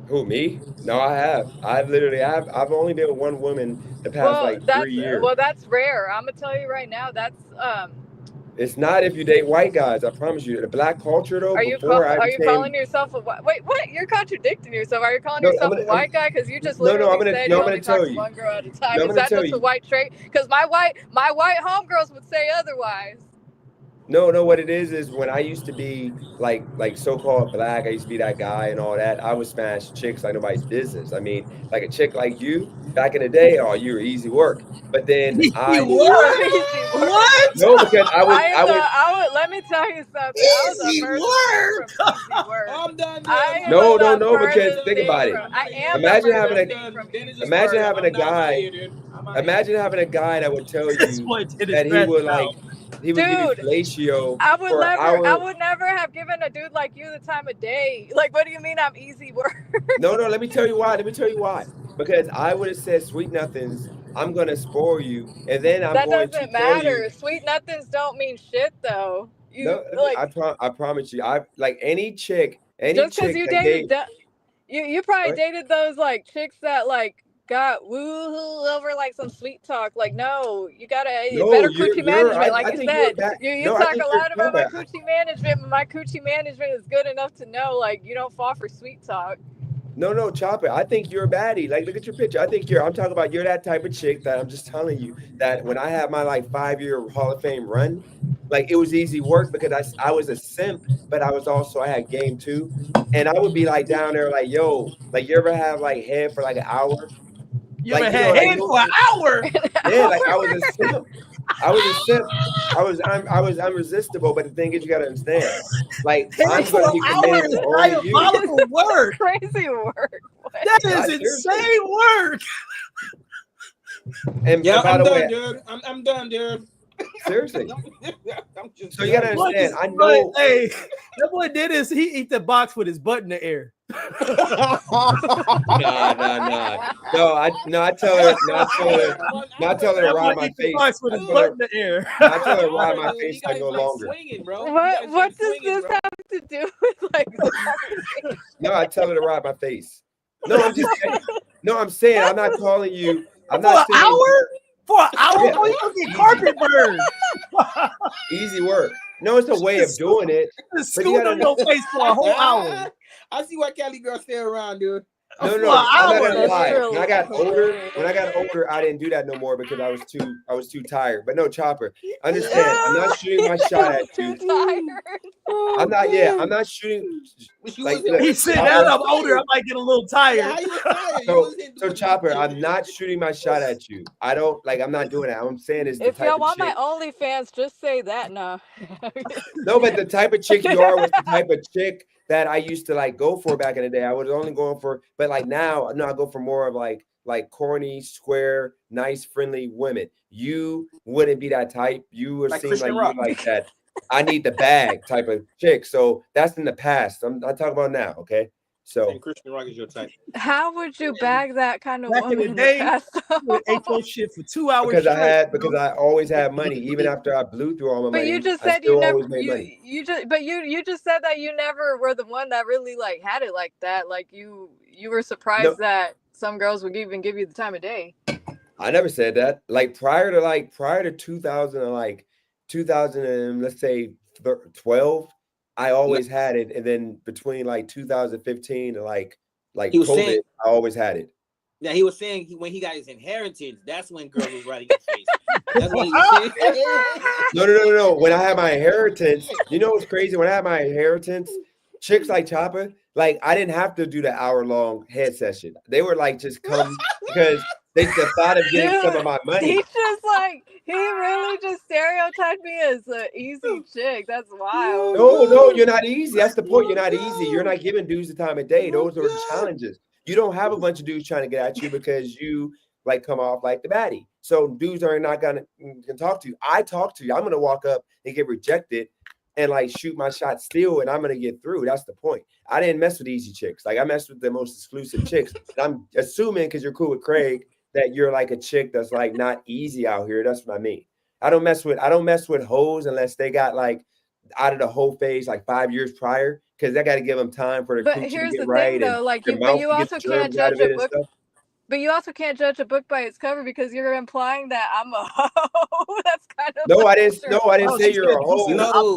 Who, me? No, I have. I've only been with one woman the past like 3 years. That's rare. I'm gonna tell you right now. That's It's not if you date white guys. I promise you. The black culture though, Are you before I are you became calling yourself a wait? What? You're contradicting yourself. Are you calling no, yourself a white guy? Because you just no, literally said no, you I'm gonna only talk tell to you. one girl at a time. No, I'm Is gonna that tell just a you. white trait? Because my white homegirls would say otherwise. No, what it is when I used to be like so-called black, I used to be that guy and all that. I would smash chicks like nobody's business. I mean, like a chick like you back in the day, oh, you were easy work. But then You You what? was easy work. What? no, because I would I would. Let me tell you something. I was the Easy furthest work. thing from easy work. I'm done, dude. I I'm was done. the no, because furthest think thing about it. from. I am the Imagine having furthest a thing from Dennis easy is imagine work. having a I'm out of guy. here, dude. I'm out of here. Imagine having a guy that would tell This you boy did his that he would out. he would give you Dude, fellatio I would for an never. I hour. would never have given a dude like you the time of day. Like, what do you mean I'm easy work? No, let me tell you why. Let me tell you why. Because I would have said, sweet nothings, I'm gonna spoil you, and then I'm That going to doesn't tell you. matter. Sweet nothings don't mean shit though. You No, like I promise you. I like any chick just because you that gave. dated you probably What? dated those like chicks that like got woohoo over like some sweet talk. Like no, you gotta No, better coochie you're. management. Like I you think you're said, back. you No, I talk think a you're. lot about my coochie management, but my coochie management is good enough to know like you don't fall for sweet talk. No, Chopper. I think you're a baddie. Like, look at your picture. I think you're. I'm talking about you're that type of chick that I'm just telling you that when I had my like 5-year Hall of Fame run, like it was easy work because I was a simp, but I had game too, and I would be like down there like, yo, like you ever have like head for like an hour, You ever like had like head for an hour? yeah, like I was a simp. I was a simp. I was unresistible. But the thing is, you got to understand, like Head I'm for gonna an be hour committed is to only you. diabolical work. Crazy work. That Not is seriously. insane work. And Yeah, by I'm the done, way, dude. I'm done, dude. seriously. I'm just So you gotta What understand. is- I know. Hey, that boy did this. He eat the box with his butt in the air. Nah. No, I tell her. I tell her to That boy ride my eat the face. box with I his tell butt her. in the air. I tell her to ride my Dude, face you like guys no like longer. swinging, bro. What does this have to do with like the conversation? No, I tell her to ride my face. No, I'm just saying. No, I'm saying I'm not calling you. I'm For not an saying hour? For an hour? Yeah, Boy, you gonna get carpet burned. easy work. No, it's a way of doing it. Just But you scoot gotta on your face for a whole hour. I see why Cali girls stay around, dude. No, For I'm an not hour. gonna lie. That's When I got hilarious. older, I didn't do that no more because I was too tired. But no, Chopper, understand, I'm not shooting my shot at Too you. tired. I'm not shooting like look, He said, now Chopper. that I'm older, I might get a little tired. Yeah, how you was tired? So Chopper, I'm not shooting my shot at you. I don't like. I'm not doing that. I'm saying is the If type y'all of want my chick. OnlyFans, just say that now. No, but the type of chick you are was the type of chick that I used to like go for back in the day. I was only going for, but like now, no, I go for more of like corny, square, nice, friendly women. You wouldn't be that type. You would Like seem Christian like Rock. you like that. I need the bag type of chick. So that's in the past. I'm talking about now. Okay. So And Christian Rock is your type. How would you bag that kind of Back in woman the in day, the past? you would ate your shit for 2 hours because straight. because I always had money, even after I blew through all my But you money, just I said you still never always made money. you just said that you never were the one that really like had it like that. Like you were No, surprised that some girls would even give you the time of day. I never said that. Like prior to 2000 and like 2000 and let's say 12, I always had it, and then between like 2015 and like He was COVID, saying, I always had it. yeah, he was saying when he got his inheritance, that's when girls was riding his face. That's what he was saying. No. When I had my inheritance, you know what's crazy? When I had my inheritance, chicks like Chopper, like I didn't have to do the hour-long head session. They were like just come because the thought of getting some of my money. He's just like he really just stereotyped me as an easy chick. That's wild. No, you're not easy. That's the point. You're not easy. You're not giving dudes the time of day. Those are the challenges. You don't have a bunch of dudes trying to get at you because you like come off like the baddie. So dudes are not gonna talk to you. I talk to you. I'm gonna walk up and get rejected. and like shoot my shot still, and I'm gonna get through. That's the point. I didn't mess with easy chicks. Like I messed with the most exclusive chicks. And I'm assuming because you're cool with Craig that you're like a chick that's like not easy out here. That's what I mean. I don't mess with hoes unless they got like out of the whole phase like 5 years prior, because I got to give them time for the But coochie to here's get the right thing, and though, like their but mouth you to get also the can't germs out judge of a it and book. stuff. But you also can't judge a book by its cover because you're implying that I'm a hoe. That's kind of No, I like didn't. No, I didn't say you're a hoe.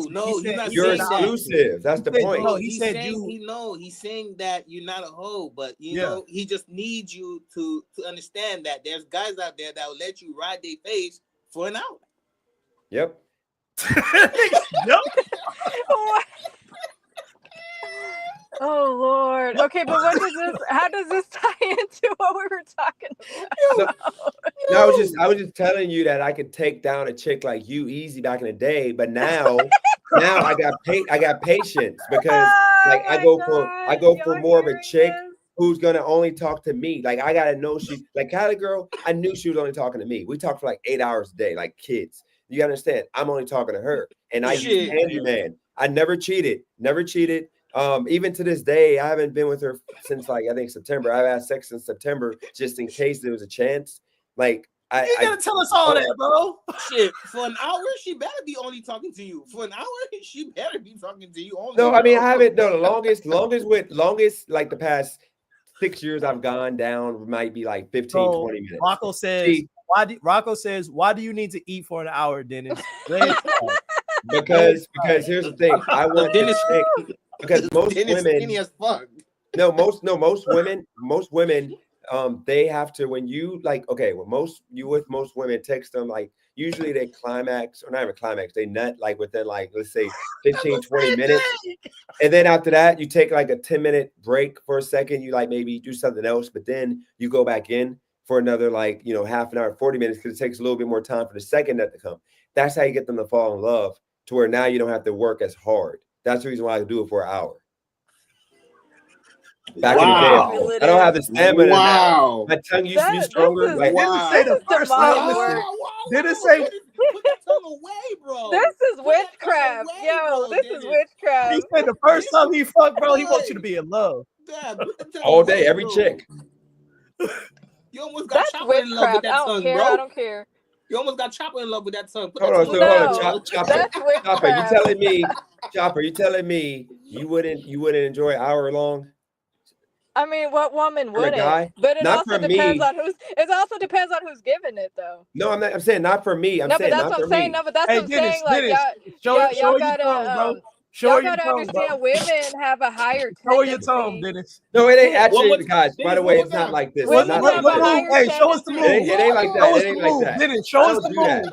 No, he's not You're saying that. exclusive. That's the point. No, he's saying that you're not a hoe, but you know, he just needs you to understand that there's guys out there that will let you ride their face for an hour. Yep. Yep. Oh Lord. Okay, but how does this tie into what we were talking about? No, I was just telling you that I could take down a chick like you easy back in the day, but now I got patience because like I go for more of a chick who's gonna only talk to me. Like I gotta know she's like Cali girl. I knew she was only talking to me. We talked for like 8 hours a day, like kids. You understand? I'm only talking to her, and I use handyman. I never cheated. Even to this day, I haven't been with her since like I think September. I've had sex in September just in case there was a chance. Like You gotta tell us all that, bro. Shit, for an hour, she better be only talking to you. For an hour, she better be talking to you only. No, I mean I haven't. No, the longest like the past 6 years I've gone down might be like 15, 20 minutes. Rocco says, why do you need to eat for an hour, Dennis? because here's the thing. I want Dennis because most women as fuck. most women they have to, when you like, okay, well, most women text them like usually they climax, or not even climax, they nut like within like let's say 15 20 minutes, and then after that you take like a 10-minute break for a second, you like maybe do something else, but then you go back in for another like half an hour 40 minutes because it takes a little bit more time for the second nut to come. That's how you get them to fall in love, to where now you don't have to work as hard. That's the reason why I do it for an hour. Back in the day, I don't have the stamina. Wow. My tongue used to be stronger. Like, didn't say the first time. Didn't say. Put that tongue away, bro. This is witchcraft. Yo, this is witchcraft. He said the first time he fucked, bro, he wants you to be in love. All day, every chick. You almost got Chopper in love with that tongue, bro. I don't care. You almost got Chopper in love with that tongue. Hold on, Chopper. Chopper, you telling me you wouldn't enjoy an hour long? I mean, what woman wouldn't? But it also depends on who's giving it, though. No, I'm saying not for me. But that's what I'm saying. No, but that's what I'm saying. Like, y'all gotta understand, women have a higher tendency. Show your tongue, Dennis. No, it ain't actually, guys. By the way, it's not like this. Hey, show us the move. It ain't like that. It ain't like that. Dennis, show us the move.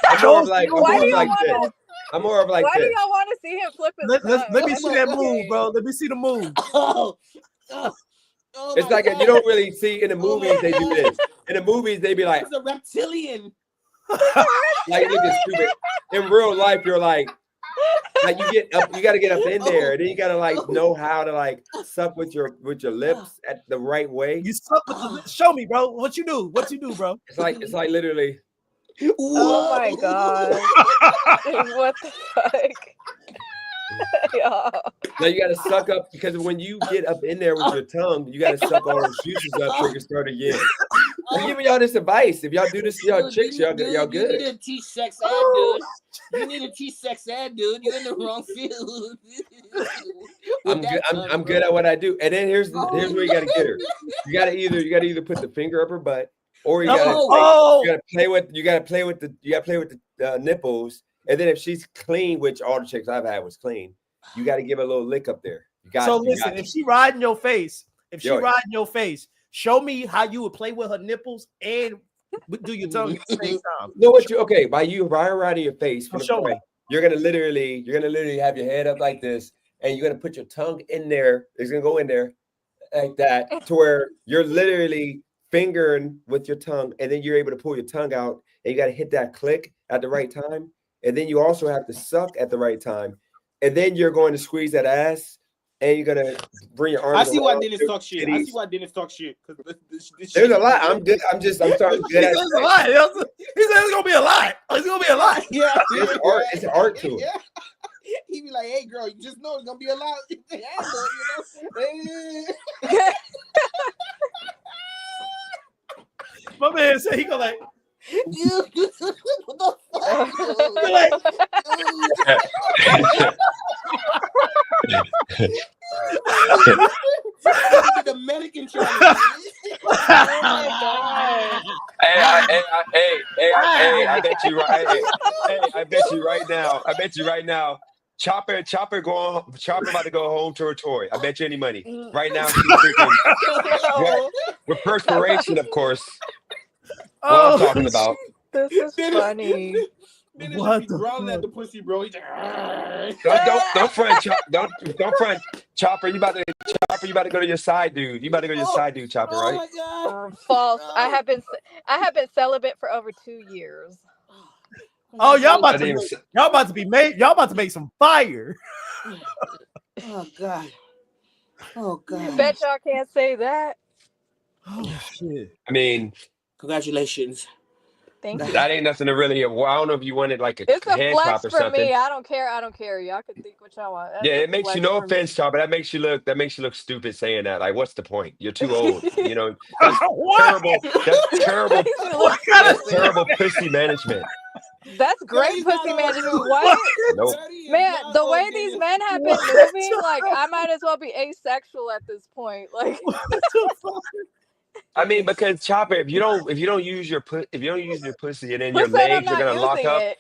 I'm more of like this. I'm more of like this. Why do this. y'all want to see him flip his tongue? Let me see that move, bro. Let me see the move. It's like you don't really see in the movies. They do this. In the movies, they be like, "It's a reptilian." Like looking stupid. In real life, you're like you get up. You got to get up in there, and then you got to like know how to like suck with your lips at the right way. You suck with the lips. Show me, bro. What you do, bro? It's like literally. Oh my god! What the fuck? Now you got to suck up, because when you get up in there with your tongue, you got to suck all those juices up so you can start again. I'm giving y'all this advice. If y'all do this to y'all chicks, y'all good. You need a T-sex ad, dude. You need a T-sex ad, dude. You're in the wrong field. I'm good at what I do. And then here's where you got to get her. You got to either put the finger up her butt, or you got to play with the nipples. And then if she's clean, which all the chicks I've had was clean, you got to give her a little lick up there. If she riding your face, show me how you would play with her nipples and do your tongue at the same time. By you riding your face, you're gonna literally have your head up like this, and you're gonna put your tongue in there. It's gonna go in there like that, to where you're literally fingering with your tongue, and then you're able to pull your tongue out, and you got to hit that click at the right time. And then you also have to suck at the right time. And then you're going to squeeze that ass, and you're going to bring your arms. I see why Dennis talk shit. There's a lot. I'm good. I'm starting to get at it. There's a lot. He said it's going to be a lot. It's going to be a lot. Yeah. It's art to it. He be like, "Hey, girl, you just know it's gonna be a lot to handle, you know." My man said he go like, what the fuck? he like, He did the American challenge. Oh my god. Hey, I bet you right. Hey, I bet you right now. I bet you right now. Chopper about to go home to her toy. I bet you any money. Right now, she's freaking No. with perspiration, of course. What oh, I'm talking about. This is funny. Dennis What just be the growling fuck? at the pussy, bro. He's like, Don't front. Don't front. Chopper, you about to go to your side, dude. You about to go to your side, dude. Chopper, oh right? my god. False. No. I have been celibate for over 2 years. Oh, y'all about I didn't to even- y'all about to be made. Y'all about to make some fire. Oh god. Oh god. Bet y'all can't say that. Oh shit. I mean, Congratulations. Thank you. that ain't nothing to really. Well, I don't know if you wanted like a It's a hand flex clap or for something. me. I don't care. Y'all can think what y'all want. That's Yeah, a it makes you flex no for me. offense, Chopper. That makes you look stupid saying that. Like, what's the point? You're too old. You know, that's What? terrible. That's terrible. Makes me look That's stupid. terrible pussy management. That's great He's pussy not management. old. What? Nope. Man, the way these men have been What? moving, like I might as well be asexual at this point. Like What the fuck? I mean, because Chopper, if you don't use your pussy, and then who your said I'm legs are not gonna lock using up. it?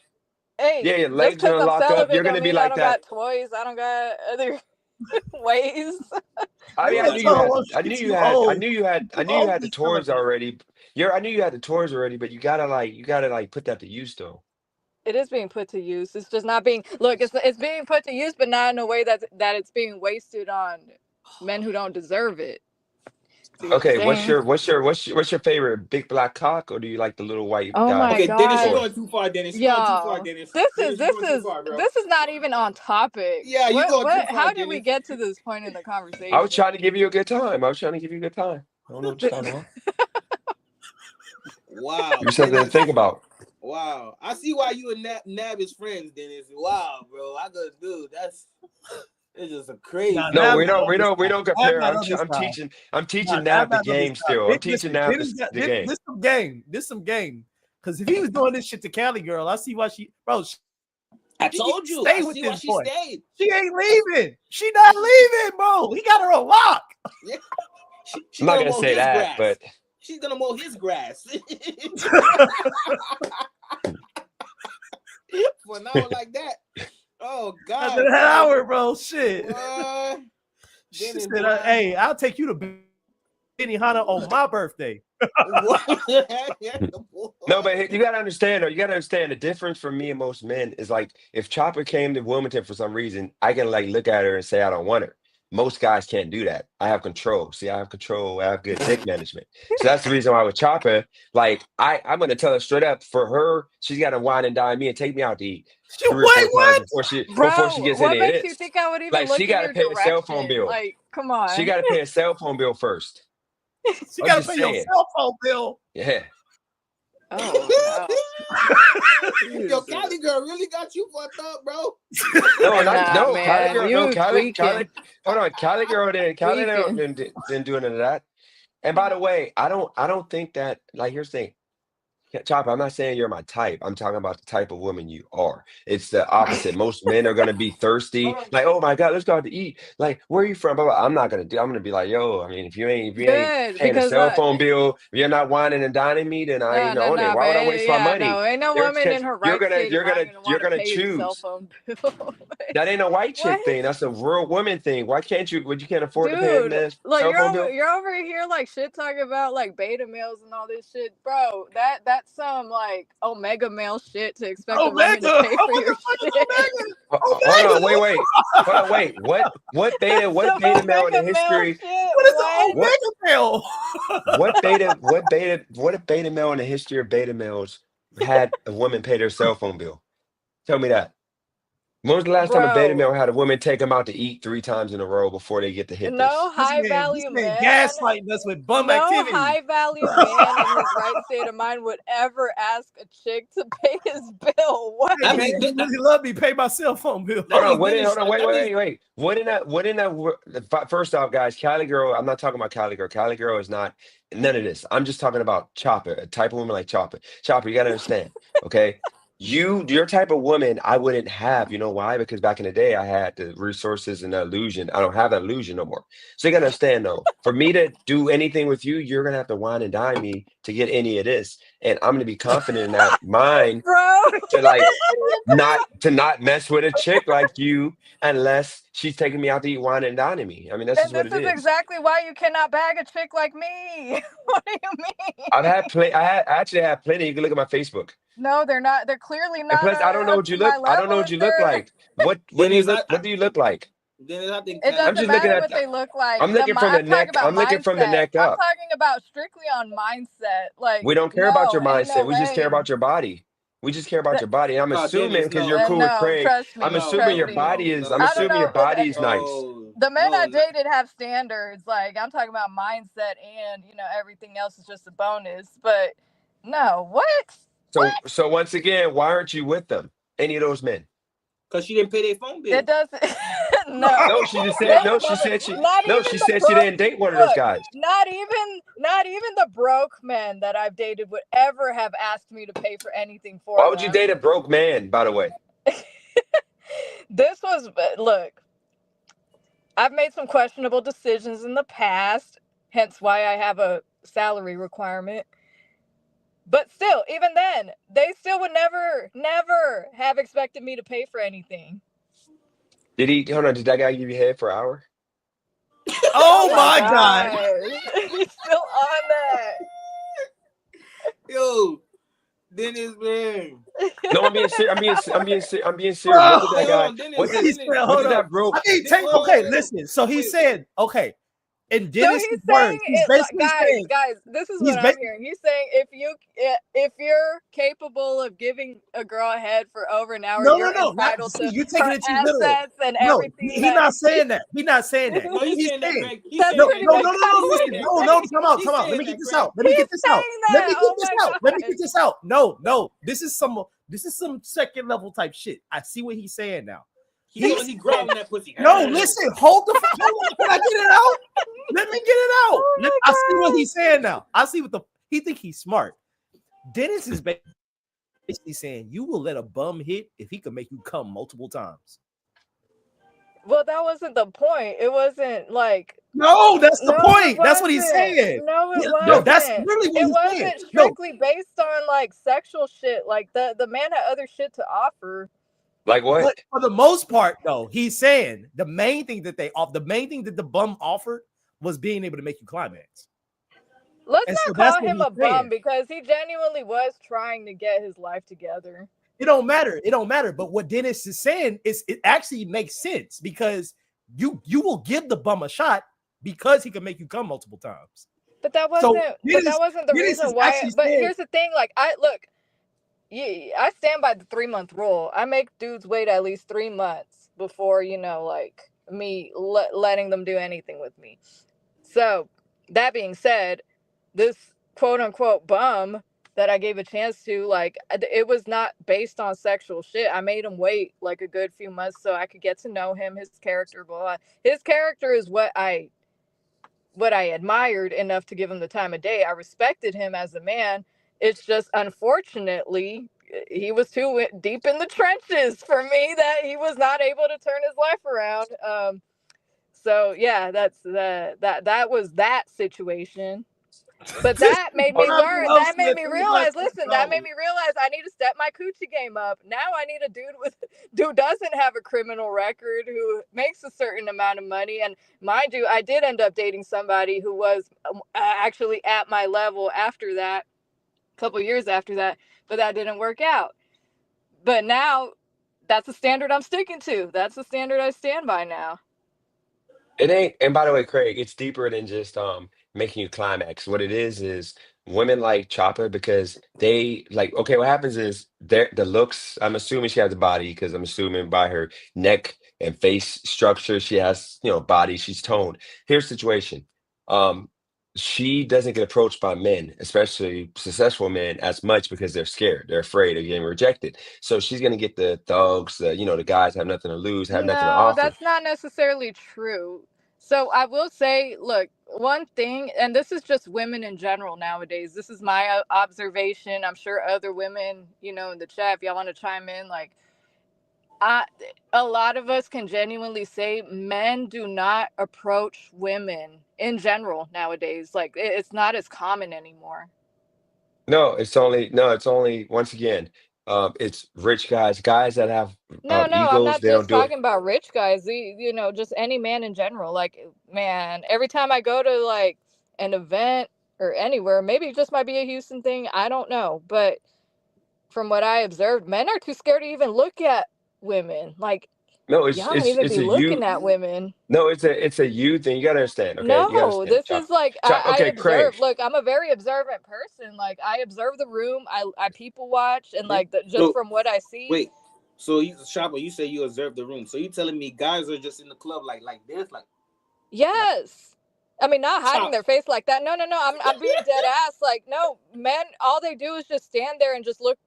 Hey, Yeah, your just legs are because gonna I'm lock up. celibate You're don't gonna be mean I like don't that. got toys. I don't got other ways. I mean, Yeah, I knew you had the toys already. I knew you had the toys already, but you gotta put that to use though. It is being put to use. It's just not being. Look, it's being put to use, but not in a way that it's being wasted on men who don't deserve it. See what I'm Okay, saying? what's your favorite, big black cock, or do you like the little white Oh guy? my Okay, Dennis, you're god. going too far, Dennis. You're going too far, Yo, Dennis. this Dennis, you're going too far, bro. is not even on topic. Yeah, you're going too far, How did we Dennis. get to this point in the I was conversation? trying to give you a good time. I don't know what you're talking about. Wow, You said that to Dennis. think about. Wow, I see why you and Nab is friends, Dennis. Wow, bro, I go, dude, it's just a crazy. Nah, No, Nab we not on this don't side. compare. Nab not on this side. I'm teaching Nah, Nab the Nab not on this game side. still. I'm teaching Nab the game. This some game. This some game. Because if he was doing this shit to Cali girl, I see why I told you. Stay I with see why this she boy. stayed. She ain't leaving. She not leaving, bro. He got her a lock. Yeah. I'm not gonna say that, but she's gonna mow his grass. For an hour like that. Oh God. An hour, bro. Shit. She Dennis, said, "Hey, I'll take you to Benihana on my birthday." no, but you gotta understand though. You gotta understand the difference for me and most men is like if Chopper came to Wilmington for some reason, I can like look at her and say I don't want her. Most guys can't do that. I have control. See, I have control. I have good dick management. So that's the reason why with Chopper, like I'm gonna tell her straight up. For her, she's got to wine and dine me and take me out to eat 3 or 4 times before she gets what any makes of you this. think I would even Like look she in got to your pay a direction? cell phone bill. Like, come on. She got to pay a cell phone bill first. She got to pay your cell phone bill. Yeah. Oh, Yo, Cali girl really got you fucked up, bro. Cali girl didn't do none of that. And by the way, I don't think that, like, here's the thing. Chopper, I'm not saying you're my type. I'm talking about the type of woman you are. It's the opposite. Most men are gonna be thirsty, like, oh my God, let's go out to eat. Like, where are you from? Blah, blah. I'm not gonna do. I'm gonna be like, yo, I mean, if you ain't paying a cell phone bill, if you're not whining and dining me, then I ain't on it. Why would I waste my money? No, ain't no woman in her right state You're gonna choose. Cell choose. phone bill. That ain't a white chick thing. That's a real woman thing. Why can't you? You can't afford to pay a Like cell phone bill? you're over here like shit talking about like beta males and all this shit, bro. That's some like omega male shit to expect a woman to pay for your shit. Hold on, wait. What beta male in the history? What is the omega male? What beta male in the history of beta males had a woman pay their cell phone bill? Tell me that. When was the last time a beta Bro, male had a woman take him out to eat 3 times in a row before they get to hit no this? high This value man man, gaslighting us with bum no activity. high value man in his right state of mind would ever ask a chick to pay his bill. What? Hey, I man, mean, you really love me. Pay my cell phone bill. that Hold on, means Dennis. wait. Wouldn't that first off, guys, Cali girl, I'm not talking about Cali girl. Cali girl is not none of this. I'm just talking about Chopper, a type of woman like Chopper. Chopper, you gotta understand, okay? Your type of woman, I wouldn't have. You know why? Because back in the day, I had the resources and the illusion. I don't have that illusion no more. So you gotta understand, though, for me to do anything with you, you're gonna have to wine and dine me to get any of this, and I'm gonna be confident in that mind Bro. to not mess with a chick like you unless she's taking me out to eat wine and dining me. I mean, that's And just what this it is is. exactly why you cannot bag a chick like me. What do you mean? I actually have plenty. You can look at my Facebook. No, they're not. They're clearly And not plus, I don't know up what to you my look. I don't know level. what If you look they're, like. What do you Dennis, look? What do you look like? Dennis, I think it Cali. I'm doesn't just looking matter at. what they look like. I'm looking from the I'm talking neck. about I'm looking from the mindset. neck I'm up. talking about strictly on mindset. Like, We don't care about no, your ain't no mindset. We just care way. about your body. We just care about That, your body. I'm Oh, assuming Dennis, because no, you're cool with no, Craig. trust I'm me, assuming no, your trust me. body is. I'm I don't assuming your know. body is nice. no, The men no, I dated have standards. Like, I'm talking about mindset, and everything else is just a bonus. But no, what? So once again, why aren't you with them? Any of those men? because she didn't pay their phone bill. It doesn't. No. No, she just said They, no. She said she not no. even She the said she broke. didn't date one of those Look, guys. not even the broke men that I've dated would ever have asked me to pay for anything for Why would you them. date a broke man? By the way, This was look. I've made some questionable decisions in the past, hence why I have a salary requirement. But still, even then, they still would never have expected me to pay for anything. did he? Hold on. Did that guy give you head for an hour? Oh my God. He's still on that. Yo, Dennis, man. No, I'm being serious. I'm being serious. Bro, What did that Wait, hold guy? on, Dennis. What did? he said, What hold did on. that broke? I mean, Wait, okay, wait. listen. So he Wait. said, okay, in So Dennis's he's words, saying he's it, basically saying, guys. This is he's what I'm hearing. He's saying if you're capable of giving a girl a head for over an hour, no, you're not, entitled see, to you're taking her it too literal. assets and No, everything he's that. not saying that. He's not saying that. No, he's He's saying that, saying, Craig. He's That's saying no, that, pretty no, much no, Craig. no, how no, He's he's saying listen, that, no, Craig. no, saying. come He's out. Let saying me get that, this Craig. out. Let me get He's this out. saying Let that. me get Oh this my out. Let me god. get this out. No, this is some second level type shit. I see what he's saying now. He growling that pussy. No, listen, hold the fuck. Can I get it out? Let me get it out. Oh my I see what god. he's saying now. I see what he think he's smart. Dennis is basically saying you will let a bum hit if he can make you come multiple times. Well, that wasn't the point. It wasn't like. No, that's the No, it point. That's what he's wasn't. saying. No, it No, Yep. that's wasn't. really what It he's saying. wasn't strictly based on like sexual shit. Like the man had other shit to offer. Like what? But for the most part, though, he's saying the main thing that the bum offered was being able to make you climax. Let's And so not that's call what him he's a bum saying. because he genuinely was trying to get his life together. It don't matter. It don't matter. But what Dennis is saying is it actually makes sense because you will give the bum a shot because he can make you come multiple times. But that wasn't. The Dennis reason is why. actually But saying, here's the thing. Like I stand by the 3-month rule. I make dudes wait at least 3 months before like me letting them do anything with me. So that being said, this quote unquote bum that I gave a chance to, like, it was not based on sexual shit. I made him wait like a good few months so I could get to know him, his character, blah. His character is what I admired enough to give him the time of day. I respected him as a man. It's just unfortunately he was too deep in the trenches for me that he was not able to turn his life around. So yeah, that was that situation. But that made me learn. That made me realize. Listen, that made me realize I need to step my coochie game up. Now I need a dude who doesn't have a criminal record, who makes a certain amount of money. And mind you, I did end up dating somebody who was actually at my level after that, a couple years after that, but that didn't work out. But now that's the standard I'm sticking to. That's the standard I stand by now. It ain't. And by the way, Craig, it's deeper than just making you climax. What it is women like Chopper because they like, okay, what happens is the looks, I'm assuming she has a body because I'm assuming by her neck and face structure, she has, body, she's toned. Here's the situation. Um, she doesn't get approached by men, especially successful men, as much because they're scared. They're afraid of getting rejected. So she's gonna get the thugs, the guys have nothing to lose, have nothing to No, offer. that's not necessarily true. So I will say, look, one thing, and this is just women in general nowadays. This is my observation. I'm sure other women, in the chat, if y'all want to chime in, like, I, a lot of us can genuinely say men do not approach women in general nowadays. Like, it's not as common anymore. No, it's only once again, it's rich guys that have No, I'm egos. not They don't just do it. talking about rich guys. Just any man in general. Like, man, every time I go to like an event or anywhere, maybe it just might be a Houston thing. I don't know, but from what I observed, men are too scared to even look at women. Like, No, y'all it's don't it's even it's be a you. looking at women. No, it's a you thing. You gotta understand. Okay, you gotta No, understand. this is like I Okay, observe. Craig. Look, I'm a very observant person. Like, I observe the room. I people watch, and Yeah. like just So from what I see. wait, so you Shopper, you say you observe the room. So you telling me guys are just in the club like this, like Yes. I mean, not hiding Chop. their face like that. No. I'm being dead ass. Like, no, men, all they do is just stand there and just look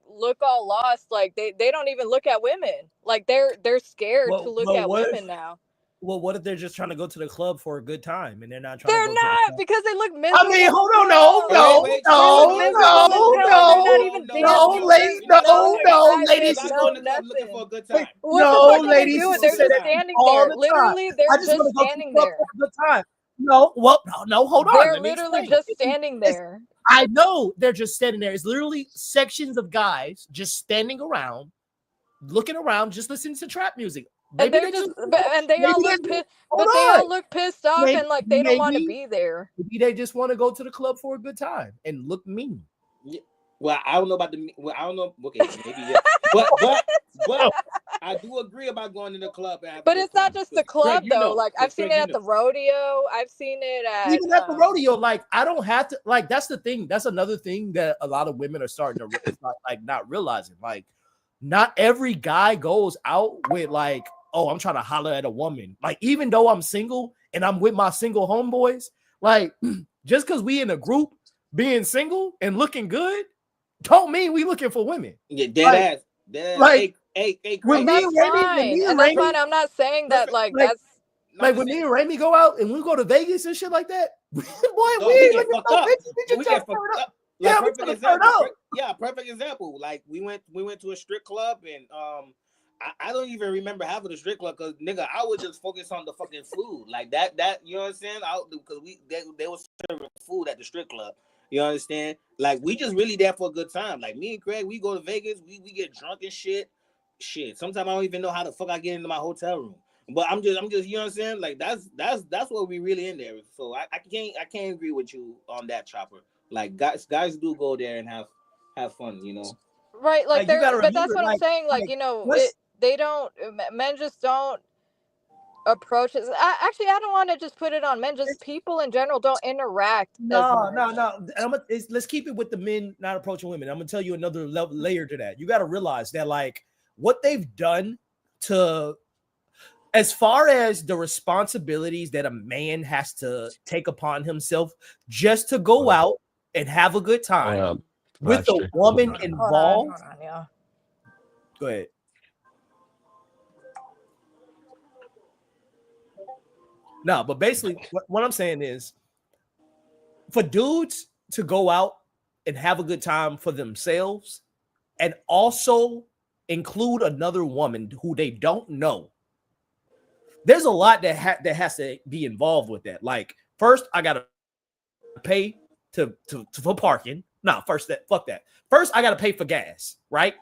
all lost. Like, they don't even look at women. Like, they're scared to Well, look well, at what if women now. what if they're just trying to go to the club for a good time and they're not trying to They're go to the not, club? because they look I mean, miserable as hold on, hell. Wait, They Chopper, look no, miserable as hell, and they're not even no, dancing. ladies, There's no no, excitement, ladies. I go no in the club looking for nothing. a good time. What the No, fuck are they ladies, doing? she They're said just that standing all there. the time. Literally, I they're just want just to go to the standing club for there. a good time. No, well, no, hold on. They're Let me literally explain. just standing there. I know they're just standing there. It's literally sections of guys just standing around, looking around, just listening to trap music. And Maybe they're they just, just, and they maybe all they look just, pissed, hold but they on. all look pissed off, Maybe, and like they don't want to be there. maybe they just want to go to the club for a good time and look mean. Yeah. Well, I don't know about the. Well, I don't know. Okay, maybe yeah. But I do agree about going to the club and having But a good it's not time. just the Craig, club you though. know. Like, I've Because seen Craig, it you at know. the rodeo. I've seen it at Even at the rodeo, like I don't have to. Like that's the thing. That's another thing that a lot of women are starting to not realizing. Like, not every guy goes out with like, oh, I'm trying to holler at a woman. Like, even though I'm single and I'm with my single homeboys, like just because we in a group being single and looking good, don't mean we looking for women. Yeah, dead ass. Like Hey, when Craig. and me that's and Remy, fine, and that's fine. I'm not saying that Perfect. like like that's No, I'm when just me saying. and Remy go out and we go to Vegas and shit like that, boy, we Dog, we ain't get looking fucked for up. bitches. We just We trying get to fucked turn up. up. Like Yeah, we perfect trying to turn example. up. Yeah, perfect example. Like we went to a strip club and I don't even remember half of the strip club because nigga I would just focus on the fucking food like that you know what I'm saying? Because they was serving food at the strip club. You understand? Like we just really there for a good time. Like me and Craig, we go to Vegas, we get drunk and shit. Shit. Sometimes I don't even know how the fuck I get into my hotel room. But I'm just you know what I'm saying? Like that's what we really in there. So I can't agree with you on that, Chopper. Like guys do go there and have fun, you know. right. Like, Like you gotta but that's remember, what I'm saying. Like, what's they don't. Men just don't approach it. Actually, I don't want to just put it on men. Just people in general don't interact as no. much. Let's keep it with the men not approaching women. I'm gonna tell you another layer to that. You got to realize that like what they've done to, as far as the responsibilities that a man has to take upon himself just to go out and have a good time with a woman involved. Hold on, yeah. Go ahead. No, but basically, what I'm saying is, for dudes to go out and have a good time for themselves and also include another woman who they don't know, there's a lot that has to be involved with that. Like, first, I gotta pay for parking. No, fuck that. First, I gotta pay for gas, right?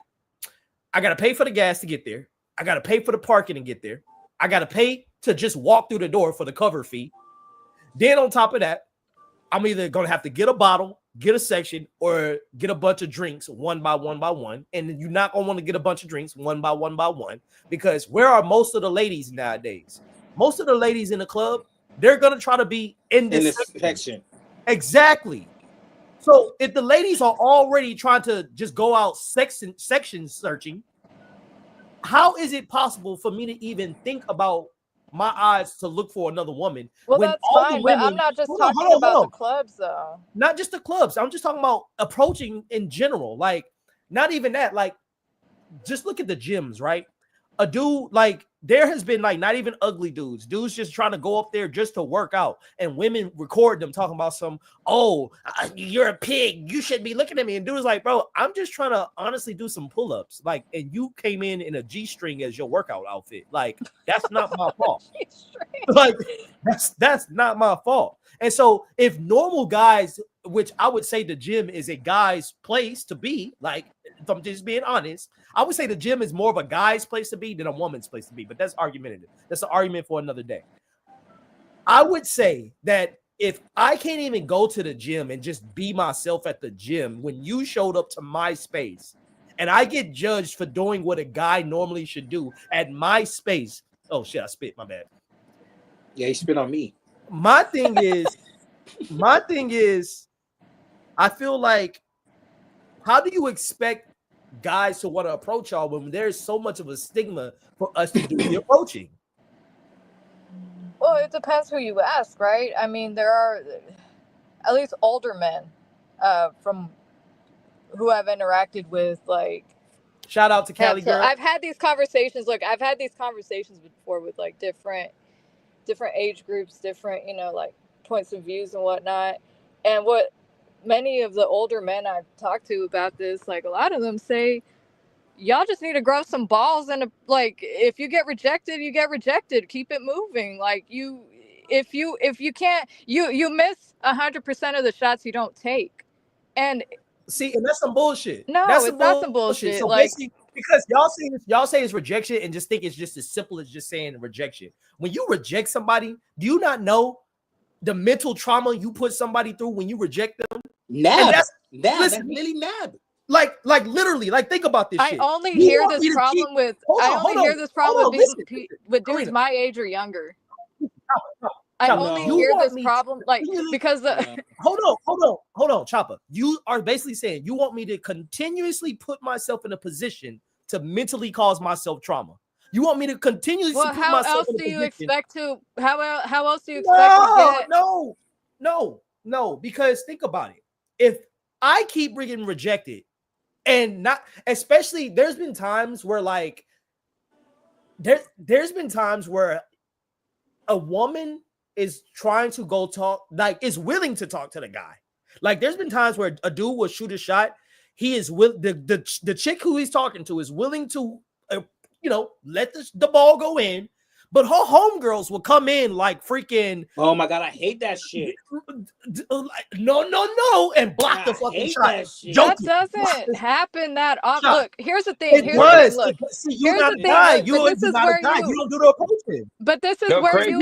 I gotta pay for the gas to get there. I gotta pay for the parking and get there. I gotta pay to just walk through the door for the cover fee. Then on top of that, I'm either gonna have to get a bottle, get a section, or get a bunch of drinks one by one. And you're not gonna want to get a bunch of drinks one by one, because where are most of the ladies nowadays? Most of the ladies in the club, they're gonna try to be in this section. Exactly. So if the ladies are already trying to just go out section searching, how is it possible for me to even think about my eyes to look for another woman Well, when that's all the fine, but I'm women? not just Hold on, talking hold on, about hold the on. clubs, though. Not just the clubs. I'm just talking about approaching in general. Like, not even that. Like, just look at the gyms, right? A dude, like, there has been like not even ugly dudes just trying to go up there just to work out, and women record them talking about some, oh, you're a pig, you shouldn't be looking at me. And dude's like, bro, I'm just trying to honestly do some pull-ups, like, and you came in a G-string as your workout outfit. Like, that's not my fault. Like, that's not my fault. And so if normal guys, which I would say the gym is a guy's place to be, like, if I'm just being honest, I would say the gym is more of a guy's place to be than a woman's place to be, but that's argumentative. That's an argument for another day. I would say that if I can't even go to the gym and just be myself at the gym, when you showed up to my space and I get judged for doing what a guy normally should do at my space. Oh shit, I spit, my bad. Yeah, he spit on me. My thing is, I feel like, how do you expect guys to want to approach y'all when there's so much of a stigma for us to do the approaching? Well, it depends who you ask, right? I mean, there are at least older men from who I've interacted with, like, shout out to Cali girl. I've had these conversations. Look, I've had these conversations before with like different age groups, different, like, points of views and whatnot. And what many of the older men I've talked to about this, like, a lot of them say, y'all just need to grow some balls, and like, if you get rejected, you get rejected. Keep it moving. Like, if you can't, you miss 100% of the shots you don't take. And see, and that's some bullshit. No, that's it's not some bullshit. So like, basically, because y'all say it's rejection and just think it's just as simple as just saying rejection. When you reject somebody, do you not know the mental trauma you put somebody through when you reject them? That's Lily Nab. Like literally, like, think about this shit. I only hear this problem with dudes my age or younger. I only hear this problem, like, because hold on, Chopper. You are basically saying you want me to continuously put myself in a position to mentally cause myself trauma. You want me to continuously put myself in a position. How else do you expect to get? No, because think about it. If I keep getting rejected, and not, especially, there's been times where, like, there's been times where a woman is trying to go talk, like, is willing to talk to the guy. Like, there's been times where a dude will shoot a shot. He is the chick who he's talking to is willing to, let the ball go in, but her homegirls will come in like freaking. Oh my god, I hate that shit. No, and block the fucking shot. That doesn't happen that often. Look, here's the thing. Here's the thing. You're not a guy. You don't do the approaching. But this is where you.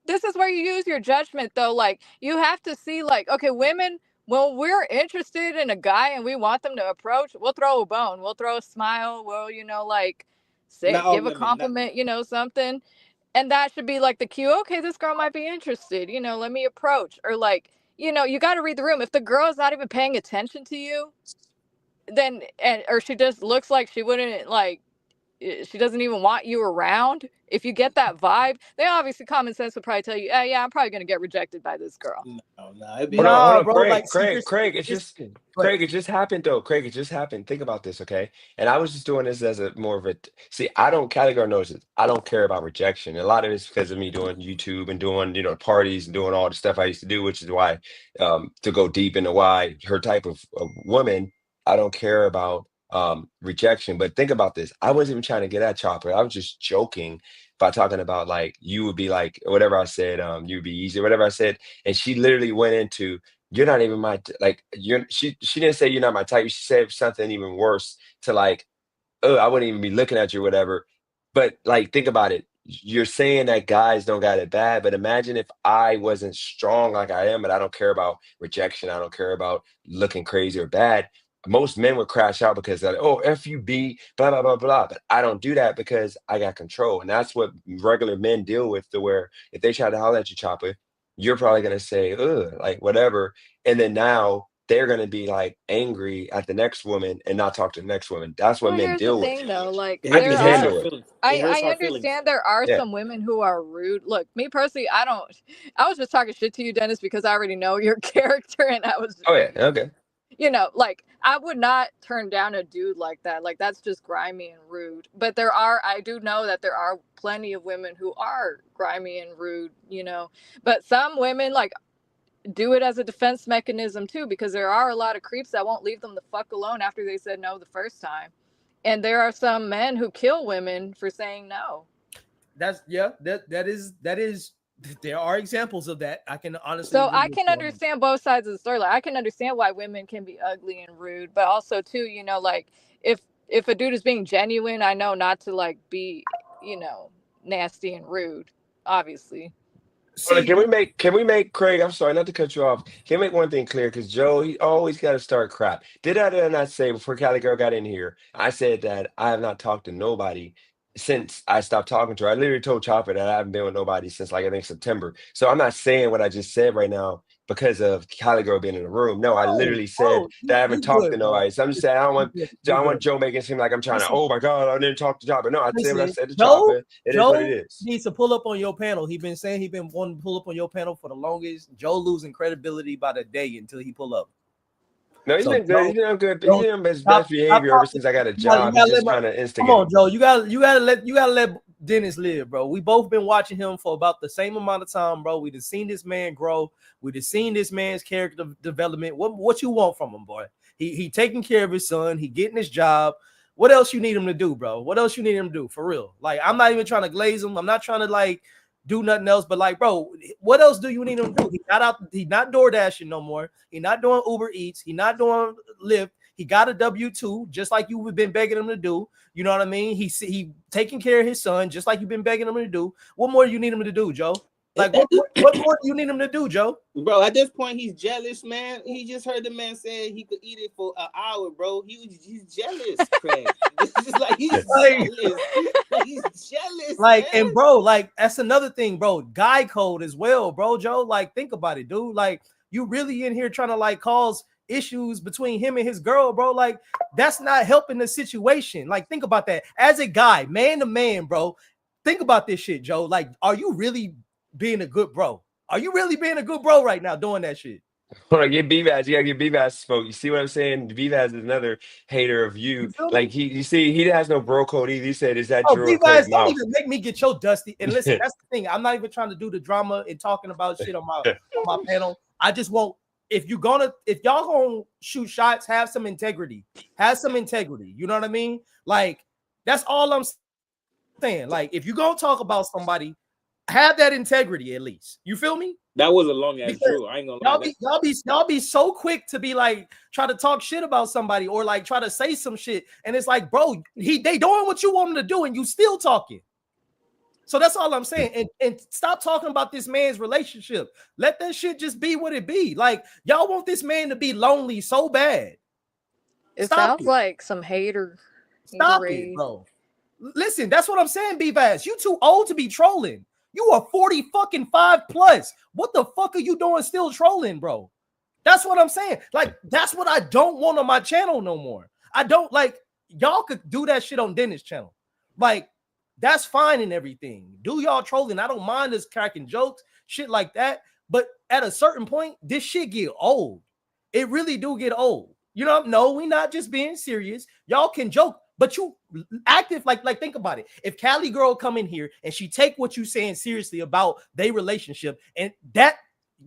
This is where you use your judgment, though. Like, you have to see, like, okay, women, when we're interested in a guy and we want them to approach, we'll throw a bone, we'll throw a smile, we'll, like, give a compliment, something. And that should be like the cue. Okay, this girl might be interested, let me approach. Or, like, you got to read the room. If the girl is not even paying attention to you, then, or she just looks like she wouldn't, like, she doesn't even want you around. If you get that vibe, then obviously common sense would probably tell you, yeah, I'm probably gonna get rejected by this girl. Hold on, bro. Craig, it just happened though. Craig, it just happened. Think about this, okay? And I was just doing this as a more of a Cali girl knows this. I don't care about rejection. A lot of it's because of me doing YouTube and doing, parties and doing all the stuff I used to do, which is why to go deep into why her type of woman, I don't care about rejection. But think about this. I wasn't even trying to get at Chopper. I was just joking by talking about, like, you would be like, whatever I said, you'd be easy, whatever I said. And she literally went into, you're not even my she didn't say you're not my type. She said something even worse to, like, oh, I wouldn't even be looking at you or whatever. But, like, think about it. You're saying that guys don't got it bad, but imagine if I wasn't strong like I am, and I don't care about rejection, I don't care about looking crazy or bad. Most men would crash out because they're like, oh, FUB, blah, blah, blah, blah. But I don't do that because I got control. And that's what regular men deal with, to where if they try to holler at you, Chopper, you're probably gonna say, ugh, like whatever. And then now they're gonna be like angry at the next woman and not talk to the next woman. That's what Well, men here's the deal with. thing though, like I It can there hurts are our handle it. feelings. It hurts I our feelings. understand there are Yeah. some women who are rude. Look, me personally, I was just talking shit to you, Dennis, because I already know your character and I was just Oh yeah, being, okay. you know, like I would not turn down a dude like that. Like that's just grimy and rude. But I do know that there are plenty of women who are grimy and rude, you know. But some women like do it as a defense mechanism too, because there are a lot of creeps that won't leave them the fuck alone after they said no the first time. And there are some men who kill women for saying no. That is there are examples of that. I can honestly So agree I with can you on that. understand both sides of the story. Like I can understand why women can be ugly and rude, but also too, you know, like if a dude is being genuine, I know not to like be, you know, nasty and rude, obviously. Hold on, See, can we make Craig? I'm sorry, not to cut you off. Can we make one thing clear? Because Joe, he always got to start crap. Did I not say before Cali Girl got in here? I said that I have not talked to nobody since I stopped talking to her. I literally told Chopper that I haven't been with nobody since like I think September. So I'm not saying what I just said right now because of Cali Girl being in the room. No, I bro, literally said that I haven't you talked to good, bro. nobody. So I'm just saying I don't want You good. Joe making it seem like I'm trying to. Listen, Oh my God, I didn't talk to Chopper. No, I said what I listen, said to Chopper. It is what it Joe is. needs to pull up on your panel. He been saying he been wanting to pull up on your panel for the longest. Joe losing credibility by the day until he pull up. No, he's So been good. Joe, He's been good. He's Joe, been on his stop best behavior ever talking. since I got a You job. He's gotta let just my, kind of come on, instigating. Joe. You gotta let Dennis live, bro. We both been watching him for about the same amount of time, bro. We just seen this man grow. We just seen this man's character development. What you want from him, boy? He taking care of his son. He getting his job. What else you need him to do, bro? What else you need him to do for real? Like, I'm not even trying to glaze him. I'm not trying to like do nothing else. But like, bro, what else do you need him to do? He's not door dashing no more. He's not doing Uber Eats. He's not doing Lyft. He got a W-2, just like you've been begging him to do. You know what I mean? He taking care of his son, just like you've been begging him to do. What more do you need him to do, Joe? Like, what more do you need him to do, Joe? Bro, at this point, he's jealous, man. He just heard the man say he could eat it for an hour, bro. He's jealous, Craig. It's just like he's jealous. He's jealous, like, man. and bro, like that's another thing, bro. Guy code as well, bro. Joe, like, think about it, dude. Like, you really in here trying to like cause issues between him and his girl, bro. Like, that's not helping the situation. Like, think about that. As a guy, man to man, bro. Think about this shit, Joe. Like, are you really being a good bro? Are you really being a good bro right now doing that shit? Hold on, get B-Vaz. You gotta get B-Vaz smoke. You see what I'm saying? B-Vaz is another hater of you. Like you see, he has no bro code either. He said, "Is that true?" B-Vaz, don't even make me get your dusty. And listen, that's the thing. I'm not even trying to do the drama and talking about shit on my panel. I just want, if y'all gonna shoot shots, have some integrity. Have some integrity. You know what I mean? Like, that's all I'm saying. Like, if you're gonna talk about somebody, have that integrity at least. You feel me? That was a long ass drill. I ain't gonna lie. Y'all be so quick to be like try to talk shit about somebody or like try to say some shit, and it's like, bro, they doing what you want them to do, and you still talking. So that's all I'm saying. And stop talking about this man's relationship. Let that shit just be what it be. Like, y'all want this man to be lonely so bad. It sounds like some hater. Stop it, bro. Listen, that's what I'm saying, B-Vaz. You too old to be trolling. You are 45 plus. What the fuck are you doing still trolling, bro? That's what I'm saying. Like, that's what I don't want on my channel no more. I don't like, y'all could do that shit on Dennis' channel. Like, that's fine and everything. Do y'all trolling. I don't mind us cracking jokes, shit like that. But at a certain point, this shit get old. It really do get old. You know, no, we not just being serious. Y'all can joke, but you active like think about it. If Cali girl come in here and she take what you saying seriously about their relationship, and that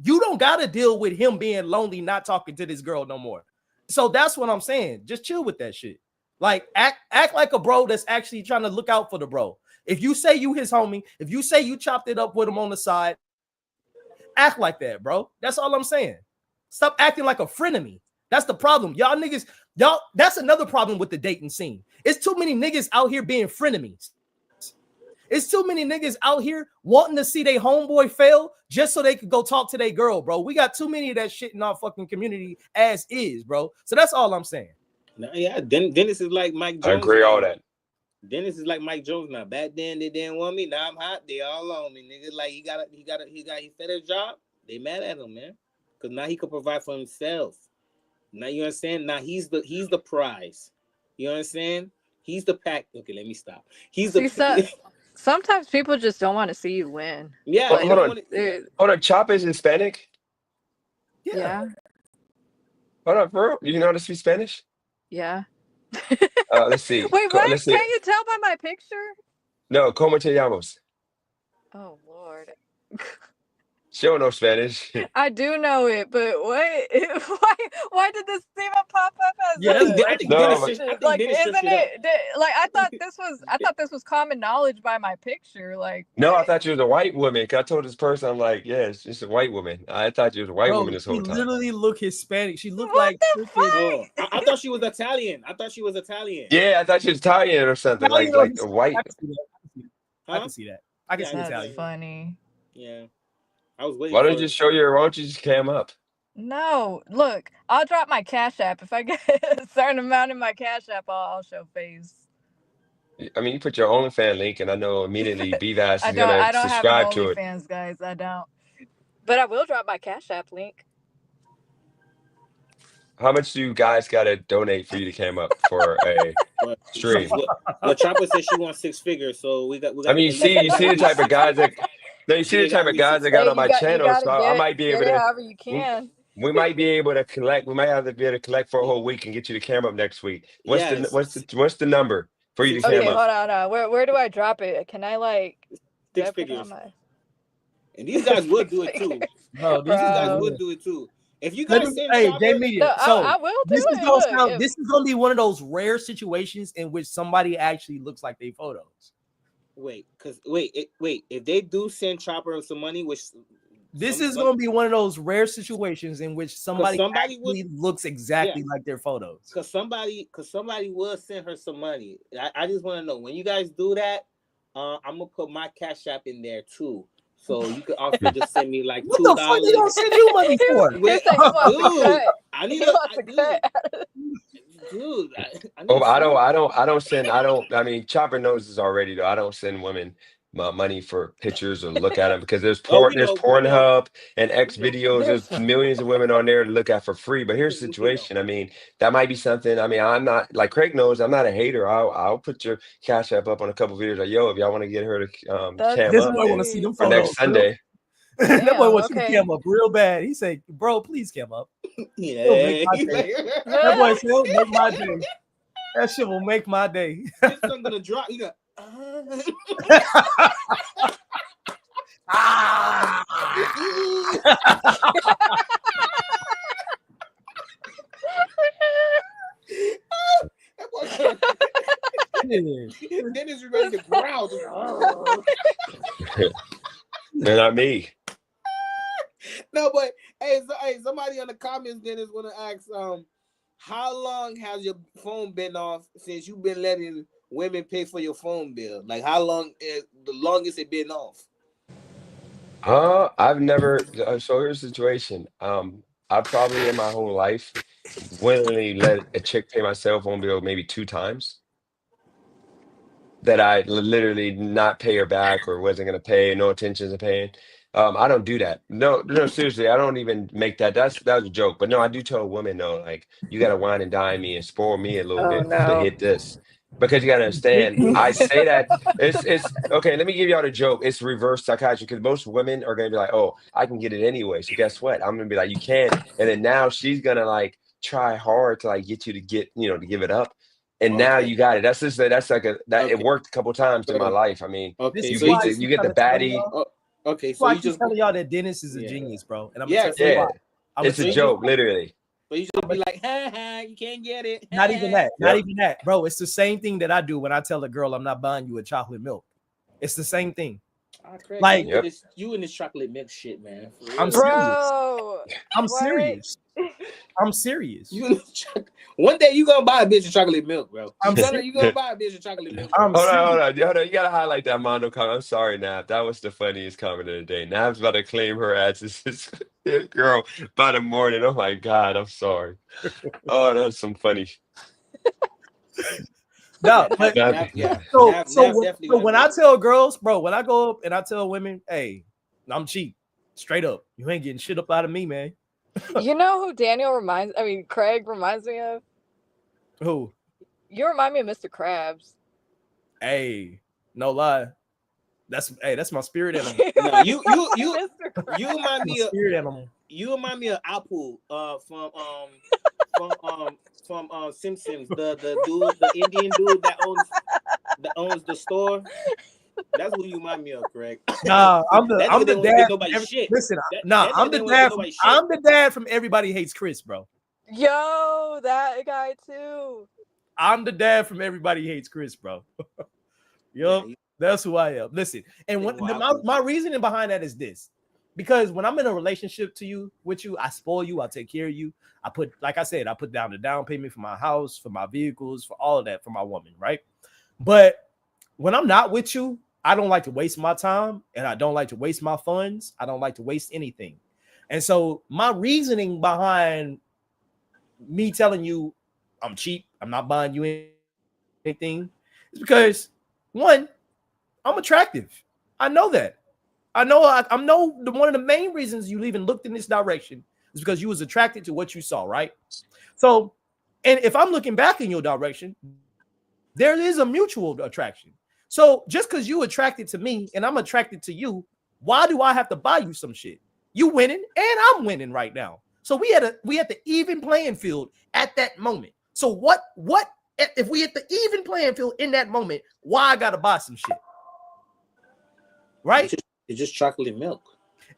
you don't gotta deal with him being lonely, not talking to this girl no more. So that's what I'm saying. Just chill with that shit. Like, act like a bro that's actually trying to look out for the bro. If you say you his homie, if you say you chopped it up with him on the side, act like that, bro. That's all I'm saying. Stop acting like a frenemy. That's the problem. Y'all niggas, that's another problem with the dating scene. It's too many niggas out here being frenemies. It's too many niggas out here wanting to see their homeboy fail just so they could go talk to their girl, bro. We got too many of that shit in our fucking community as is, bro. So that's all I'm saying. Nah, yeah, Dennis is like Mike Jones. I agree all that. Dennis is like Mike Jones now. Back then they didn't want me. Now I'm hot. They all on me, nigga. Like he fed a job. They mad at him, man, because now he could provide for himself. Now you understand. Now he's the prize. You understand? He's the pack. Okay, let me stop. He's See, the. sometimes people just don't want to see you win. Yeah, Hold they on, don't want to. hold on. Chop is Hispanic. Yeah. Hold on, bro. You know how to speak Spanish? Yeah. Let's see. Wait, what? Let's see. Can't you tell by my picture? No, ¿cómo te llamas? Oh Lord. She don't know Spanish. I do know it, but what? Why did this even pop up as Yeah, that's I think No, Dennis. but like? Dennis Isn't searched it up. it like I thought this was common knowledge by my picture. Like no, I what? thought you was a white woman. 'Cause I told this person, I'm like, yeah, it's a white woman. I thought you was a white Bro, woman this she whole time. literally looked Hispanic. She looked What like the freaking Oh, fuck? I thought she was Italian. I thought she was Italian. Yeah, I thought she was Italian or something, Italian or like a Hispanic. white. I can see that. I Huh? can see that. I can Yeah, I see know That's Italian. Italian. funny. Yeah, I was waiting Why don't for you it. just show your? Why don't you just cam up? No, look, I'll drop my Cash App if I get a certain amount in my Cash App. I'll show face. I mean, you put your OnlyFans link, and I know immediately BVAS I is gonna don't have an subscribe to it. OnlyFans, guys. I don't. But I will drop my Cash App link. How much do you guys gotta donate for you to cam up for a But stream? well, Chopper said she wants 6 figures, so we got I to mean, make you see the type of guys that. No, you see yeah, the it got type to of be guys 6 that got Hey, on my you channel, gotta so I might be get able it to. however you can. We might be able to collect. We might have to be able to collect for a whole week and get you to cam up next week. What's Yes, the number for you to 6 cam Okay, up? figures. hold on. Where do I drop it? Can I do 6 I put it on figures. my And these guys would 6 do it too. Bro, These guys bro? would do it too. If you Let guys me, send hey, J Chopper, Media. No, So I will do this is it. gonna Look, sound. This is gonna be one of those rare situations in which somebody actually looks like they photos. wait, if they do send Chopper some money, which This is gonna be one of those rare situations in which somebody would, actually looks exactly like their photos. Because somebody will send her some money. I just want to know when you guys do that. I'm gonna put my Cash App in there too, so you could also just send me like What $2. the fuck they gonna send you money for? He said he wants a cut. I need He wants a cut. dude. I Oh, need but some. I don't send. I mean, Chopper knows this already though. I don't send women my money for pictures or look at them because there's Oh, we there's know, we know, Pornhub and X we know. videos. There's millions of women on there to look at for free. But here's the We know. situation. I mean, that might be something. I mean, I'm not like Craig knows. I'm not a hater. I'll put your Cash App up on a couple videos. Like, yo, if y'all want to get her to cam This up boy want to see them for next photos. Sunday. That boy wants okay. to cam up real bad. He said, "Bro, please cam up." Yeah. It'll make my day. That boy said, "It'll make my day." That shit will make my day. This song gonna drop. You got. Dennis is ready to growl. They're not me. No, but hey, somebody in the comments, Dennis, want to ask, how long has your phone been off since you've been letting women pay for your phone bill? Like, how long is the longest it been off? I've never. So here's the situation. I probably in my whole life willingly let a chick pay my cell phone bill maybe 2 times. That I literally not pay her back or wasn't gonna pay, no intentions of paying. I don't do that. No, seriously, I don't even make that. That was a joke. But no, I do tell women though, like you gotta wine and dine me and spoil me a little Oh bit to no. hit this. Because you gotta understand, I say that it's okay. Let me give y'all the joke. It's reverse psychiatry because most women are gonna be like, "Oh, I can get it anyway." So guess what? I'm gonna be like, "You can't," and then now she's gonna like try hard to like get you to to give it up. And now you got it. That's just that's like it worked a couple times in my life. I mean, Okay, you so get you get the baddie. Okay, so I keep telling y'all that Dennis is a genius, bro. And I'm gonna tell you why. It's a joke, literally. But you should be like, ha ha, you can't get it. Not even that. Not even that, bro. It's the same thing that I do when I tell a girl I'm not buying you a chocolate milk. It's the same thing. Like you and this chocolate milk shit, man. I'm serious. I'm serious. I'm serious. One day you gonna buy a bitch of chocolate milk, bro. You gonna buy a bitch of chocolate milk. Hold on. You gotta highlight that Mondo comment. I'm sorry, Nav. That was the funniest comment of the day. Nav's about to claim her as his girl by the morning. Oh my god, I'm sorry. Oh, that's some funny. No, but so when I tell girls, bro, when I go up and I tell women, hey, I'm cheap. Straight up, you ain't getting shit up out of me, man. You know who Craig reminds me of? Who? You remind me of Mr. Krabs. Hey, no lie. That's my spirit animal. No, you remind me of spirit animal. You remind me of Apu from Simpsons, the dude, the Indian dude that owns the store. That's who you remind me of, Craig. Nah, I'm the dad. Listen, I'm the dad from Everybody Hates Chris, bro. Yo, that guy too. I'm the dad from Everybody Hates Chris, bro. Yup, that's who I am. Listen, and my reasoning behind that is this. Because when I'm in a relationship with you, I spoil you, I take care of you. I put down the down payment for my house, for my vehicles, for all of that for my woman, right? But when I'm not with you, I don't like to waste my time and I don't like to waste my funds. I don't like to waste anything. And so my reasoning behind me telling you I'm cheap, I'm not buying you anything, is because one, I'm attractive. I know that. I know one of the main reasons you even looked in this direction is because you was attracted to what you saw, right? So, and if I'm looking back in your direction, there is a mutual attraction. So just because you attracted to me and I'm attracted to you, why do I have to buy you some shit? You winning and I'm winning right now. So we had the even playing field at that moment. So what if we hit the even playing field in that moment? Why I gotta buy some shit? Right? It's just chocolate milk.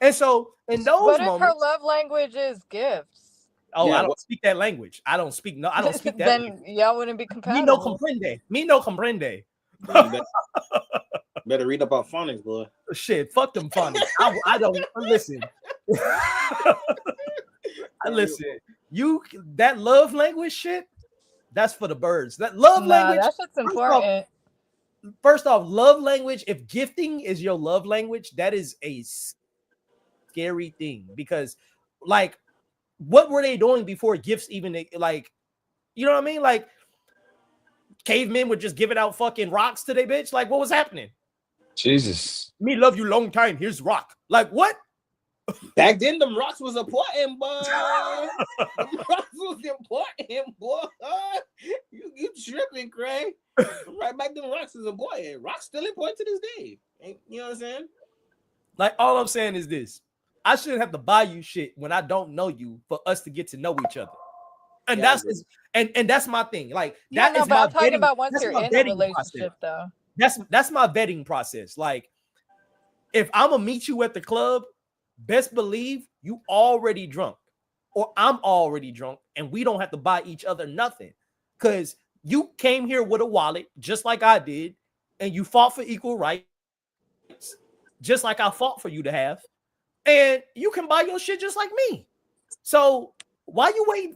And so in those But moments, if her love language is gifts. Oh, yeah, I don't speak that language. I don't speak that. Then language. Y'all wouldn't be compatible. Me no comprende. Better read about phonics, boy. Shit, fuck them phonics. I don't listen. Listen, that love language shit, that's for the birds. That love language, that shit's important. First off, love language, if gifting is your love language, that is a scary thing because, like, what were they doing before gifts even, like, you know what I mean? Like, cavemen would just give it out fucking rocks to their bitch. Like, what was happening? Jesus. Me love you long time. Here's rock. Like, what? Back then, them rocks was important, boy. Them rocks was important, boy. You tripping, Craig. Right back then, rocks was important. Rocks still important to this day. You know what I'm saying? Like, all I'm saying is this. I shouldn't have to buy you shit when I don't know you for us to get to know each other. And that's my thing. Like, that is my I'm talking vetting, about once you're in a relationship, though. That's my vetting process. Like, if I'm gonna meet you at the club, best believe you already drunk or I'm already drunk and we don't have to buy each other nothing. Because you came here with a wallet just like I did and you fought for equal rights just like I fought for you to have. And you can buy your shit just like me. So why you waiting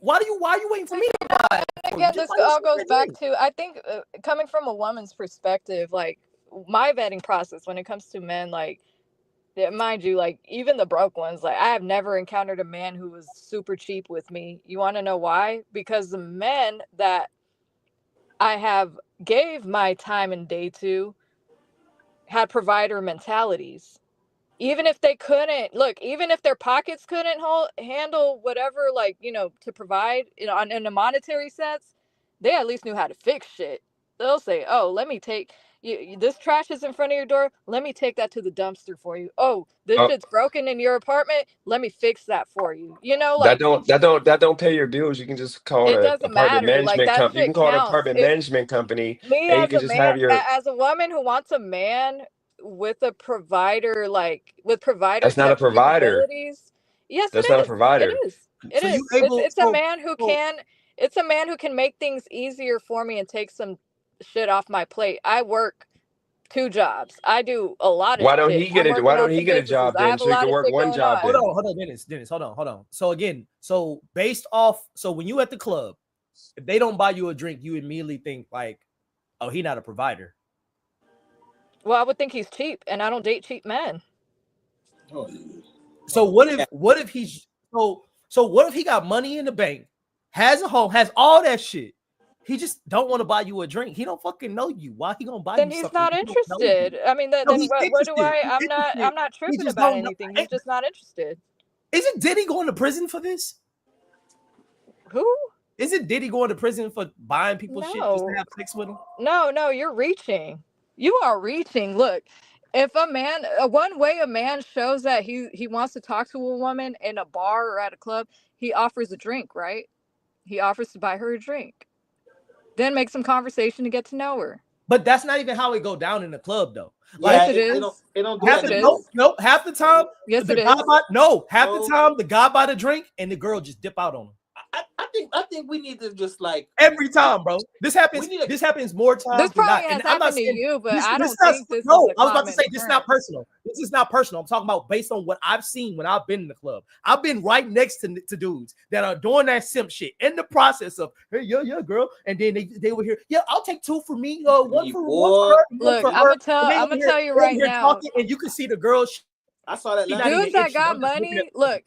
for me to buy? Again, this all goes back to, I think, coming from a woman's perspective, like, my vetting process when it comes to men, like, mind you, like, even the broke ones, like, I have never encountered a man who was super cheap with me. You want to know why? Because the men that I have gave my time and day to had provider mentalities. Even if they couldn't, even if their pockets couldn't handle whatever, like, to provide, in a monetary sense, they at least knew how to fix shit. They'll say, oh, let me take, this trash is in front of your door, let me take that to the dumpster for you. Oh, this shit's broken in your apartment, let me fix that for you. Like, that don't pay your bills. You can just call it an doesn't apartment matter. Like, management that company. You shit can call an counts. apartment management company, Me and you as can a just man, have your. as a woman who wants a man with a provider, like, with provider That's not a type provider. capabilities. Yes, That's it not a is. provider. It is. It So is. you able? It's a man who can. It's a man who can make things easier for me and take some shit off my plate. I work 2 jobs. I do a lot of Why don't shit. he I'm get it? working Why on don't he some get a businesses. job I then? have a So he lot can of work shit one going job on. then. Hold on, Dennis, hold on. So again, based off, so when you at the club, if they don't buy you a drink, you immediately think like, oh, he not a provider. Well, I would think he's cheap, and I don't date cheap men. So what if he's so what if he got money in the bank, has a home, has all that shit, He just don't want to buy you a drink. He don't fucking know you. Why he gonna buy Then you he's something? not He don't know you. interested. I mean, No, then he's what do interested. I? He's interested. I'm not He tripping just about don't know. anything. He's just not interested. Isn't Diddy going to prison for this? Who? Isn't Diddy going to prison for buying people shit just to have sex with him? No, you're reaching. You are reaching. Look, if a man, one way a man shows that he wants to talk to a woman in a bar or at a club, he offers a drink, right? He offers to buy her a drink. Then make some conversation to get to know her. But that's not even how it go down in the club, though. Like, yes, it is. It don't do half that. No, half the time. Yes, the it guy is. Half the time the guy buy the drink and the girl just dip out on him. I think we need to just like every time, bro. This happens. This happens more times. This than probably not. has And I'm not happened to saying, you, but this, I this don't not, think this. No, is I was about to say this is not personal. This is not personal. I'm talking about based on what I've seen when I've been in the club. I've been right next to dudes that are doing that simp shit in the process of, hey, yeah, girl, and then they were here. Yeah, I'll take two for me. One for her. Look, I'm gonna tell you right now. Talking, and you can see the girl. I saw that. Dudes that got money. Look,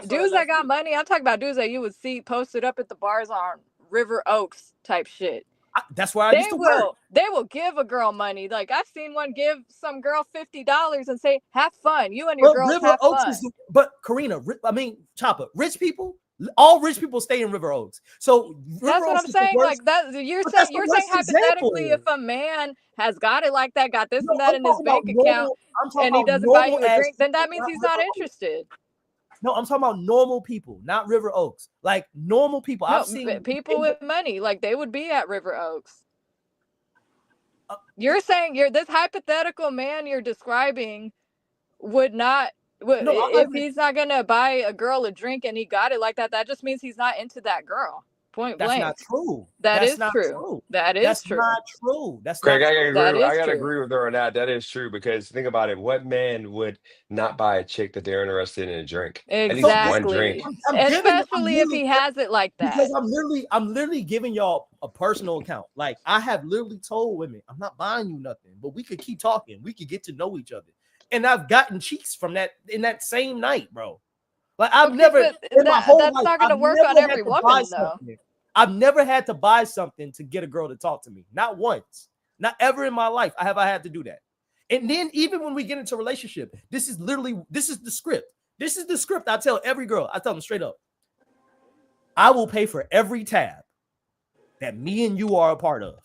dudes that got money. I'm talking about dudes that you would see posted up at the bars on River Oaks type shit. That's where I used to work. They will give a girl money. Like I've seen one give some girl $50 and say, "Have fun, you and your girls River have Oaks fun." But Karina, Chopper, rich people, all rich people stay in River Oaks. So that's what I'm saying. Like that, you're saying hypothetically, if a man has got it like that, got this and that in his bank account, and he doesn't buy you a drink, then that means he's not interested. No, I'm talking about normal people, not River Oaks. Like normal people. I've seen people with money, like they would be at River Oaks. You're saying this hypothetical man you're describing would not. If he's not gonna buy a girl a drink and he got it like that, that just means he's not into that girl. Point blank. That's not true. That's not true. That is true. Not true. That's Craig, not I gotta agree with her on that. That is true because think about it. What man would not buy a chick that they're interested in a drink? Exactly. At least one drink. Especially if he has it like that. Because I'm literally giving y'all a personal account. Like I have literally told women, I'm not buying you nothing, but we could keep talking. We could get to know each other. And I've gotten cheeks from that in that same night, bro. Like I've never in my whole life, that's not gonna work on every woman, though. I've never had to buy something to get a girl to talk to me. Not once. Not ever in my life I had to do that. And then even when we get into a relationship, this is the script. This is the script I tell every girl. I tell them straight up. I will pay for every tab that me and you are a part of.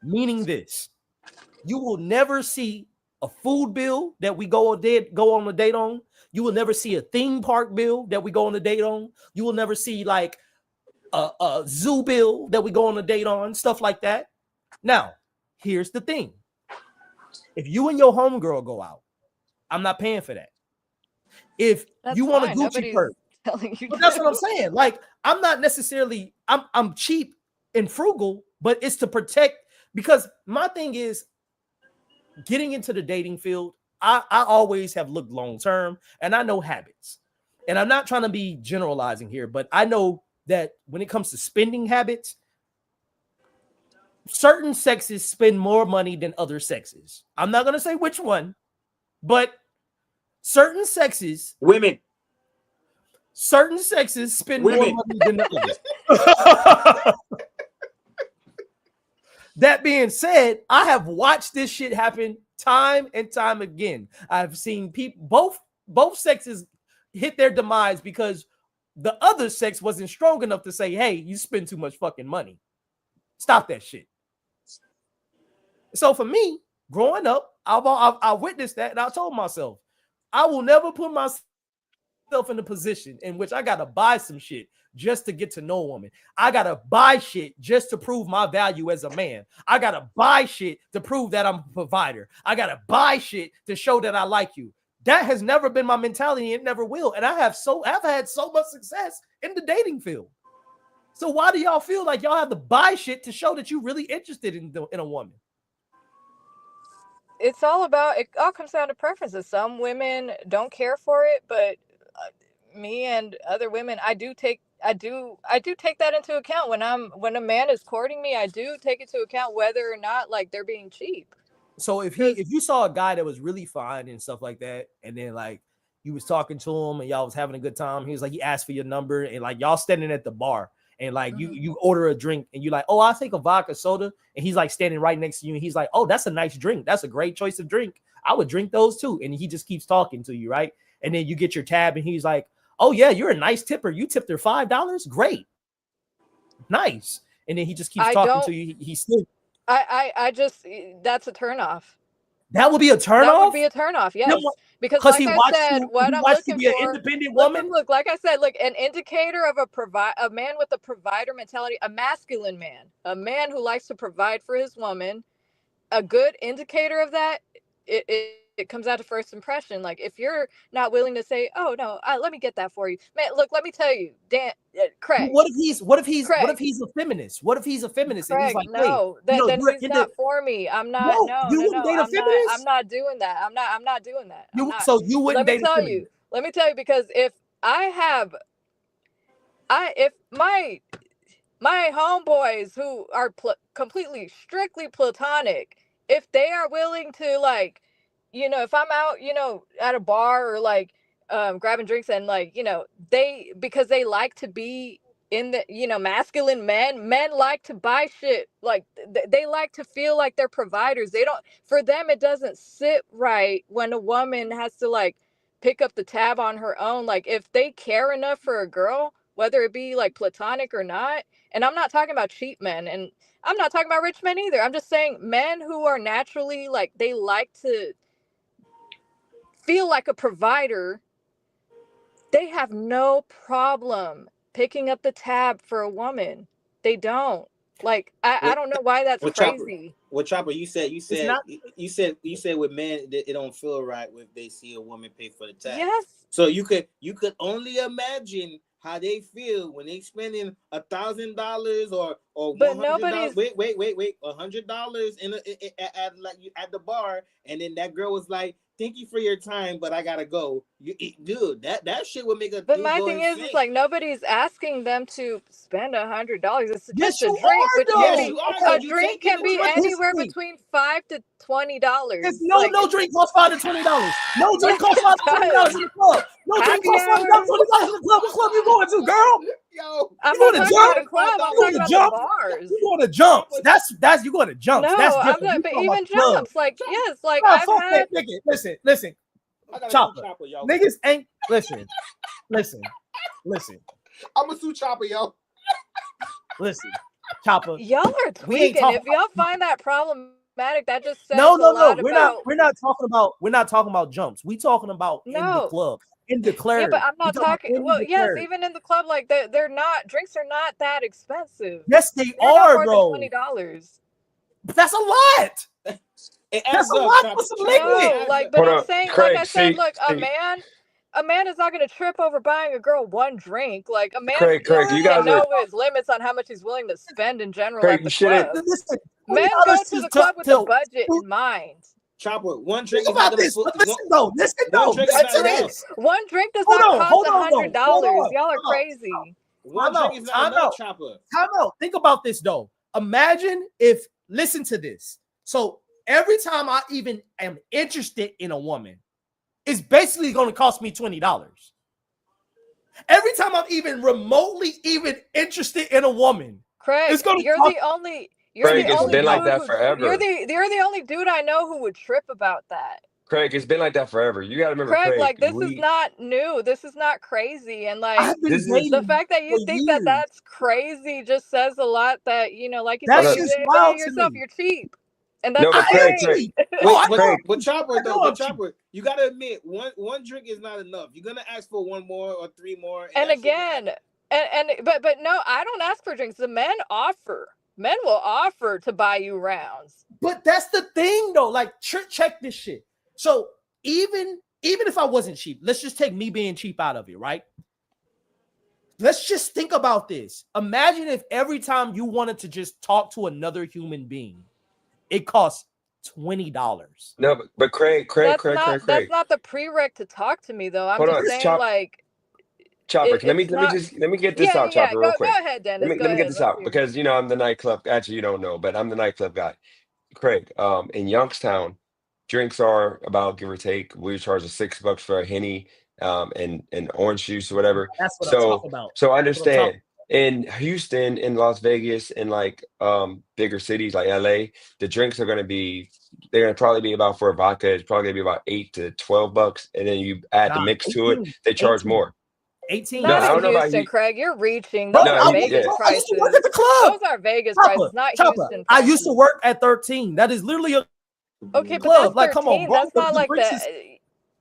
Meaning this. You will never see a food bill that we go on a date on. You will never see a theme park bill that we go on a date on. You will never see like a zoo bill that we go on a date on, stuff like that. Now, here's the thing. If you and your homegirl go out, I'm not paying for that. If you want a Gucci purse, that's what I'm saying. Like, I'm not necessarily, I'm cheap and frugal, but it's to protect, because my thing is getting into the dating field, I always have looked long-term and I know habits. And I'm not trying to be generalizing here, but I know that when it comes to spending habits, certain sexes spend more money than other sexes. I'm not going to say which one, but certain sexes spend more money than others. That being said, I have watched this shit happen time and time again. I've seen people, both sexes hit their demise because the other sex wasn't strong enough to say, hey, you spend too much fucking money. Stop that shit. So for me, growing up, I witnessed that and I told myself, I will never put myself in a position in which I got to buy some shit just to get to know a woman. I got to buy shit just to prove my value as a man. I got to buy shit to prove that I'm a provider. I got to buy shit to show that I like you. That has never been my mentality. It never will. And I've had so much success in the dating field. So why do y'all feel like y'all have to buy shit to show that you're really interested in a woman? It all comes down to preferences. Some women don't care for it, but me and other women, I do take that into account when a man is courting me. I do take into account whether or not like they're being cheap. So if you saw a guy that was really fine and stuff like that, and then like you was talking to him and y'all was having a good time, he was like, he asked for your number and like y'all standing at the bar and like you order a drink and you're like, oh, I'll take a vodka soda, and he's like standing right next to you and he's like, oh, that's a nice drink, that's a great choice of drink, I would drink those too, and he just keeps talking to you, right? And then you get your tab and he's like, oh yeah, you're a nice tipper, you tipped her $5, great, nice, and then he just keeps talking to you. He's still I just that's a turnoff. That would be a turn That off? would be a turn off, yes. Because like I said, what I'm looking be an for, independent woman. Look, like I said, look, an indicator of a man with a provider mentality, a masculine man, a man who likes to provide for his woman. A good indicator of that, it comes out to first impression. Like if you're not willing to say, oh no, let me get that for you, man. Look, let me tell you, Craig. What if he's a feminist? What if he's a feminist Craig, and he's like, no, hey, then he's not for me. I'm not. I'm not doing that. I'm not doing that. So you wouldn't date a feminist? Let me tell you, because if my homeboys who are completely strictly platonic, if they are willing to, like, you know, if I'm out, you know, at a bar or like grabbing drinks and like, you know, because they like to be in the, you know, masculine men like to buy shit, like they like to feel like they're providers. For them it doesn't sit right when a woman has to like pick up the tab on her own. Like if they care enough for a girl, whether it be like platonic or not, and I'm not talking about cheap men, and I'm not talking about rich men either, I'm just saying men who are naturally like, they like to feel like a provider, they have no problem picking up the tab for a woman. They don't. Like I don't know why that's crazy. Chopper, you said with men it don't feel right when they see a woman pay for the tab. Yes. So you could only imagine how they feel when they spending $1,000 or $100. Wait, $100 at the bar, and then that girl was like, thank you for your time, but I gotta go. Dude, that shit would make a. But my thing is like nobody's asking them to spend $100. It's just a drink. A drink can be anywhere between $5 to $20. No drink costs $5 to $20. No drink costs $5 to $20 in the club. No drink costs $5 to $20 in the club. What club you going to, girl? Yo, I'm not talking about a club. I'm talking about the bars. You going to jumps? That's you going to jumps. No, that's different. I'm not, but even jumps, like yes, like I've had. Listen, Chopper. Niggas ain't listen. I'm a sue Chopper, yo. Listen, Chopper. Y'all are tweaking. If y'all find that problematic, that just says no. We're not talking about jumps. We talking about in the club. In the club. Yeah, but I'm not talking. Well, yes, even in the club, like they're not, drinks are not that expensive. Yes, they're are, bro. $20. That's a lot. That's a lot for some liquid. No, like, but I'm saying, Craig, like I said, look, a man is not going to trip over buying a girl one drink. Like a man, Craig, you gotta know his limits on how much he's willing to spend in general at the club. Men go to the club with a budget in mind. Chopper, one drink. Think about this. Listen though. One drink does not cost $100. Y'all are crazy. One drink is not enough, Chopper. Time out. Think about this though. Imagine if, listen to this. So every time I even am interested in a woman, it's basically going to cost me $20. Every time I'm even remotely even interested in a woman, Craig, it's going to you're cost. the only. Craig, it's been like that forever. You're the only dude I know who would trip about that. Craig, it's been like that forever. You got to remember, Craig, like this is not new. This is not crazy, and like the fact that you think that that's crazy just says a lot. That, you know, like you said, you didn't buy yourself. You're cheap, and that's Craig. But Chopper, you got to admit, one drink is not enough. You're gonna ask for one more or three more. And again, but no, I don't ask for drinks. The men offer. Men will offer to buy you rounds. But that's the thing, though. Like, check this shit. So even if I wasn't cheap, let's just take me being cheap out of it, right? Let's just think about this. Imagine if every time you wanted to just talk to another human being, it costs $20. No, but Craig. That's not the prereq to talk to me, though. I'm just saying, like. Chopper, let me get this out, Chopper, real quick. Go ahead, Dennis. Let me get this out because I'm the nightclub. Actually, you don't know, but I'm the nightclub guy. Craig, in Youngstown, drinks are about, give or take, we charge $6 for a Henny, and orange juice or whatever. That's what I'm talking about. So understand In Houston, in Las Vegas, in like bigger cities like LA, the drinks are they're gonna probably be about for a vodka, it's probably gonna be about $8 to $12. And then you add the Nah, mix to it, 18, they charge 18, more. 18. No, Not I in don't know about Houston, you. Craig. You're reaching. Bro, Those No, are Vegas yeah. I used to work at prices. the club. Those are Vegas prices, not Houston I used to prices. work at 13. That is literally a Okay, but that's club. Like, come on, 13. bro. That's not The like drinks the. is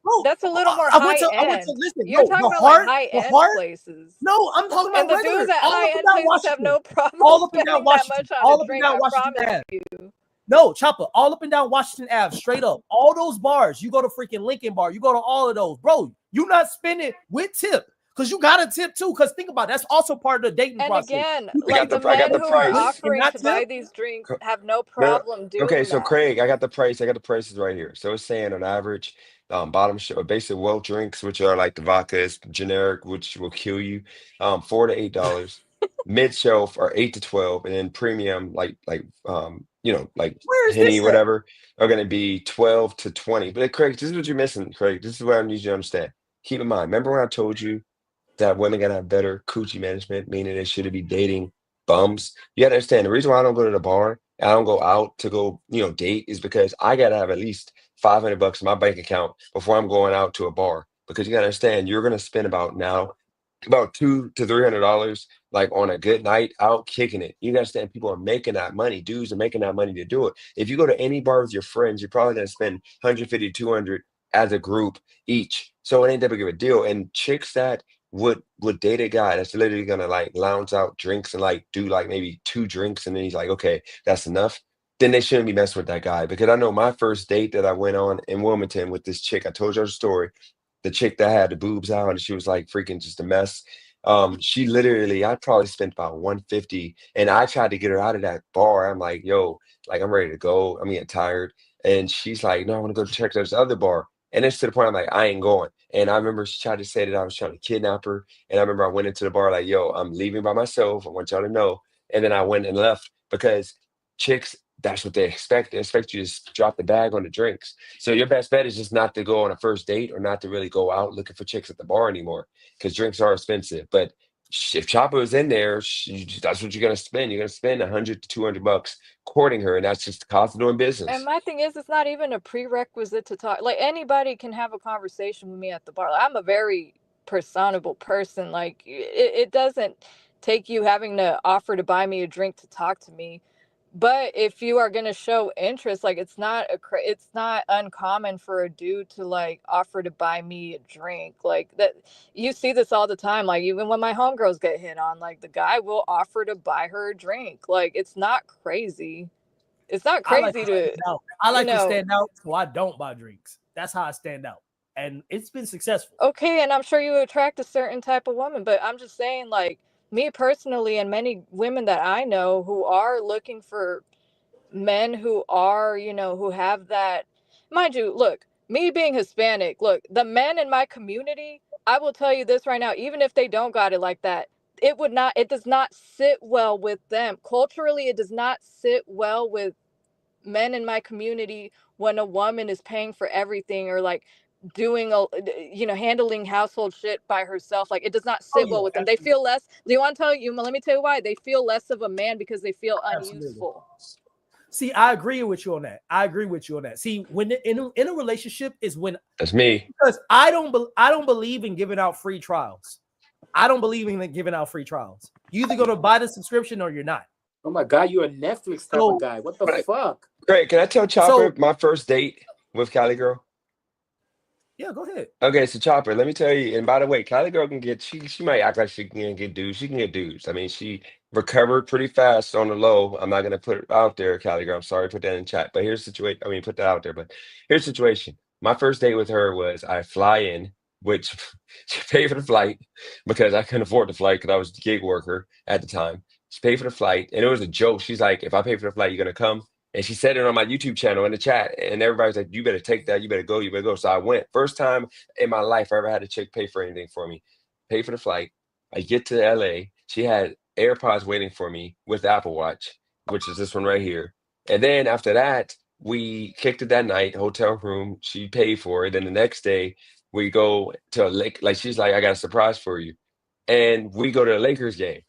bro. That's a little more I high went to end. listen, You're talking about like high the end heart. places. No, I'm talking And about the dudes regular, at all up high and end down places have Washington, no problem all up and down spending that Washington, much on a all up and drink. down I Washington promise Ave. you. No, Chopper, all up and down Washington Ave, straight up. All those bars, you go to freaking Lincoln Bar, you go to all of those, bro. You not spending with tip because you got a tip too. Because think about it, that's also part of the dating And process. again, You I think got like the the you I can got men the get who are a drink price. and offering not to tip? buy these drinks have no No, no. problem Okay, doing so that. Craig, I got the price. I got the prices right here. So it's saying on average, bottom shelf, basic well drinks, which are like the vodkas, generic, which will kill you, $4 to $8. Mid shelf are 8 to 12, and then premium, like Where is Henny, this at? whatever, are going to be 12 to 20. But Craig, this is what you're missing, Craig. This is what I need you to understand. Keep in mind. Remember when I told you that women gotta have better coochie management, meaning they shouldn't be dating bums. You gotta understand the reason why I don't go to the bar and I don't go out to go, date is because I gotta have at least $500 in my bank account before I'm going out to a bar. Because you gotta understand, you're gonna spend about $200 to $300 like on a good night out kicking it. You gotta understand people are making that money. Dudes are making that money to do it. If you go to any bar with your friends, you're probably gonna spend 150 to 200 as a group each. So it ain't that big of a deal. And chicks that would date a guy that's literally gonna like lounge out drinks and like do like maybe 2 drinks and then he's like, okay, that's enough. Then they shouldn't be messing with that guy because I know my first date that I went on in Wilmington with this chick. I told you the story. The chick that had the boobs out and she was like freaking just a mess. She literally, I probably spent about 150, and I tried to get her out of that bar. I'm like, yo, like I'm ready to go. I'm getting tired, and she's like, no, I want to go check this other bar. And it's to the point I'm like, I ain't going. And I remember she tried to say that I was trying to kidnap her. And I remember I went into the bar like, yo, I'm leaving by myself. I want y'all to know. And then I went and left because chicks, that's what they expect. They expect you to just drop the bag on the drinks. So your best bet is just not to go on a first date or not to really go out looking for chicks at the bar anymore because drinks are expensive. But if Chopper is in there, that's what you're gonna spend. You're gonna spend 100 to 200 bucks courting her, and that's just the cost of doing And business. my thing is, it's not even a prerequisite to talk. Like anybody can have a conversation with me at the bar. Like, I'm a very personable person. Like it doesn't take you having to offer to buy me a drink to talk to me. But if you are gonna show interest, like it's not uncommon for a dude to like offer to buy me a drink. Like that, you see this all the time. Like even when my homegirls get hit on, like the guy will offer to buy her a drink. Like it's not crazy. It's not I like to crazy stand to, out. I you like to know. stand out so I don't buy drinks. That's how I stand out. And it's been successful. Okay, and I'm sure you attract a certain type of woman, but I'm just saying, like me personally, and many women that I know who are looking for men who are, who have that, mind you, look, me being Hispanic, look, the men in my community, I will tell you this right now, even if they don't got it like that, it does not sit well with them. Culturally, it does not sit well with men in my community when a woman is paying for everything or like doing handling household shit by herself. Like it does not Oh sit well yeah, with them. They absolutely. feel less. Do you want to tell you, let me tell you why they feel less of a man, because they feel Absolutely. unuseful. See, I agree with you on that. I agree with you on that. See, when in a relationship is when That's me. because I don't believe in giving out free trials. I don't believe in giving out free trials. You either gonna buy the subscription or you're not. Oh my God, you're a Netflix type of guy. What the But fuck? Great. Can I tell So Chopper my first date with Cali Girl? yeah, go ahead. Okay, so Chopper, let me tell you. And by the way, Cali Girl can get she might act like she can get dudes. She can get dudes. I mean, she recovered pretty fast on the low. I'm not gonna put it out there, Cali Girl. I'm sorry, put that in chat. But here's the situation. I mean, put that out there. But here's the situation. My first date with her was I fly in, which she paid for the flight because I couldn't afford the flight because I was a gig worker at the time. She paid for the flight, and it was a joke. She's like, "If I pay for the flight, you're gonna come." And she said it on my YouTube channel in the chat, and everybody's like, "You better take that. You better go. You better go." So I went. First time in my life I ever had a chick pay for anything for me. Pay for the flight. I get to LA. She had AirPods waiting for me with the Apple Watch, which is this one right here. And then after that, we kicked it that night, hotel room. She paid for it. Then the next day, we go to a lake. Like she's like, "I got a surprise for you," and we go to a Lakers game.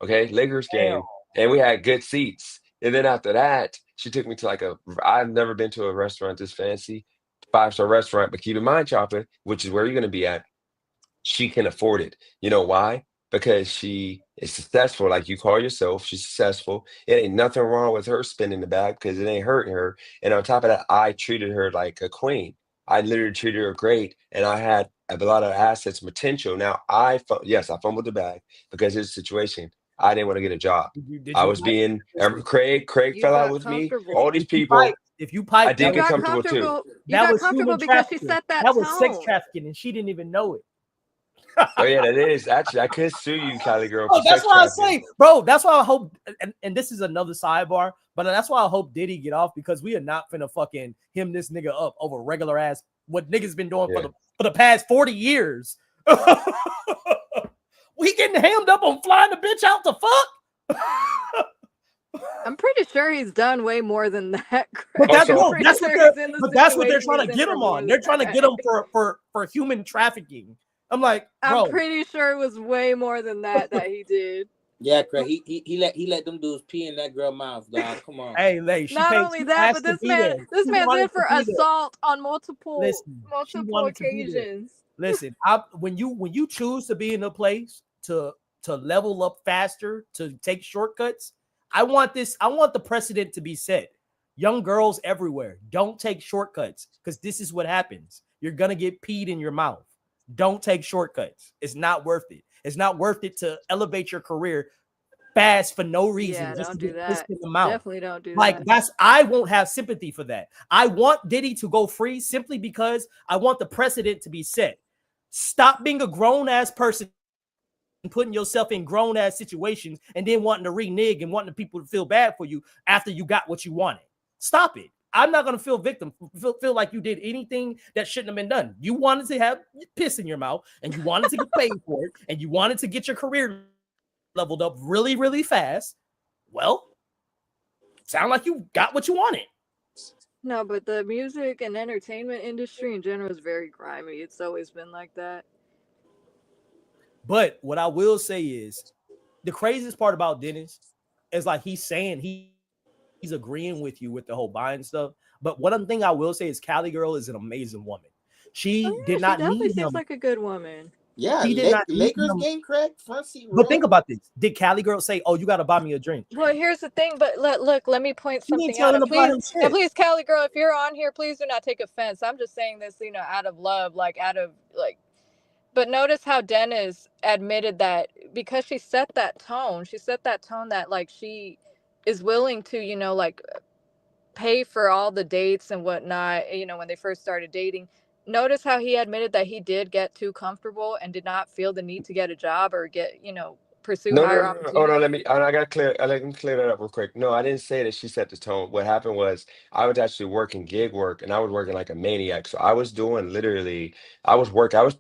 Okay, Lakers game, and we had good seats. And then after that, she took me to like I've never been to a restaurant this fancy, 5-star restaurant. But keep in mind, Chopper, which is where you're going to be at, she can afford it. You know why? Because she is successful, like you call yourself. She's successful. It ain't nothing wrong with her spending the bag because it ain't hurting her. And on top of that, I treated her like a queen. I literally treated her great, and I had a lot of assets, potential. Now yes, I fumbled the bag because of the situation. I didn't want to get a job. Did I you was pipe? being Craig You fell out got with me. comfortable. All these If you pipe, people, if you I pipe, did You get got comfortable too. comfortable. You that got was comfortable human because she trafficking. set that That was sex tone. trafficking, and she didn't even know it. Oh yeah, that is actually I could sue you, Cali girl, Oh, for that's sex why I trafficking. say, bro. That's why I hope, and this is another sidebar, but that's why I hope Diddy get off because we are not finna fucking him this nigga up over regular ass what niggas been doing Yeah. for the past 40 years. We getting hammed up on flying the bitch out to fuck. I'm pretty sure he's done way more than that. But that's Also, no, that's what Sure they're he's in the but that's what they're situation trying to he's in get for him more on. They're than trying to that. get him for human trafficking. I'm like, I'm bro, pretty sure it was way more than that he did. Yeah, Craig. He let them dudes pee in that girl mouth, dog. Come on. hey, she Not paid. only She that, asked but to this be there. man's She in wanted to for be there. assault on multiple She wanted to be there. occasions. Listen, when you choose to be in a place to level up faster, to take shortcuts, I want the precedent to be set. Young girls everywhere, don't take shortcuts because this is what happens. You're gonna get peed in your mouth. Don't take shortcuts. It's not worth it. It's not worth it to elevate your career fast for no reason. Yeah, Just don't to do get pissed that. in the mouth. Definitely don't do Like that. I won't have sympathy for that. I want Diddy to go free simply because I want the precedent to be set. Stop being a grown ass person and putting yourself in grown ass situations and then wanting to renege and wanting people to feel bad for you after you got what you wanted. Stop it. I'm not gonna feel like you did anything that shouldn't have been done. You wanted to have piss in your mouth and you wanted to get paid for it and you wanted to get your career leveled up really, really fast. Well, sound like you got what you wanted. No, but the music and entertainment industry in general is very grimy. It's always been like that. But what I will say is the craziest part about Dennis is like he's saying he's agreeing with you with the whole buying stuff. But one thing I will say is Cali Girl is an amazing woman. She did not definitely need seems him. like a good woman. Yeah, He did not need Lakers him. game, Craig. Front seat row. But think about this. Did Cali Girl say, "Oh, you got to buy me a drink"? Well, here's the thing, but let me point She didn't something tell out. him And to buy please, him shit. Cali girl, if you're on here, please do not take offense. I'm just saying this, out of love, but notice how Dennis admitted that because she set that tone that like she is willing to, pay for all the dates and whatnot, when they first started dating. Notice how he admitted that he did get too comfortable and did not feel the need to get a job or pursue No, no, higher no, no. Hold on. opportunities. Let me clear that up real quick. No, I didn't say that she set the tone. What happened was I was actually working gig work and I was working like a maniac. So I was doing literally, I was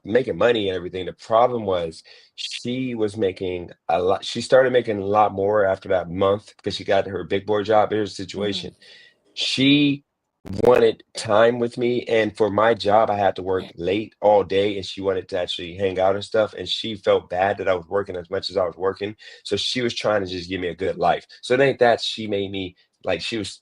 making money and everything. The problem was she was making a lot. She started making a lot more after that month because she got her big boy job. Here's the situation. She wanted time with me, and for my job I had to work late all day, and she wanted to actually hang out and stuff, and she felt bad that I was working as much as I was working, so she was trying to just give me a good life. So it ain't that she made me like she was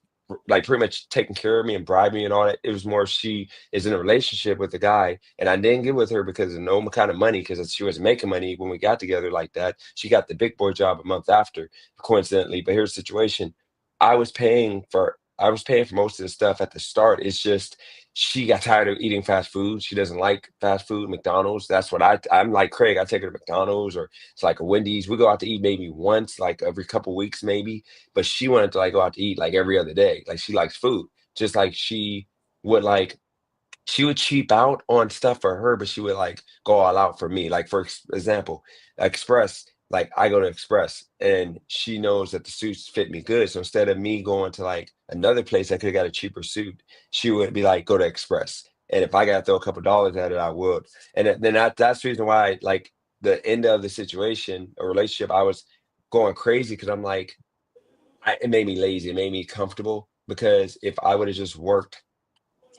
like pretty much taking care of me and bribing me and all that. It was more she is in a relationship with a guy, and I didn't get with her because of no kind of money, because she was making money when we got together like that. She got the big boy job a month after, coincidentally. But here's the situation. I was paying for most of the stuff at the start. It's just she got tired of eating fast food. She doesn't like fast food, McDonald's. That's what I'm like Craig. I take her to McDonald's or it's like a Wendy's. We go out to eat maybe once, like every couple weeks, maybe. But she wanted to like go out to eat like every other day. Like she likes food. Just like would like she would cheap out on stuff for her, but she would like go all out for me. Like for example, Express, like I go to Express and she knows that the suits fit me good. So instead of me going to like another place I could have got a cheaper suit, she would be like, go to Express. And if I got to throw a couple dollars at it, I would. And then that's the reason why, like the end of the situation, a relationship, I was going crazy because I'm like, it made me lazy. It made me comfortable because if I would have just worked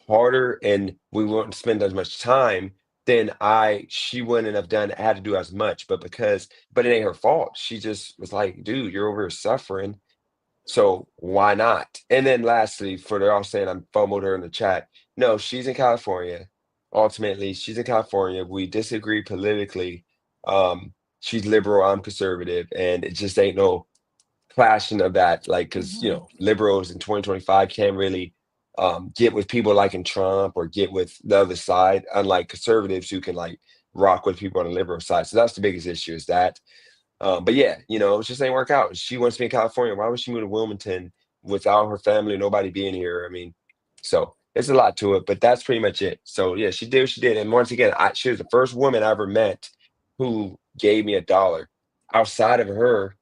harder and we wouldn't spend as much time, then she wouldn't have had to do as much. But it ain't her fault. She just was like, dude, you're over here suffering. So why not? And then lastly, for they're all saying I'm FOMO'd her in the chat. No, she's in California. Ultimately, she's in California. We disagree politically. She's liberal, I'm conservative, and it just ain't no clashing of that. Like, because liberals in 2025 can't really get with people like in Trump or get with the other side, unlike conservatives who can like rock with people on the liberal side. So that's the biggest issue is that. But yeah, it just ain't work out. She wants to be in California. Why would she move to Wilmington without her family, nobody being here? I mean, so there's a lot to it, but that's pretty much it. So yeah, she did what she did. And once again, she was the first woman I ever met who gave me $1. Outside of her,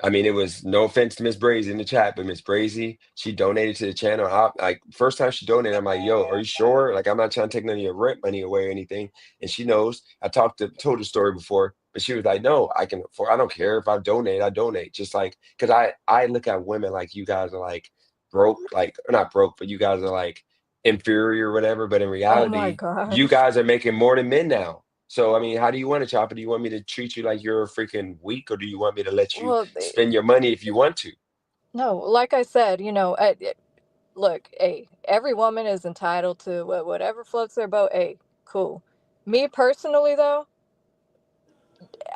I mean, it was no offense to Miss Brazy in the chat, but Miss Brazy, she donated to the channel. Like first time she donated, I'm like, yo, are you sure? Like, I'm not trying to take none of your rent money away or anything. And she knows. I told the story before, but she was like, no, I don't care if I donate. Just like, because I look at women like you guys are like broke, like not broke, but you guys are like inferior or whatever. But in Oh my reality, you gosh. guys are making more than men now. So I mean, how do you want it, Chopper? Do you want me to treat you like you're a freaking weak, or do you want me to let you Well, spend your money if you want to? no, like I said, look, hey, every woman is entitled to whatever floats their boat. Hey, cool. Me personally, though,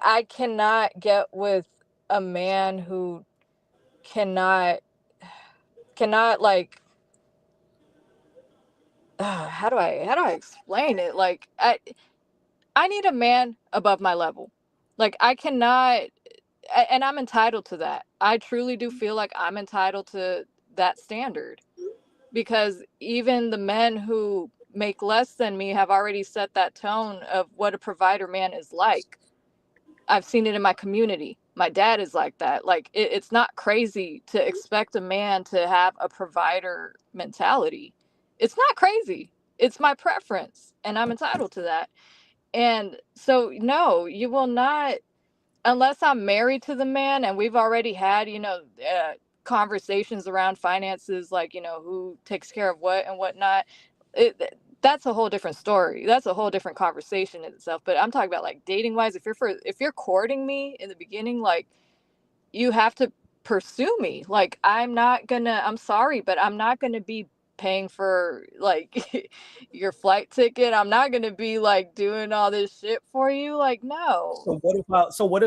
I cannot get with a man who cannot like how do I explain it? Like I need a man above my level. Like I cannot, and I'm entitled to that. I truly do feel like I'm entitled to that standard because even the men who make less than me have already set that tone of what a provider man is like. I've seen it in my community. My dad is like that. Like it's not crazy to expect a man to have a provider mentality. It's not crazy. It's my preference, and I'm entitled to that. And so, no, you will not, unless I'm married to the man and we've already had, conversations around finances, like, who takes care of what and whatnot. That's a whole different story. That's a whole different conversation in itself. But I'm talking about like dating wise. If you're courting me in the beginning, like you have to pursue me. Like I'm sorry, but I'm not gonna be paying for like your flight ticket. I'm not gonna be like doing all this shit for you. Like, no. What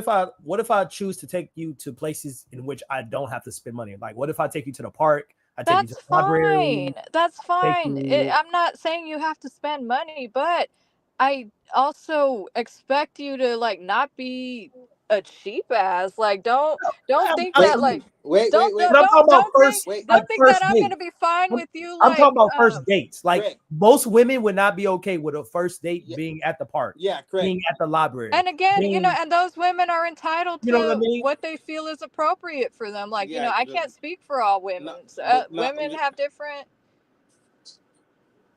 if I choose to take you to places in which I don't have to spend money? Like what if I take you to the park? I take you to That's the library, fine. That's take fine. you I'm not saying you have to spend money, but I also expect you to like not be a cheap ass. Like don't think I'm, Wait, that like wait, wait, wait, but I'm talking about first wait. like don't think that first I'm date. gonna be fine with you I'm talking like about first dates. Like Correct. most women would not be okay with a first date Yeah, being at the park, yeah, correct. being at the library, and again, being, and those women are entitled you know what I to mean? what they feel is appropriate for them. Like, Yeah, I can't speak for all no, women. So, but no, women have different.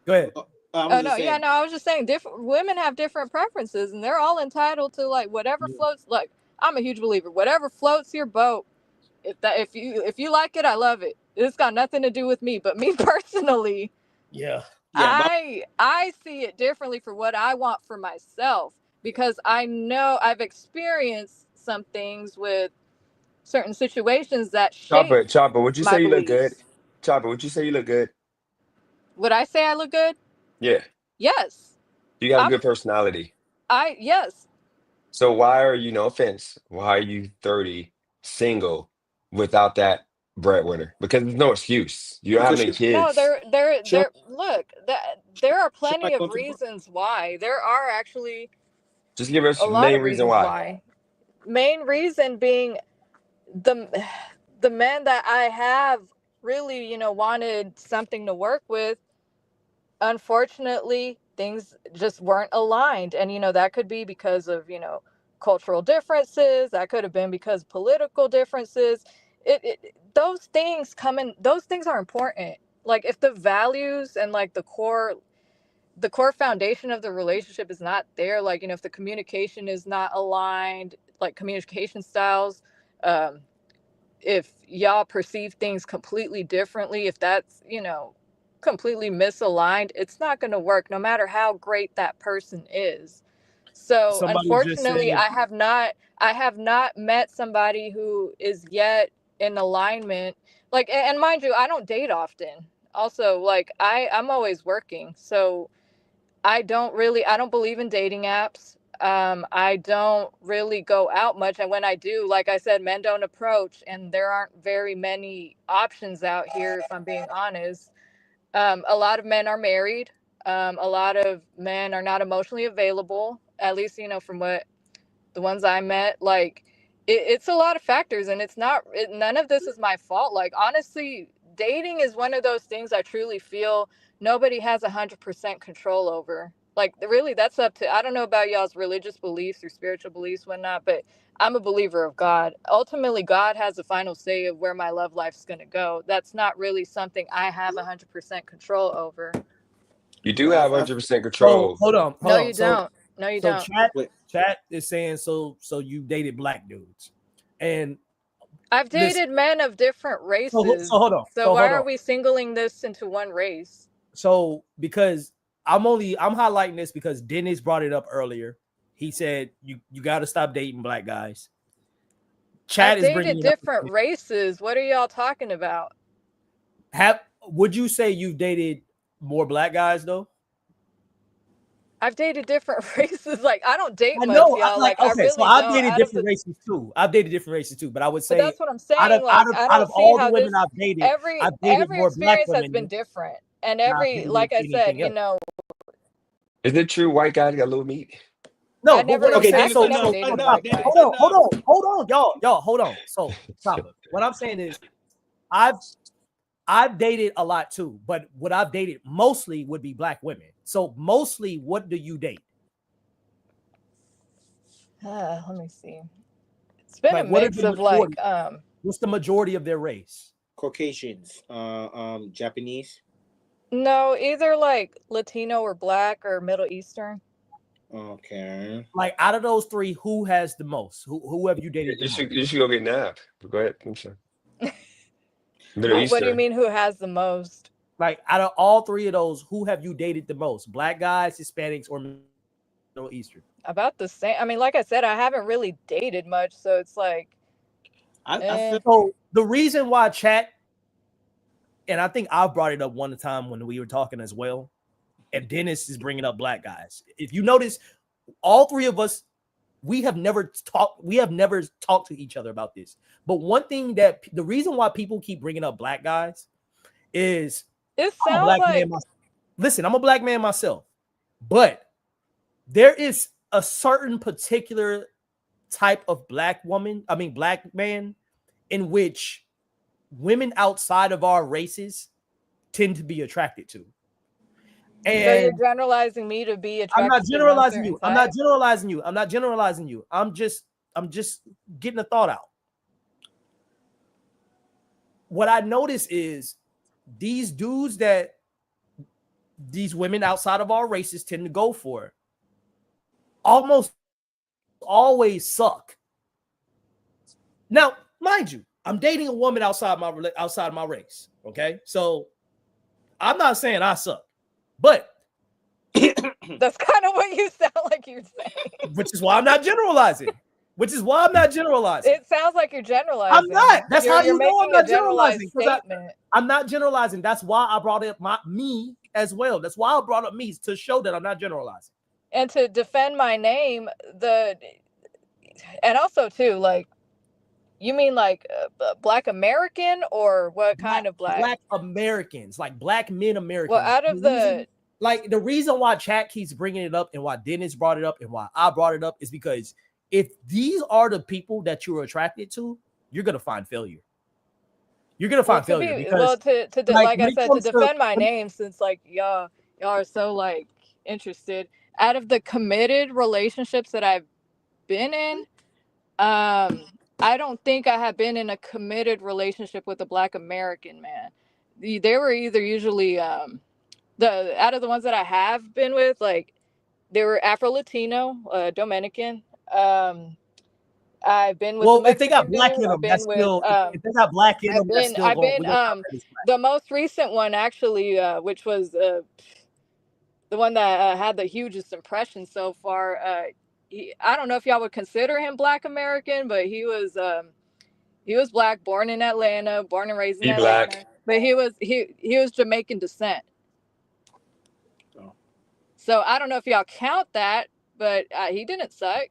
Go ahead. I Oh was no, just yeah, saying. no, I was just saying different women have different preferences and they're all entitled to like whatever floats. Like, I'm a huge believer. Whatever floats your boat. If you like it, I love it. It's got nothing to do with me, but me personally, Yeah. I see it differently for what I want for myself because I know I've experienced some things with certain situations that shape Chopper, would you my say you look good? beliefs. Chopper, would you say you look good? Would I say I look good? Yeah. Yes. Do you have a I'm good personality? yes. So why are you, no offense, why are you 30 single without that breadwinner? Because there's no excuse. You don't have Because any No, kids. look, there are she might plenty go of too far. reasons why. There are actually Just give us a the lot main of reason reasons why. why. Main reason being the the men that I have really, wanted something to work with. Unfortunately, things just weren't aligned, and that could be because of cultural differences. That could have been because of political differences. Those things are important. Like if the values and like the core foundation of the relationship is not there, like if the communication is not aligned, like communication styles, um if y'all perceive things completely differently, if that's completely misaligned, it's not going to work no matter how great that person is. So Somebody just unfortunately, said, I have not met somebody who is yet in alignment. Like, and mind you, I don't date often. Also, like I'm always working. So I don't believe in dating apps. I don't really go out much. And when I do, like I said, men don't approach, and there aren't very many options out here, if I'm being honest. A lot of men are married. A lot of men are not emotionally available, at least, from what the ones I met. Like, it's a lot of factors, and none of this is my fault. Like, honestly, dating is one of those things I truly feel nobody has 100% control over. Like, really, that's up to, I don't know about y'all's religious beliefs or spiritual beliefs, whatnot, but I'm a believer of God. Ultimately, God has the final say of where my love life's going to go. That's not really something I have 100% control over. You do have 100% so control. hold on. No, you So don't. No, you don't. chat is saying so you dated black dudes, and I've dated men of different races. So hold on. So why are we singling this into one race? So because I'm highlighting this because Dennis brought it up earlier. He said you got to stop dating black guys. Chat is bringing different races. What are y'all talking about? Would you say you've dated more black guys though? I've dated different races. Like, I don't date much, y'all. Like, I really don't. I've dated different races too. But I would say, but that's what I'm saying. Out of all the women I've dated, I've dated every more black experience women has been different. And like I said, Is it true white guys got little meat? No, but what I'm saying, hold on, y'all, hold on. So, what I'm saying is, I've dated a lot too, but what I've dated mostly would be black women. So, mostly, what do you date? Let me see. It's been a mix of like. What's the majority of their race? Caucasians, Japanese. No, either like Latino or black or Middle Eastern. Okay. Like out of those three, who has the most? Who have you dated? You should go get nabbed. Go ahead. I'm sorry. What do you mean? Who has the most? Like out of all three of those, who have you dated the most? Black guys, Hispanics, or Middle Eastern? About the same. I mean, like I said, I haven't really dated much, so it's like. So the reason why chat, and I think I brought it up one time when we were talking as well, and Dennis is bringing up black guys. If you notice, all three of us, we have never talked to each other about this. But one thing that the reason why people keep bringing up black guys is it sounds like. Listen, I'm a black man myself, but there is a certain particular type of black man in which women outside of our races tend to be attracted to. And so you're generalizing me to be attracted. I'm not generalizing you. I'm not generalizing you. I'm just getting a thought out. What I notice is these dudes that these women outside of our races tend to go for almost always suck. Now, mind you, I'm dating a woman outside of my race. Okay, so I'm not saying I suck, but that's kind of what you sound like you're saying. Which is why I'm not generalizing. It sounds like you're generalizing. I'm not. That's how you know I'm not generalizing. Statement. I'm not generalizing. That's why I brought up me as well. That's why I brought up me to show that I'm not generalizing. And to defend my name, and also too, like, you mean like Black American or what kind of black? Black Americans, like black men Americans. Well, out of the reason why chat keeps bringing it up and why Dennis brought it up and why I brought it up is because if these are the people that you're attracted to, you're gonna find failure. You're gonna find failure because, like I said, to defend my name, since like y'all are so like interested. Out of the committed relationships that I've been in, I don't think I have been in a committed relationship with a Black American man. They were either usually out of the ones that I have been with, like they were Afro Latino, Dominican. I've been with Well, the if they got Mexican black dude. in I've them, that's been with still. If they got black in them, that's still I've going. been We're gonna count that as black. the most recent one actually, which was the one that had the hugest impression so far. I don't know if y'all would consider him Black American, but he was black, born in Atlanta, born and raised in He black. Atlanta, but he was Jamaican descent. Oh. So I don't know if y'all count that, but he didn't suck.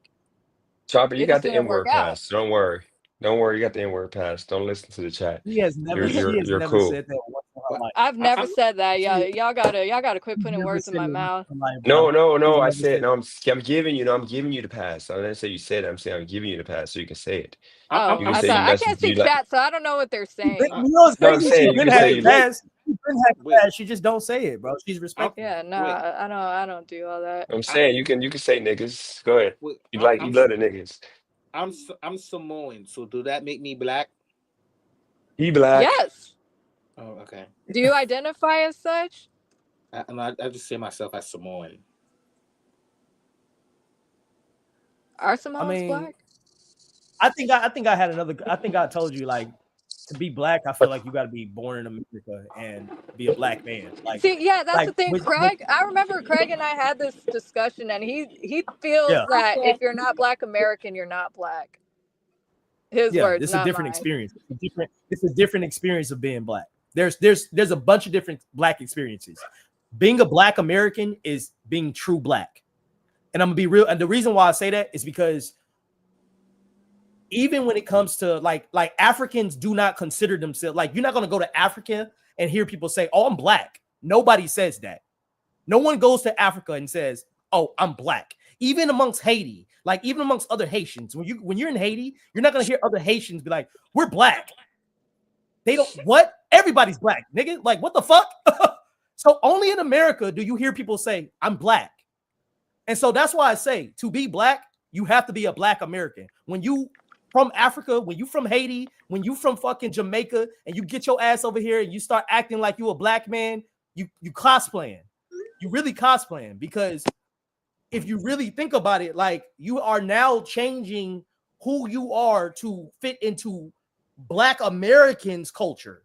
Chopper, you It got just the didn't N work word out. pass. Don't worry. Don't worry, you got the N word pass. Don't listen to the chat. She has You're never cool. said that once in her life. I've never said that. She, Y'all gotta quit she's putting never words in said my it once mouth. in her life, No, bro. no, She's no. I never said said no. I'm giving you. No, I'm giving you the pass. I didn't say you said it. I'm saying I'm giving you the pass so you can say it. Oh, You can I say you thought I message. can't see You like? chat, so I don't know what they're saying. You know what's No, I'm crazy? She saying you been can had say the you. pass. She been had the Wait. pass. She just don't say it, bro. She's respectful. Yeah, no, I don't do all that. I'm saying you can say niggas. Go ahead. Wait, You love the niggas. I'm Samoan, so do that make me black? He black. Yes. Oh, okay. Do you identify as such? I just say myself as Samoan. Are I Samoans mean, black? I think I had another. I think I told you like to be black. I feel like you got to be born in America and be a black man. Like, See, yeah, that's like the thing, Craig. I remember Craig and I had this discussion, and he feels yeah, that if you're not Black American, you're not black. His yeah. words, It's a not different mine. experience. It's a different experience of being black. There's a bunch of different black experiences. Being a black American is being true black. And I'm gonna be real. And the reason why I say that is because even when it comes to like Africans do not consider themselves, like, you're not gonna go to Africa and hear people say, "Oh, I'm black." Nobody says that. No one goes to Africa and says, "Oh, I'm black." Even amongst Haiti, like even amongst other Haitians, when you're in Haiti, you're not gonna hear other Haitians be like, "We're black." They don't. What? Everybody's black, nigga. Like, what the fuck? So only in America do you hear people say, "I'm black." And so that's why I say, to be black, you have to be a black American. When you from Africa, when you from Haiti, when you from fucking Jamaica, and you get your ass over here and you start acting like you a black man, you cosplaying. You really cosplaying, because if you really think about it, like, you are now changing who you are to fit into Black Americans' culture.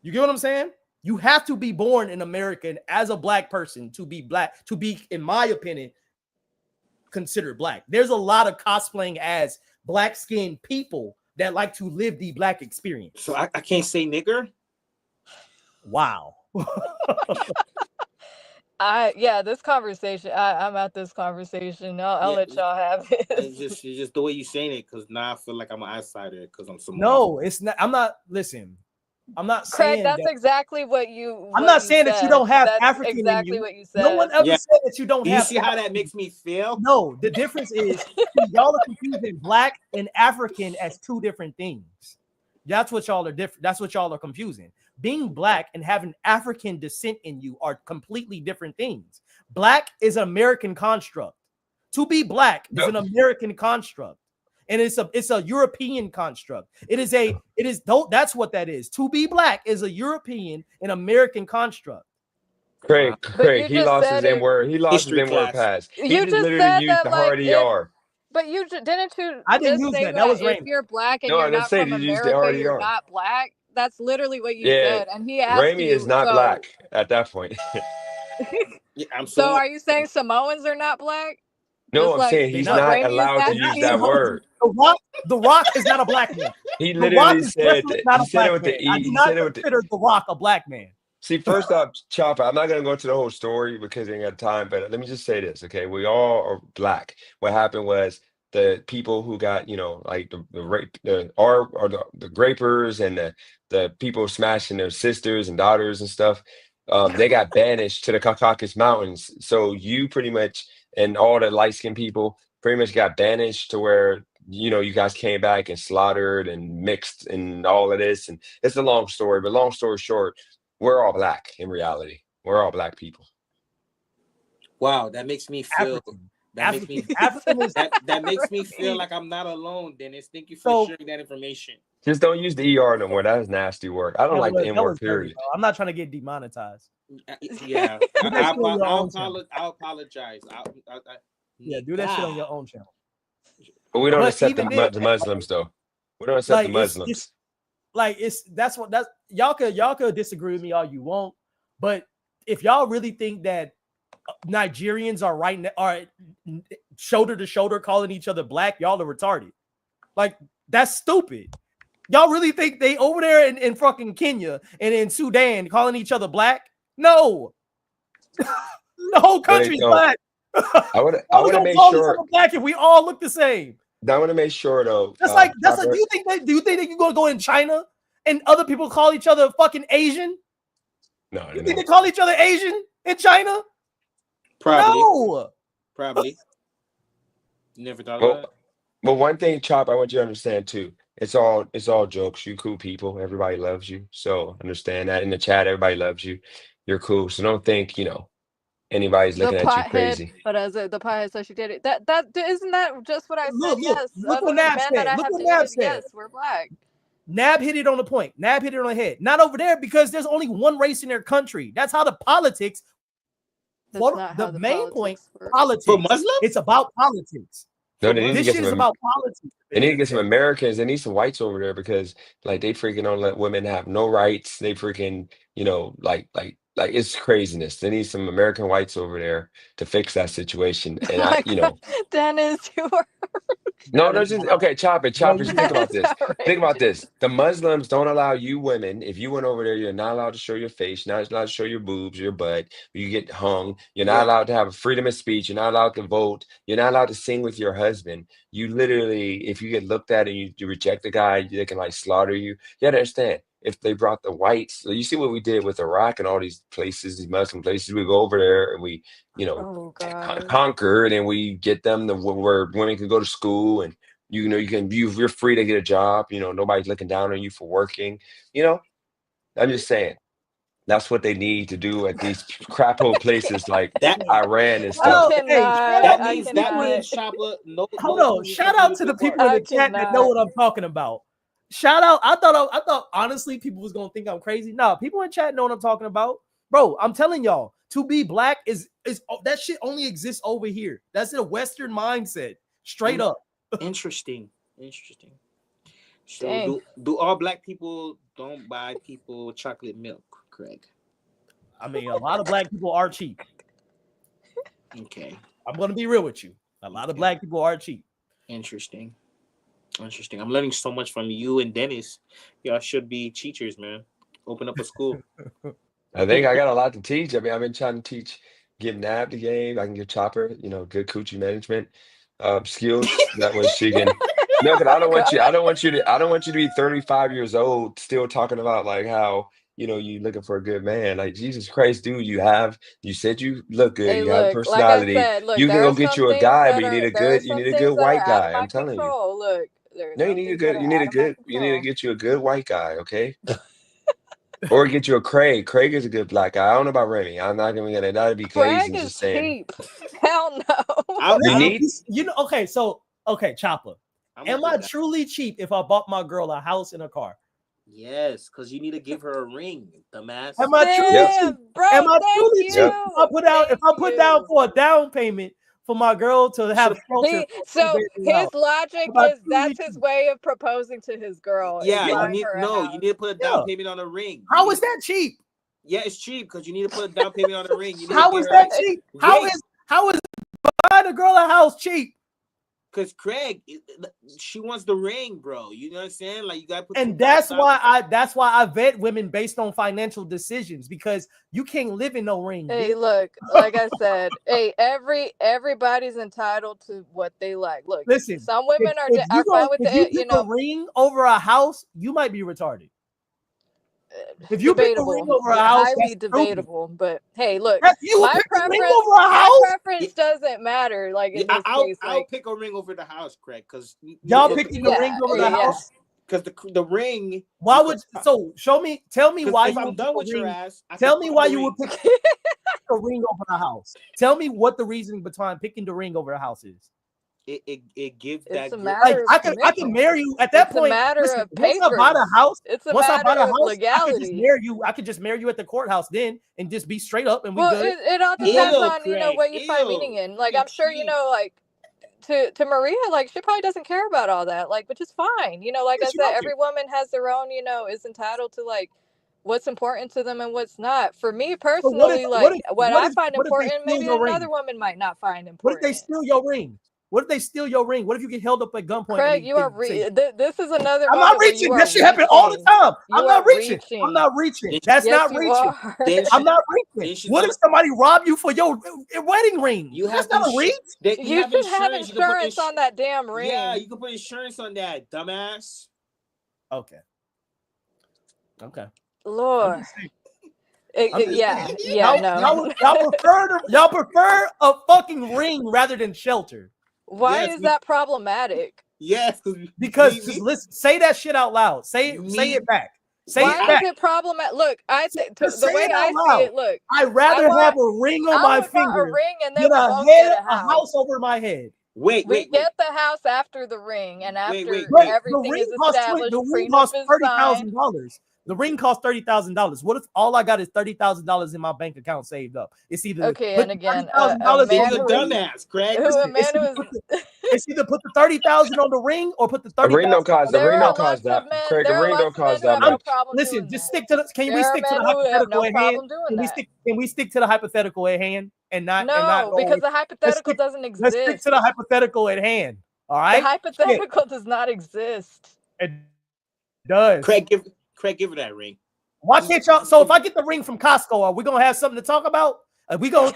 You get what I'm saying? You have to be born in America as a black person to be black, to be, in my opinion, considered black. There's a lot of cosplaying as black skinned people that like to live the black experience. So I can't say nigger? Wow. This conversation. I'm at this conversation. I'll let y'all have it. It's just the way you're saying it, because now I feel like I'm an outsider because I'm Samoan. No, it's not. I'm not. Listen, I'm not Craig, saying that's that. exactly what you. I'm not saying that you don't have that's African exactly in you. what you said. No one ever said that you don't Do you have. see how that makes me feel? No, the difference is y'all are confusing black and African as two different things. That's what y'all are different. That's what y'all are confusing. Being black and having African descent in you are completely different things. Black is an American construct. To be black is an American construct, and it's a European construct. That's what that is. To be black is a European and American construct. Craig, he lost his N word. He lost his History N word class. pass. He You just just literally said used that the like hard if, ER. but you didn't you I didn't just use say that. that, That was if Raymond. you're black and No, I you're didn't not say from he used the America, you're RDR. not black? That's literally what you Yeah, said. And he asked Ramy is you, not black at that point. Yeah, I'm so Samoan. are you saying Samoans are not black? No, Just I'm like saying They he's what not. not Ramy is allowed to They're use asking not. that you? word. The Rock is not a black man. He The Rock literally is said definitely that. not He a said it black with the man. I E. do He not said it with the. consider The Rock a black man. See, first off, Chopper, I'm not going to go into the whole story because I ain't got time, but let me just say this, okay? We all are black. What happened was the people who got, like the rape, the grapers and the people smashing their sisters and daughters and stuff, they got banished to the Caucasus Mountains. So you pretty much, and all the light-skinned people pretty much got banished to where, you guys came back and slaughtered and mixed and all of this. And it's a long story, but long story short, we're all black in reality. We're all black people. Wow, that makes me feel. African is That makes me feel like I'm not alone, Dennis. Thank you for So- sharing that information. Just don't use the ER no more. That is nasty work. I don't like the N that word, was dirty, period. bro. I'm not trying to get demonetized. Yeah, Do that shit on your own channel. I'll apologize. Yeah, do that shit on your own channel. But we don't But accept even then, the Muslims though. We don't accept the like Muslims. that's y'all could disagree with me all you want, but if y'all really think that Nigerians are shoulder to shoulder calling each other black, y'all are retarded. Like, that's stupid. Y'all really think they over there in fucking Kenya and in Sudan calling each other black? No. The whole country's black. I want to make sure black if we all look the same. I want to make sure though. That's like do you think that you can go in China and other people call each other fucking Asian? No, you think they call each other Asian in China? Probably. No. Probably. Never thought about it. But one thing, Chop, I want you to understand too. It's all jokes. You cool people. Everybody loves you. So understand that in the chat, everybody loves you. You're cool. So don't think, anybody's looking at you crazy. But as the pothead said she did it. That isn't that just what I said? Yes. Look what Nab said. Look what Nab said. Yes, we're black. Nab hit it on the point. Nab hit it on the head. Not over there because there's only one race in their country. That's how the politics. The main point, politics. For Muslims? It's about politics. No, they need this to get shit some, is about politics. They need to get some Americans. They need some whites over there because like they freaking don't let women have no rights. They freaking, like it's craziness. They need some American whites over there to fix that situation. And Dennis, you are No, just okay. Chop it. Just think about this. Think about this. The Muslims don't allow you women. If you went over there, you're not allowed to show your face. You're not allowed to show your boobs, your butt. You get hung. You're not allowed to have freedom of speech. You're not allowed to vote. You're not allowed to sing with your husband. You literally, if you get looked at and you reject the guy, they can like slaughter you. You gotta understand. If they brought the whites, you see what we did with Iraq and all these places, these Muslim places. We go over there and we, conquer, and then we get them where women can go to school, and you're free to get a job. Nobody's looking down on you for working. I'm just saying. That's what they need to do at these crap hole places like Iran and stuff. That means Chopper. Hold on. Shout out to the people in the chat that know what I'm talking about. Shout out. I thought honestly people was gonna think I'm crazy. No, people in chat know what I'm talking about. Bro, I'm telling y'all, to be black is that shit only exists over here. That's a Western mindset. Straight up. Interesting. So do all black people don't buy people chocolate milk, Craig? I mean, a lot of black people are cheap. Okay. I'm gonna be real with you. A lot of black people are cheap. Interesting. I'm learning so much from you and Dennis. Y'all should be teachers, man. Open up a school. I think I got a lot to teach. I mean, I've been trying to give Nab the game. I can give Chopper, good coochie management skills. That way she can. No, because I don't want you to be 35 years old still talking about like how you looking for a good man. Like Jesus Christ, dude, you said you look good. Hey, you have personality. You can go get you a guy, but you need a good white guy. I'm telling you. Look, no, you need to get you a good white guy, okay? Or get you a Craig. Craig is a good black guy. I don't know about Remy. I'm not gonna get it. That'd be crazy. Craig Just is saying. cheap. Hell no. Okay, Chopper. Am I truly cheap if I bought my girl a house and a car? Yes, because you need to give her a ring, dumbass. Am I truly cheap? Am I truly cheap if I put down for a down payment for my girl to have so his logic is that's his way of proposing to his girl. Yeah, you need to put a down payment on a ring. How is that cheap? Yeah, it's cheap because you need to put a down payment on a ring. How is that cheap? How is buying a girl a house cheap? Because Craig, she wants the ring, bro. You know what I'm saying? Like you gotta put. And that's why I vet women based on financial decisions, because you can't live in no ring. Hey, look, like I said, hey, everybody's entitled to what they like. Look, listen, some women are fine with a ring over a house, you might be retarded. If you pick a ring over a house, highly debatable. But hey, look, my preference doesn't matter. Like in this case, I'll pick a ring over the house, Craig. Because y'all picking a ring over the house. Because the ring. Why would tell me why you I'm done with your ass. Tell me why you would pick a ring over the house. Tell me what the reasoning behind picking the ring over the house is. It gives that. I can marry you at that point. It's a matter of papers. Once I buy the house, it's a matter of legality. I could just marry you at the courthouse then, and just be straight up and we well, good. It all depends on what you find meaning in. Like I'm sure like to Maria, like she probably doesn't care about all that, like, which is fine. You know, like I said, every woman has their own, you know, is entitled to like what's important to them and what's not. For me personally, what I find important, maybe another woman might not find important. What if they steal your ring? What if they steal your ring? What if you get held up at gunpoint? Craig, you are this is another. I'm not reaching. That shit happen all the time. I'm not reaching. I'm not reaching. That's not reaching. I'm not reaching. What if somebody robbed you for your wedding ring? That's not a reach. You should have insurance on that damn ring. Yeah, you can put insurance on that, dumbass. Okay. Lord. No. Y'all prefer a fucking ring rather than shelter. Why is that problematic? Yes, because just listen, say that shit out loud. Say it back. Why is it problematic? Look, the way I see it, look, I'd rather have a ring on my finger a ring and then than a house over my head. We get the house after the ring and after everything is established. The ring costs $30,000. The ring costs $30,000. What if all I got is $30,000 in my bank account saved up? It's either and again, dumbass, Craig. It's either put the $30,000 on the ring or put the $30,000. The ring don't cost that. Craig, the ring don't cost that much. Listen, just stick to the. Can we stick to the hypothetical at hand? Can we stick to the hypothetical at hand and not? No, because the hypothetical doesn't exist. Let's stick to the hypothetical at hand. All right. The hypothetical does not exist. It does. Craig, give her that ring. Why can't y'all? So if I get the ring from Costco, are we gonna have something to talk about? Are we gonna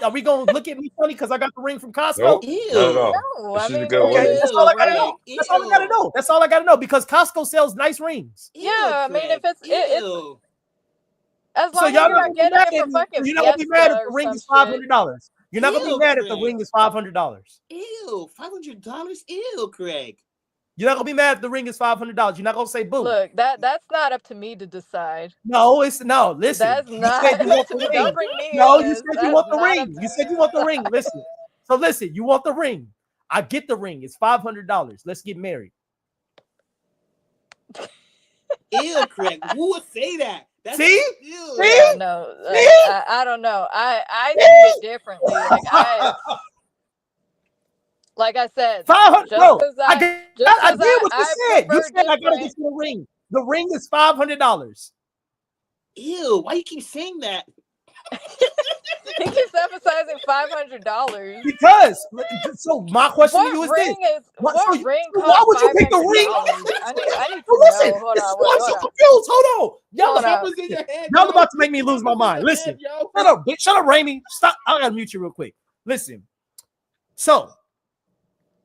look at me funny because I got the ring from Costco? Nope. No. I mean, that's all I gotta know. That's all I gotta know. That's all I gotta know because Costco sells nice rings. Yeah, I mean, if it's as long so as you're not getting it from fucking you're not gonna be mad if the ring is $500. You're not gonna be mad if the ring is $500. Ew, $500? Ew, Craig. You're not gonna be mad if the ring is $500. You're not gonna say boo. Look, that's not up to me to decide. No, listen. That's not. You don't bring me you said you want the ring. You said you want the ring. Listen. So listen, you want the ring. I get the ring. It's $500. Let's get married. Ew, Craig. Who would say that? See? Yeah, no, I don't know. I see it differently. Like I said, 500. Bro, I did what you said. You said I gotta get you the ring. The ring is $500. Ew, why you keep saying that? He keeps emphasizing $500. Because so my question to you is this: what ring? Why would you pick the ring? I need to listen, know. Hold on, I'm so confused. Hold on, y'all about to make me lose my mind. Listen, shut up, bitch. Shut up, Raimi. Stop. I gotta mute you real quick. Listen. So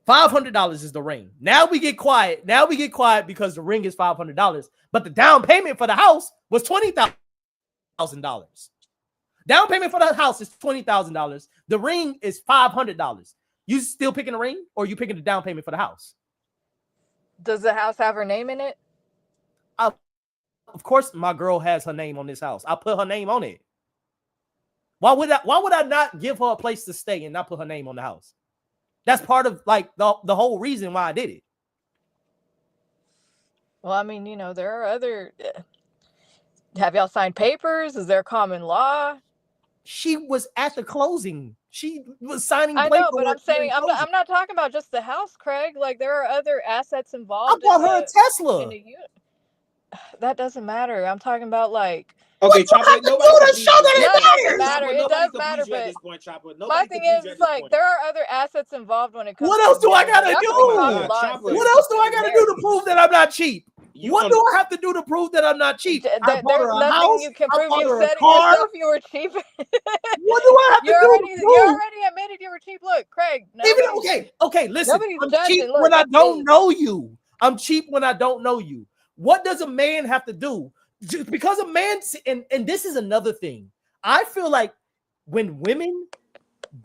$500 is the ring. Now we get quiet. Because the ring is $500. But the down payment for the house was $20,000. Down payment for the house is $20,000. The ring is $500. You still picking the ring, or you picking the down payment for the house? Does the house have her name in it? Of course, my girl has her name on this house. I put her name on it. Why would I not give her a place to stay and not put her name on the house? That's part of like the whole reason why I did it. Well, I mean, there are other. Have y'all signed papers? Is there common law? She was at the closing. She was signing. I know, but I'm saying I'm not talking about just the house, Craig. Like there are other assets involved. I bought her a Tesla. That doesn't matter. I'm talking about like. Okay, Chopper. It doesn't matter. It does matter, but my thing is, like, there are other assets involved when it comes. What else do I gotta do? What else do I gotta do to prove that I'm not cheap? What do I have to do to prove that I'm not cheap? I bought her a house. You can prove. You said it yourself. You were cheap. What do I have to do? You already admitted you were cheap. Look, Craig. Okay. Listen, I'm cheap when I don't know you. I'm cheap when I don't know you. What does a man have to do? Because a man, and this is another thing. I feel like when women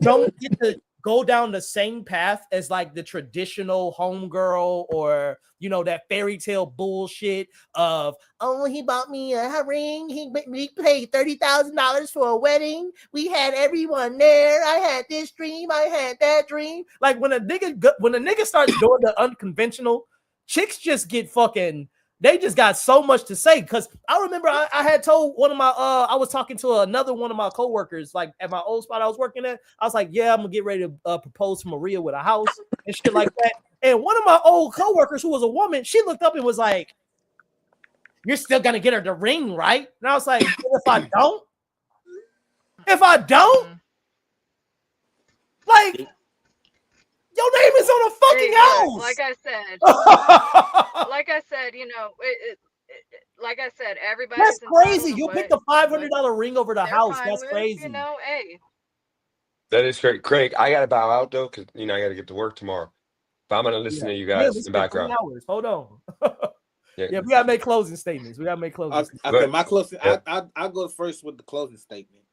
don't get to go down the same path as like the traditional homegirl or that fairy tale bullshit of, oh, he bought me a ring, he paid $30,000 for a wedding, we had everyone there, I had this dream, I had that dream. Like when a nigga starts doing the unconventional, chicks just get fucking. They just got so much to say. Because I remember I had told one of my I was talking to another one of my coworkers, like at my old spot I was working at. I was like, yeah, I'm gonna get ready to propose to Maria with a house and shit like that. And one of my old coworkers, who was a woman, she looked up and was like, "You're still gonna get her the ring, right?" And I was like, "If I don't, like, your name is on a fucking house." Like I said, you know, like I said, everybody. That's crazy. You picked a $500 ring over the house. That's crazy. You know, hey. That is great, Craig. I gotta bow out though, because I gotta get to work tomorrow. But I'm gonna listen to you guys in the background. Hold on. Yeah, we gotta make closing statements. Okay, my closing. I'll go first with the closing statement.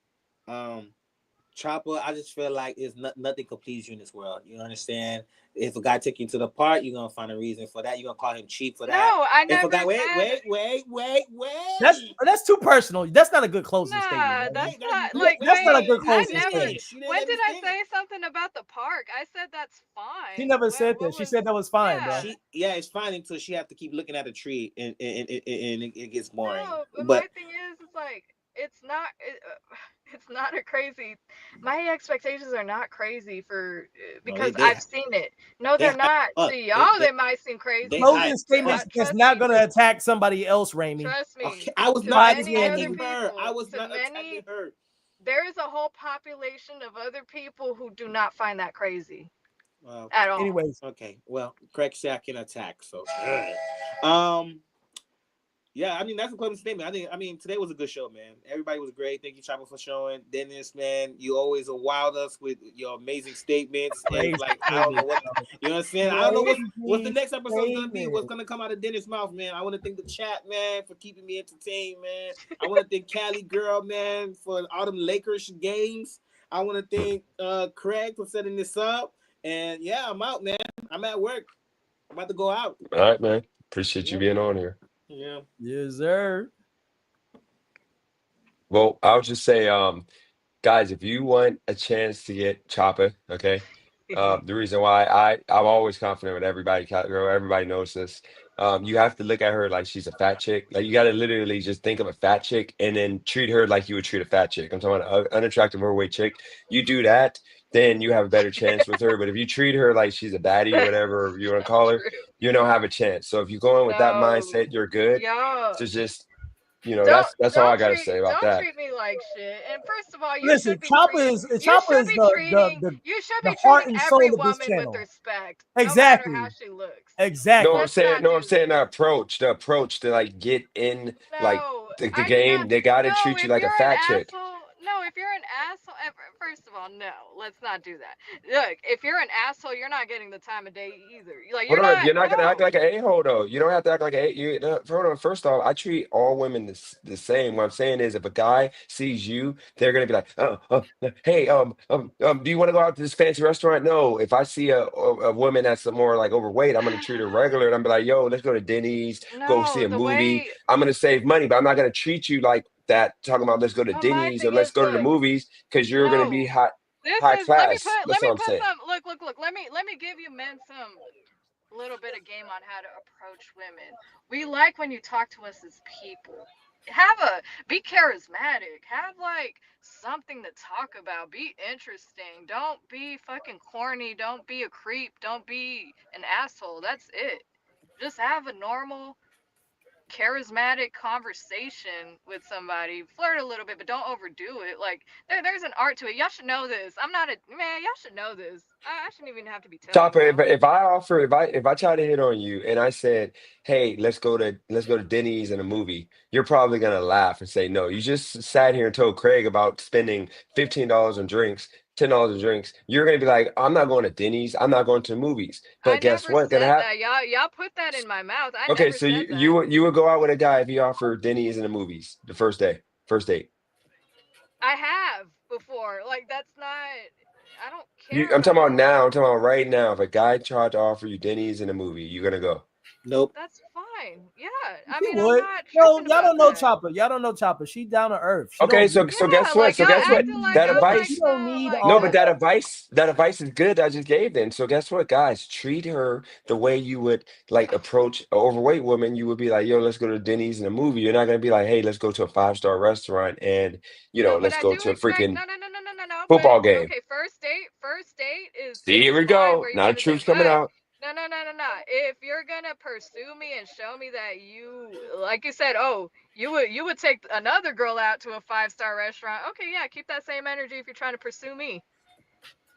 Chopper, I just feel like it's nothing can please you in this world. You understand? If a guy take you to the park, you're gonna find a reason for that. You're gonna call him cheap for that. No, I never. If a guy, wait. That's too personal. That's not a good closing statement. That's not like. That's not a good closing statement. When did I say something about the park? I said that's fine. She never said that. She said that was fine, bro. It's fine until she have to keep looking at a tree and it gets boring. No, but my thing is like it's not a crazy. My expectations are not crazy because I've seen it. No, they're not. To y'all, they might seem crazy. Closing statements is not going to attack somebody else, Raimi. Trust me. Okay, I was not attacking her. I was not attacking her. There is a whole population of other people who do not find that crazy at all. Anyways, okay. Well, Craig said I can attack. So, yeah, I mean that's a closing statement. I mean today was a good show, man. Everybody was great. Thank you, Chopper, for showing. Dennis, man, you always wild us with your amazing statements. And like I don't know what you know what I'm saying. I don't know what's the next episode gonna be. What's gonna come out of Dennis' mouth, man. I want to thank the chat, man, for keeping me entertained, man. I want to thank Cali Girl, man, for all them Lakers games. I want to thank Craig for setting this up. And yeah, I'm out, man. I'm at work. I'm about to go out. All right, man. Appreciate you being on here. Yeah. Yes, sir. Well, I'll just say, guys, if you want a chance to get Chopper, okay, the reason why I'm always confident with everybody, everybody knows this. You have to look at her like she's a fat chick. Like you got to literally just think of a fat chick and then treat her like you would treat a fat chick. I'm talking about an unattractive overweight chick. You do that, then you have a better chance with her. But if you treat her like she's a baddie or whatever you want to call her, you don't have a chance. So if you go in with that mindset, you're good. So just, that's all I got to say about that. Don't treat me like shit. And first of all, you listen, Chopper is the heart and soul of this channel. With respect, exactly. No matter how she looks. Exactly. I'm saying the approach to like get in like the game. They got to treat you like a fat chick. No, if you're an asshole, first of all, no, let's not do that. Look, if you're an asshole, you're not getting the time of day either. Like you're not gonna act like an a-hole though. You don't have to act like first off, I treat all women the same. What I'm saying is, if a guy sees you, they're gonna be like, hey, do you want to go out to this fancy restaurant? No. If I see a woman that's more like overweight, I'm gonna treat her regular, and I'm be like, yo, let's go to Denny's, go see a movie. I'm gonna save money, but I'm not gonna treat you like that, talking about let's go to Denny's or let's go to the movies because you're going to be high class. That's what I'm saying. Look. Let me give you men some little bit of game on how to approach women. We like when you talk to us as people. Be charismatic. Have like something to talk about. Be interesting. Don't be fucking corny. Don't be a creep. Don't be an asshole. That's it. Just have a normal, charismatic conversation with somebody. Flirt a little bit, but don't overdo it. Like there's an art to it. Y'all should know this. I'm not a man. Y'all should know this. I shouldn't even have to be telling. Chopper, if I try to hit on you and I said, hey, let's go to Denny's and a movie, you're probably gonna laugh and say no. You just sat here and told Craig about spending $15 on drinks. $10 of drinks, you're gonna be like, I'm not going to Denny's, I'm not going to the movies. But guess what? Gonna happen? Y'all put that in my mouth. Okay, so you would go out with a guy if he offered Denny's and the movies the first date. I have before. Like that's not. I don't care. I'm talking about now. I'm talking about right now. If a guy tried to offer you Denny's and a movie, you're gonna go. Nope. That's fine. fine. Yeah. I She mean, I'm would. not Yo, tripping y'all about don't know that. Chopper. Y'all don't know Chopper. She down to earth. She Okay, don't so need. guess Yeah, what? like So y'all guess what? acting like That I'm like advice. She don't some need like No, but all that. that advice is good. I just gave then. So guess what, guys? Treat her the way you would like approach an overweight woman. You would be like, "Yo, let's go to Denny's in a movie." You're not gonna be like, "Hey, let's go to a 5-star restaurant and no, but let's I go do to a expect freaking no. But football game." okay, first date See, here is we fine go. where you Now do the the thing, truth's coming but out. no. If you're gonna pursue me and show me that you, like you said, oh, you would take another girl out to a 5-star restaurant. Okay, yeah, keep that same energy if you're trying to pursue me.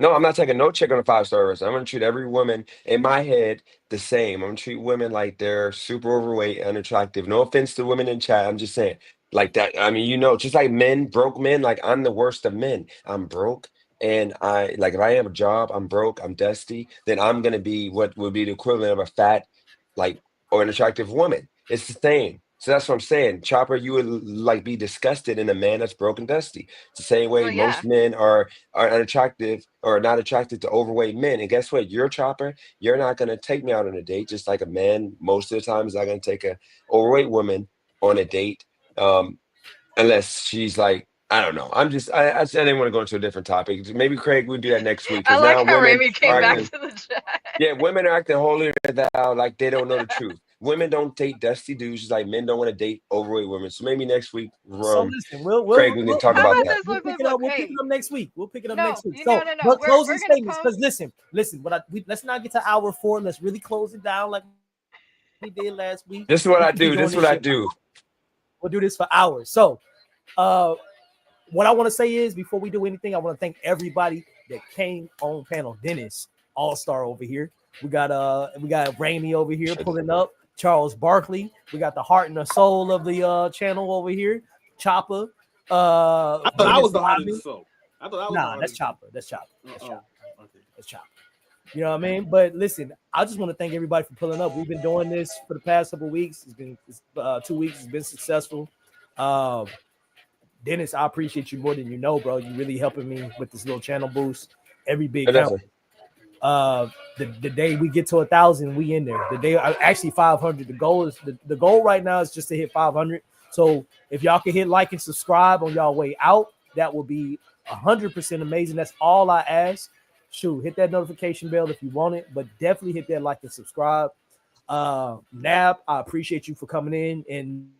No, I'm not taking no chick on a 5-star restaurant. I'm gonna treat every woman in my head the same. I'm gonna treat women like they're super overweight, unattractive. No offense to women in chat. I'm just saying like that. I mean, just like men, broke men. Like I'm the worst of men. I'm broke, and I like if I have a job, I'm broke, I'm dusty. Then I'm gonna be what would be the equivalent of a fat, like or an attractive woman. It's the same. So that's what I'm saying. Chopper, you would like be disgusted in a man that's broke and dusty. It's the same way Well, yeah. most men are unattractive or not attracted to overweight men. And guess what? You're a Chopper. You're not going to take me out on a date, just like a man most of the time is not going to take a overweight woman on a date, unless she's like, I don't know. I didn't want to go into a different topic. Maybe Craig would do that next week I because like now how women Remy are came back acting. to the chat. Yeah, women are acting holier than thou, like they don't know the truth. Women don't date dusty dudes, just like men don't want to date overweight women. So maybe next week, So listen, Craig, we can talk How about about that. this? Look, look, We'll look. pick it Hey, up next week. We'll pick it up next week. no. So, but closing We're gonna statements, post. because listen. Let's not get to hour 4. Let's really close it down like we did last week. This is what We I can keep do. doing This is what I shit. do. We'll do this for hours. So, what I want to say is before we do anything, I want to thank everybody that came on panel. Dennis, all-star over here. We got Ramy over here pulling up. Charles Barkley. We got the heart and the soul of the channel over here. Chopper. I thought I was the heart and the soul. I thought I was the heart that's and the soul. Chopper. That's Chopper. That's Oh, Chopper. okay. That's Chopper. You know what I mean? But listen, I just want to thank everybody for pulling up. We've been doing this for the past couple of weeks. It's been 2 weeks. It's been successful. Dennis, I appreciate you more than you know, bro. You really helping me with this little channel boost. Every big count. The day we get to 1,000, we in there. The day actually 500. The goal right now is just to hit 500. So if y'all can hit like and subscribe on y'all way out, that will be 100% amazing. That's all I ask. Shoot, hit that notification bell if you want it, but definitely hit that like and subscribe. Nab, I appreciate you for coming in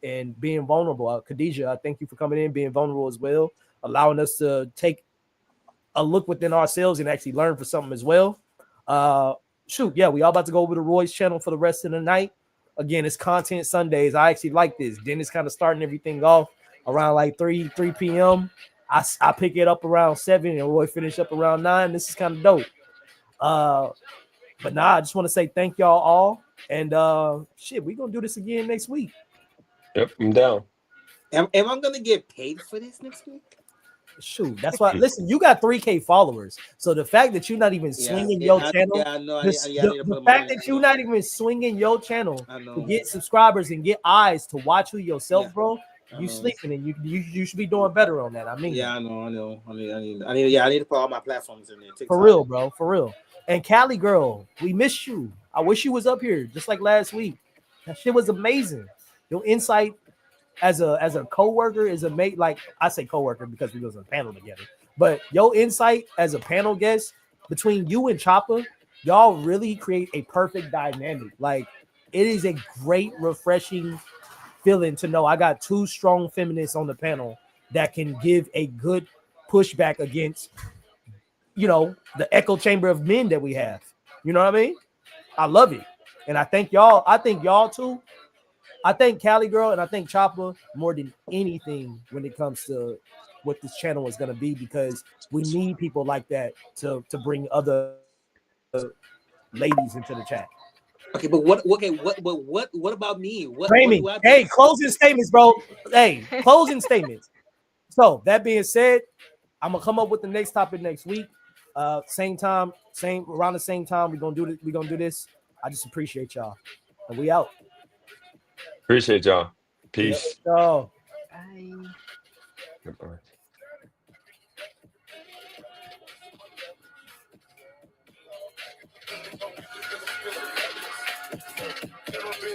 and being vulnerable. Khadijah, I thank you for coming in, being vulnerable as well, allowing us to take a look within ourselves and actually learn for something as well. We all about to go over to Roy's channel for the rest of the night. Again, it's content Sundays. I actually like this. Dennis kind of starting everything off around like 3 p.m. I pick it up around 7 and Roy finish up around 9. This is kind of dope. But I just want to say thank y'all all. And we're gonna do this again next week. Yep, I'm down. Am I gonna get paid for this next week? Shoot, that's why. Listen, you got 3K followers, so the fact that you're not even swinging your channel, the fact that you're not even swinging your channel to get subscribers and get eyes to watch you yourself, bro, you sleeping, and you should be doing better on that. I mean, I know. I need to put all my platforms in there. TikTok. For real, bro, for real. And Cali girl, we miss you. I wish you was up here just like last week. That shit was amazing. Your insight as a co-worker is amazing. Like I say co-worker because we was on a panel together, but your insight as a panel guest between you and Chopper, y'all really create a perfect dynamic. Like it is a great, refreshing feeling to know I got 2 strong feminists on the panel that can give a good pushback against, the echo chamber of men that we have. You know what I mean? I love it. And I think y'all too. I think Cali girl and I think Chopper more than anything when it comes to what this channel is going to be, because we need people like that to bring other ladies into the chat. Okay, but what about me? What do I do? Hey, closing statements, bro. Hey, closing statements. So that being said, I'm gonna come up with the next topic next week. Same time, around the same time. We're gonna do this. I just appreciate y'all. And we out. Appreciate y'all. Peace. Bye. Goodbye. Never been